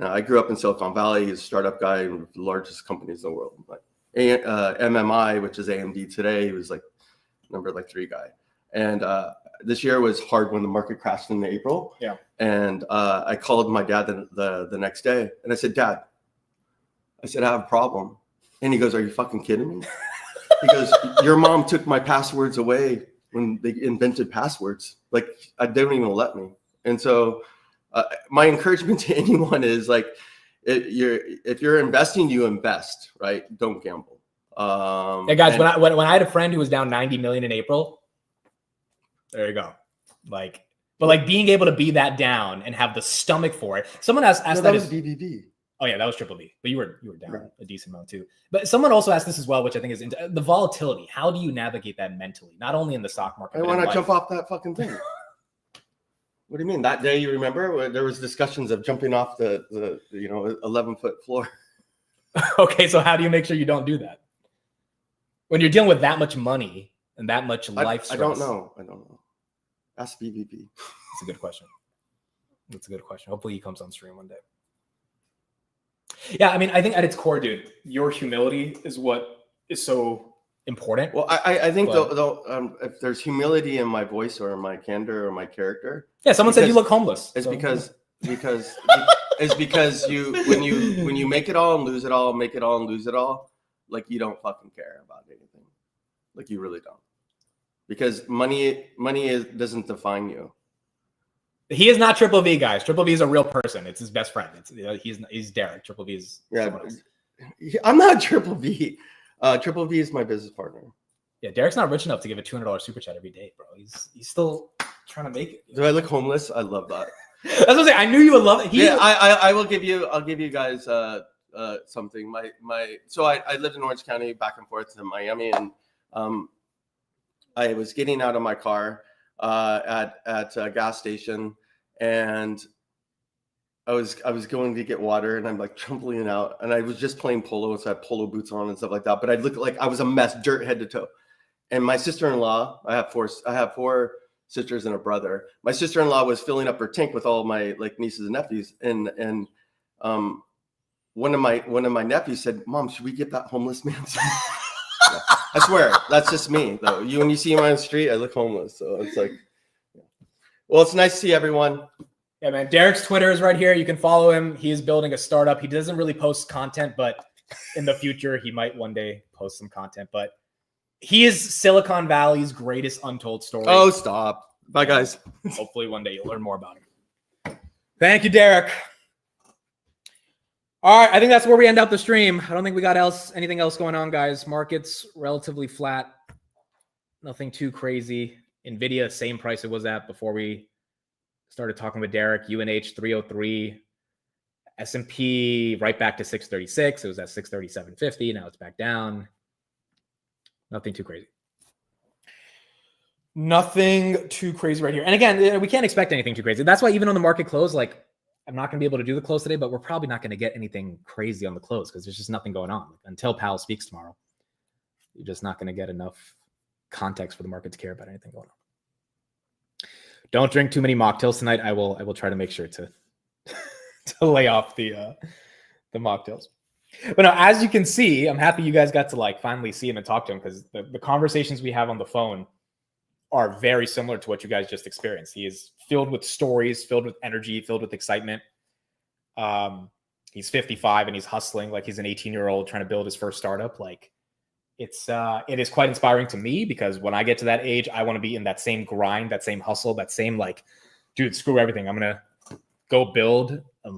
I grew up in Silicon Valley. He's a startup guy in the largest companies in the world. Like MMI, which is AMD today, he was like number 3 guy. And this year was hard when the market crashed in April. Yeah. And I called my dad the next day. And I said, Dad, I have a problem. And he goes, are you fucking kidding me? He goes, your mom took my passwords away when they invented passwords. Like, they don't even let me. And so my encouragement to anyone is like, if you're investing, you invest, right? Don't gamble. Hey guys, when I had a friend who was down 90 million in April, there you go. Like, but like being able to be that down and have the stomach for it. Someone asked that was BBB. Oh yeah, that was triple B, but you were down a decent amount too. But someone also asked this as well, which I think is the volatility. How do you navigate that mentally? Not only in the stock market. I want to jump off that fucking thing. What do you mean? That day, you remember there was discussions of jumping off the 11-foot floor. Okay, so how do you make sure you don't do that when you're dealing with that much money and that much life stress? I don't know. Ask BBB. That's a good question. Hopefully he comes on stream one day. Yeah, I mean, I think at its core, dude, your humility is what is so important. Well, I think though, if there's humility in my voice or in my candor or my character. Yeah, someone said you look homeless. It's because you when you make it all and lose it all, make it all and lose it all, like you don't fucking care about anything. Like you really don't. Because money doesn't define you. He is not Triple V, guys. Triple V is a real person. It's his best friend. He's Derek. Triple V is someone else. I'm not Triple V. Triple V is my business partner. Yeah, Derek's not rich enough to give a $200 super chat every day, bro. He's still trying to make it. Do I look homeless? I love that. That's what I'm saying. I knew you would love it. I will give you. I'll give you guys something. So I lived in Orange County, back and forth to Miami, and I was getting out of my car at a gas station, and I was going to get water, and I'm like tumbling out, and I was just playing polo, so I had polo boots on and stuff like that. But I looked like I was a mess, dirt head to toe. And my sister-in-law, I have four sisters and a brother. My sister-in-law was filling up her tank with all my like nieces and nephews, and one of my nephews said, "Mom, should we get that homeless man?" Yeah. I swear, that's just me though. When you see him on the street, I look homeless. So it's like, well, it's nice to see everyone. Yeah, man. Derek's Twitter is right here. You can follow him. He is building a startup. He doesn't really post content, but in the future, he might one day post some content. But he is Silicon Valley's greatest untold story. Oh, stop. Bye, guys. Hopefully one day you'll learn more about him. Thank you, Derek. All right, I think that's where we end up the stream. I don't think we got anything else going on, guys. Market's relatively flat. Nothing too crazy. NVIDIA, same price it was at before we started talking with Derek. UNH 303. S&P right back to 636. It was at 637.50. Now it's back down. Nothing too crazy. Nothing too crazy right here. And again, we can't expect anything too crazy. That's why even on the market close, like, I'm not going to be able to do the close today, but we're probably not going to get anything crazy on the close because there's just nothing going on. Until Powell speaks tomorrow, you're just not going to get enough context for the market to care about anything going on. Don't drink too many mocktails tonight. I will try to make sure to lay off the mocktails. But no, as you can see, I'm happy you guys got to like finally see him and talk to him because the conversations we have on the phone are very similar to what you guys just experienced. He is filled with stories, filled with energy, filled with excitement. He's 55 and he's hustling like he's an 18-year-old trying to build his first startup. Like it is quite inspiring to me because when I get to that age, I want to be in that same grind, that same hustle, that same like, dude, screw everything. I'm going to go build a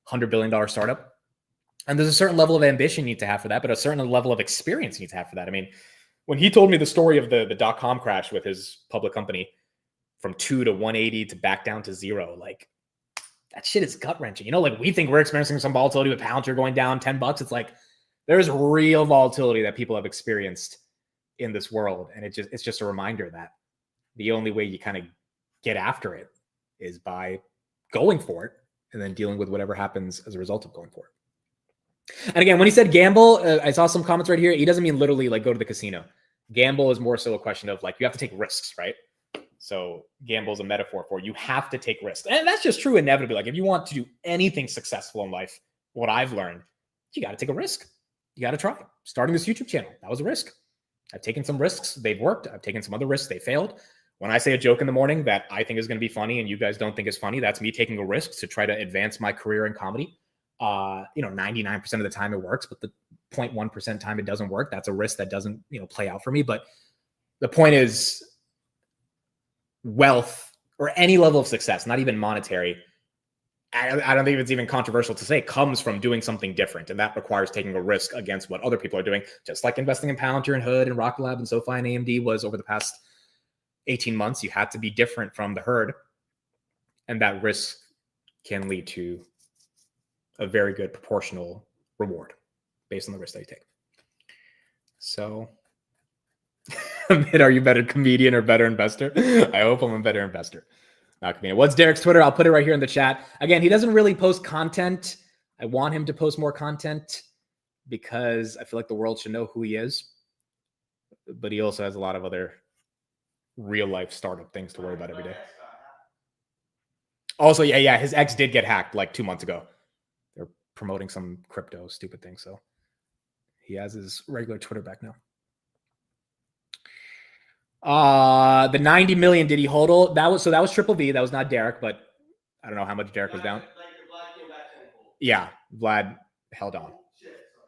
$100 billion startup. And there's a certain level of ambition you need to have for that, but a certain level of experience you need to have for that. I mean, when he told me the story of the .com crash with his public company from 2 to 180 to back down to 0, like that shit is gut wrenching. You know, like we think we're experiencing some volatility with Palantir going down $10. It's like there's real volatility that people have experienced in this world. And it's just a reminder that the only way you kind of get after it is by going for it and then dealing with whatever happens as a result of going for it. And again, when he said gamble, I saw some comments right here. He doesn't mean literally like go to the casino. Gamble is more so a question of like, you have to take risks, right? So gamble is a metaphor for you have to take risks. And that's just true inevitably. Like if you want to do anything successful in life, what I've learned, you got to take a risk. You got to try. Starting this YouTube channel, that was a risk. I've taken some risks. They've worked. I've taken some other risks. They failed. When I say a joke in the morning that I think is going to be funny and you guys don't think is funny, that's me taking a risk to try to advance my career in comedy. 99% of the time it works, but the 0.1% time it doesn't work. That's a risk that doesn't, play out for me. But the point is wealth or any level of success, not even monetary. I don't think it's even controversial to say comes from doing something different. And that requires taking a risk against what other people are doing, just like investing in Palantir and Hood and Rocket Lab and SoFi and AMD was over the past 18 months. You had to be different from the herd. And that risk can lead to a very good proportional reward based on the risk that you take. So, Amit, are you a better comedian or better investor? I hope I'm a better investor. Not comedian. What's Derek's Twitter? I'll put it right here in the chat. Again, he doesn't really post content. I want him to post more content because I feel like the world should know who he is. But he also has a lot of other real life startup things to worry about every day. Also, yeah, his ex did get hacked like 2 months ago. They're promoting some crypto stupid thing. So he has his regular Twitter back now. The 90 million did he hold? That was Triple V. That was not Derek, but I don't know how much Derek was down. Yeah, Vlad held on.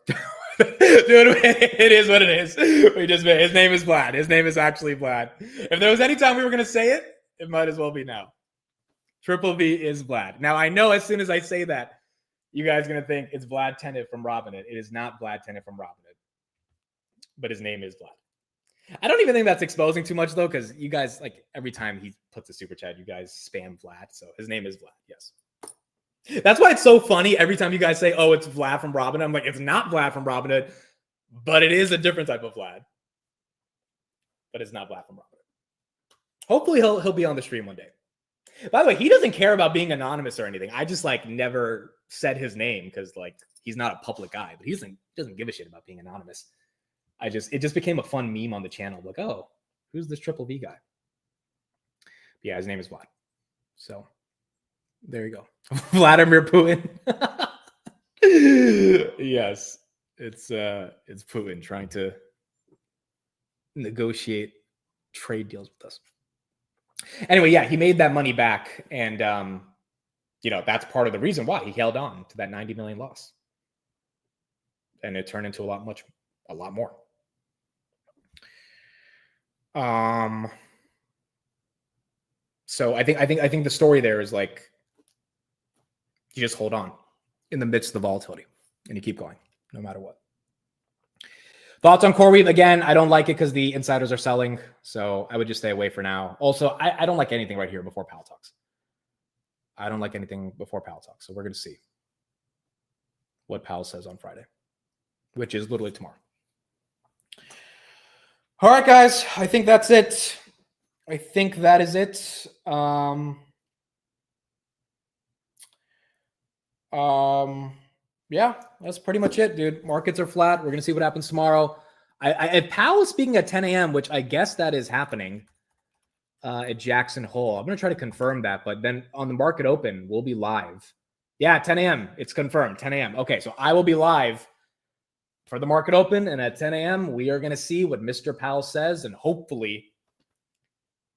Dude, it is what it is. His name is Vlad. His name is actually Vlad. If there was any time we were going to say it, it might as well be now. Triple V is Vlad. Now, I know as soon as I say that, you guys are going to think it's Vlad Tenet from Robinhood. It is not Vlad Tenet from Robinhood. But his name is Vlad. I don't even think that's exposing too much, though, because you guys, like, every time he puts a super chat, you guys spam Vlad. So his name is Vlad, yes. That's why it's so funny every time you guys say, oh, it's Vlad from Robinhood. I'm like, it's not Vlad from Robinhood, but it is a different type of Vlad. But it's not Vlad from Robinhood. Hopefully he'll be on the stream one day. By the way, he doesn't care about being anonymous or anything. I just like never said his name because like he's not a public guy, but he doesn't give a shit about being anonymous. It just became a fun meme on the channel. Like, oh, who's this Triple V guy? But yeah, his name is Vlad. So there you go. Vladimir Putin. Yes. It's Putin trying to negotiate trade deals with us. Anyway, yeah, he made that money back, and that's part of the reason why he held on to that 90 million loss, and it turned into a lot more. So I think the story there is like you just hold on in the midst of the volatility, and you keep going no matter what. Thoughts on CoreWeave? Again, I don't like it because the insiders are selling, so I would just stay away for now. Also, I don't like anything right here before Powell talks. I don't like anything before Powell talks, so we're going to see what Powell says on Friday, which is literally tomorrow. All right, guys, I think that's it. I think that is it. Yeah, that's pretty much it, dude. Markets are flat. We're going to see what happens tomorrow. If Powell is speaking at 10 a.m., which I guess that is happening at Jackson Hole, I'm going to try to confirm that. But then on the market open, we'll be live. Yeah, 10 a.m. It's confirmed, 10 a.m. Okay, so I will be live for the market open. And at 10 a.m., we are going to see what Mr. Powell says. And hopefully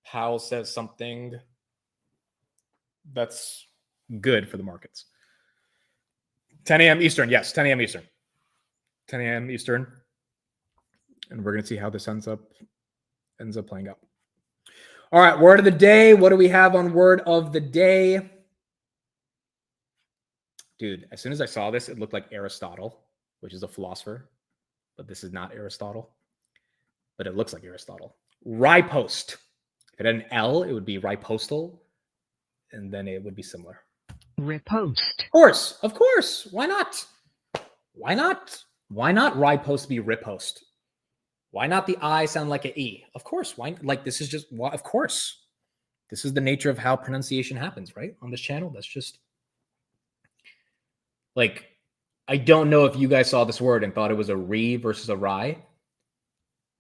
Powell says something that's good for the markets. 10 a.m. Eastern. Yes, 10 a.m. Eastern. 10 a.m. Eastern. And we're going to see how this ends up playing out. All right, word of the day. What do we have on word of the day? Dude, as soon as I saw this, it looked like Aristotle, which is a philosopher. But this is not Aristotle. But it looks like Aristotle. Riposte. If it had an L, it would be ripostal. And then it would be similar. Riposte. Of course. Why not? Why not riposte be riposte? Why not the I sound like an E? Of course. Why? Like this is just. Of course. This is the nature of how pronunciation happens, right? On this channel, that's just like I don't know if you guys saw this word and thought it was a re versus a rye,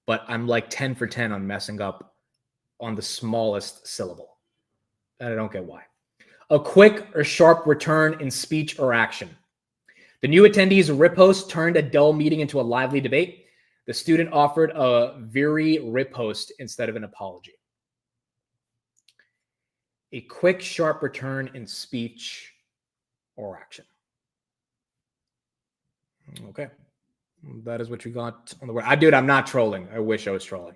but I'm like 10 for 10 on messing up on the smallest syllable, and I don't get why. A quick or sharp return in speech or action. The new attendees' riposte turned a dull meeting into a lively debate. The student offered a very riposte instead of an apology. A quick, sharp return in speech or action. Okay. That is what you got on the word. Dude, I'm not trolling. I wish I was trolling.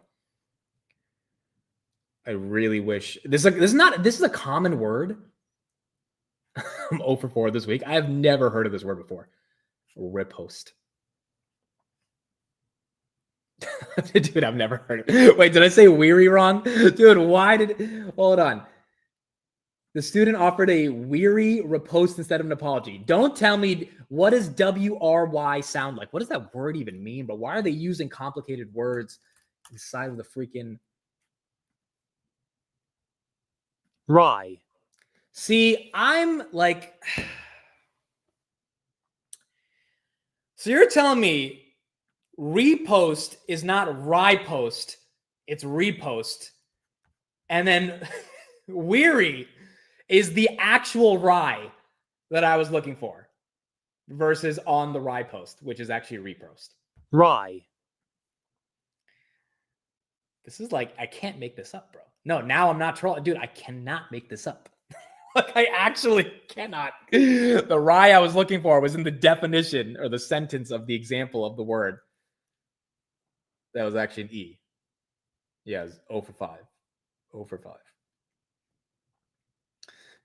I really wish. This is a common word. I'm 0 for 4 this week. I have never heard of this word before. Riposte. Dude, I've never heard of it. Wait, did I say weary wrong? Dude, hold on. The student offered a weary riposte instead of an apology. Don't tell me, what does W-R-Y sound like? What does that word even mean? But why are they using complicated words inside of the freaking... Rye. See, I'm like... So you're telling me repost is not riposte, it's repost. And then weary is the actual rye that I was looking for versus on the rye post, which is actually repost. Rye. This is like, I can't make this up, bro. No, now I'm not trolling. Dude, I cannot make this up. Like, I actually cannot. The rye I was looking for was in the definition or the sentence of the example of the word. That was actually an E. Yeah, it's 0 for 5. 0 for 5.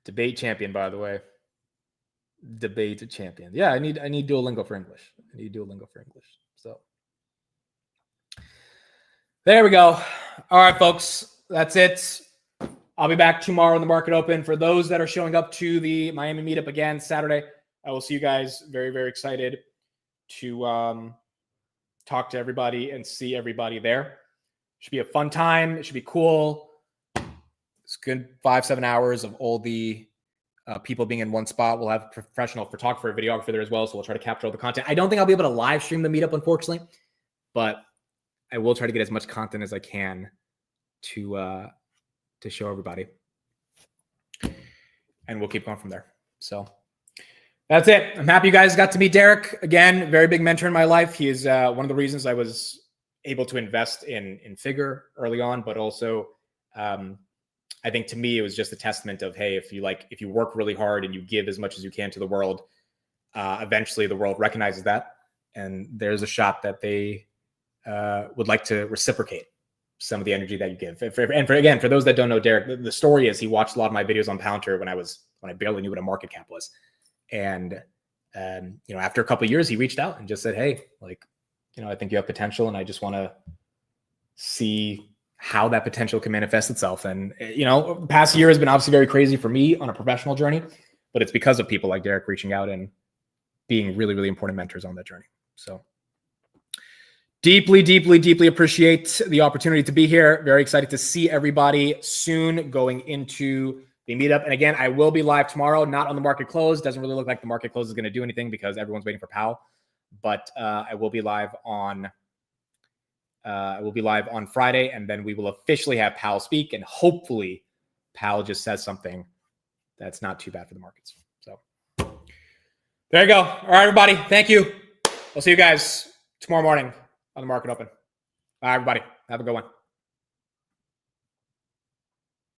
Debate champion, by the way. Debate champion. Yeah, I need Duolingo for English. So there we go. All right, folks. That's it. I'll be back tomorrow in the market open. For those that are showing up to the Miami meetup again Saturday, I will see you guys. Very, very excited to talk to everybody and see everybody there. Should be a fun time. It should be cool. It's good. good 5-7 hours of all the people being in one spot. We'll have a professional photographer, videographer there as well. So we'll try to capture all the content. I don't think I'll be able to live stream the meetup, unfortunately, but I will try to get as much content as I can to show everybody. And we'll keep going from there. So that's it. I'm happy you guys got to meet Derek. Again, very big mentor in my life. He is one of the reasons I was able to invest in Figure early on, but also I think to me, it was just a testament of, hey, if you work really hard and you give as much as you can to the world, eventually the world recognizes that. And there's a shot that they would like to reciprocate some of the energy that you give. Again, for those that don't know Derek, the story is he watched a lot of my videos on Palantir when I barely knew what a market cap was. And, after a couple of years, he reached out and just said, hey, I think you have potential and I just want to see how that potential can manifest itself. And, past year has been obviously very crazy for me on a professional journey, but it's because of people like Derek reaching out and being really, really important mentors on that journey. So deeply, deeply, deeply appreciate the opportunity to be here. Very excited to see everybody soon going into the meetup. And again, I will be live tomorrow, not on the market close. Doesn't really look like the market close is going to do anything because everyone's waiting for Powell. But I will be live on Friday, and then we will officially have Powell speak, and hopefully Powell just says something that's not too bad for the markets. So there you go. All right, everybody. Thank you. We'll see you guys tomorrow morning on the market open. Bye, everybody. Have a good one.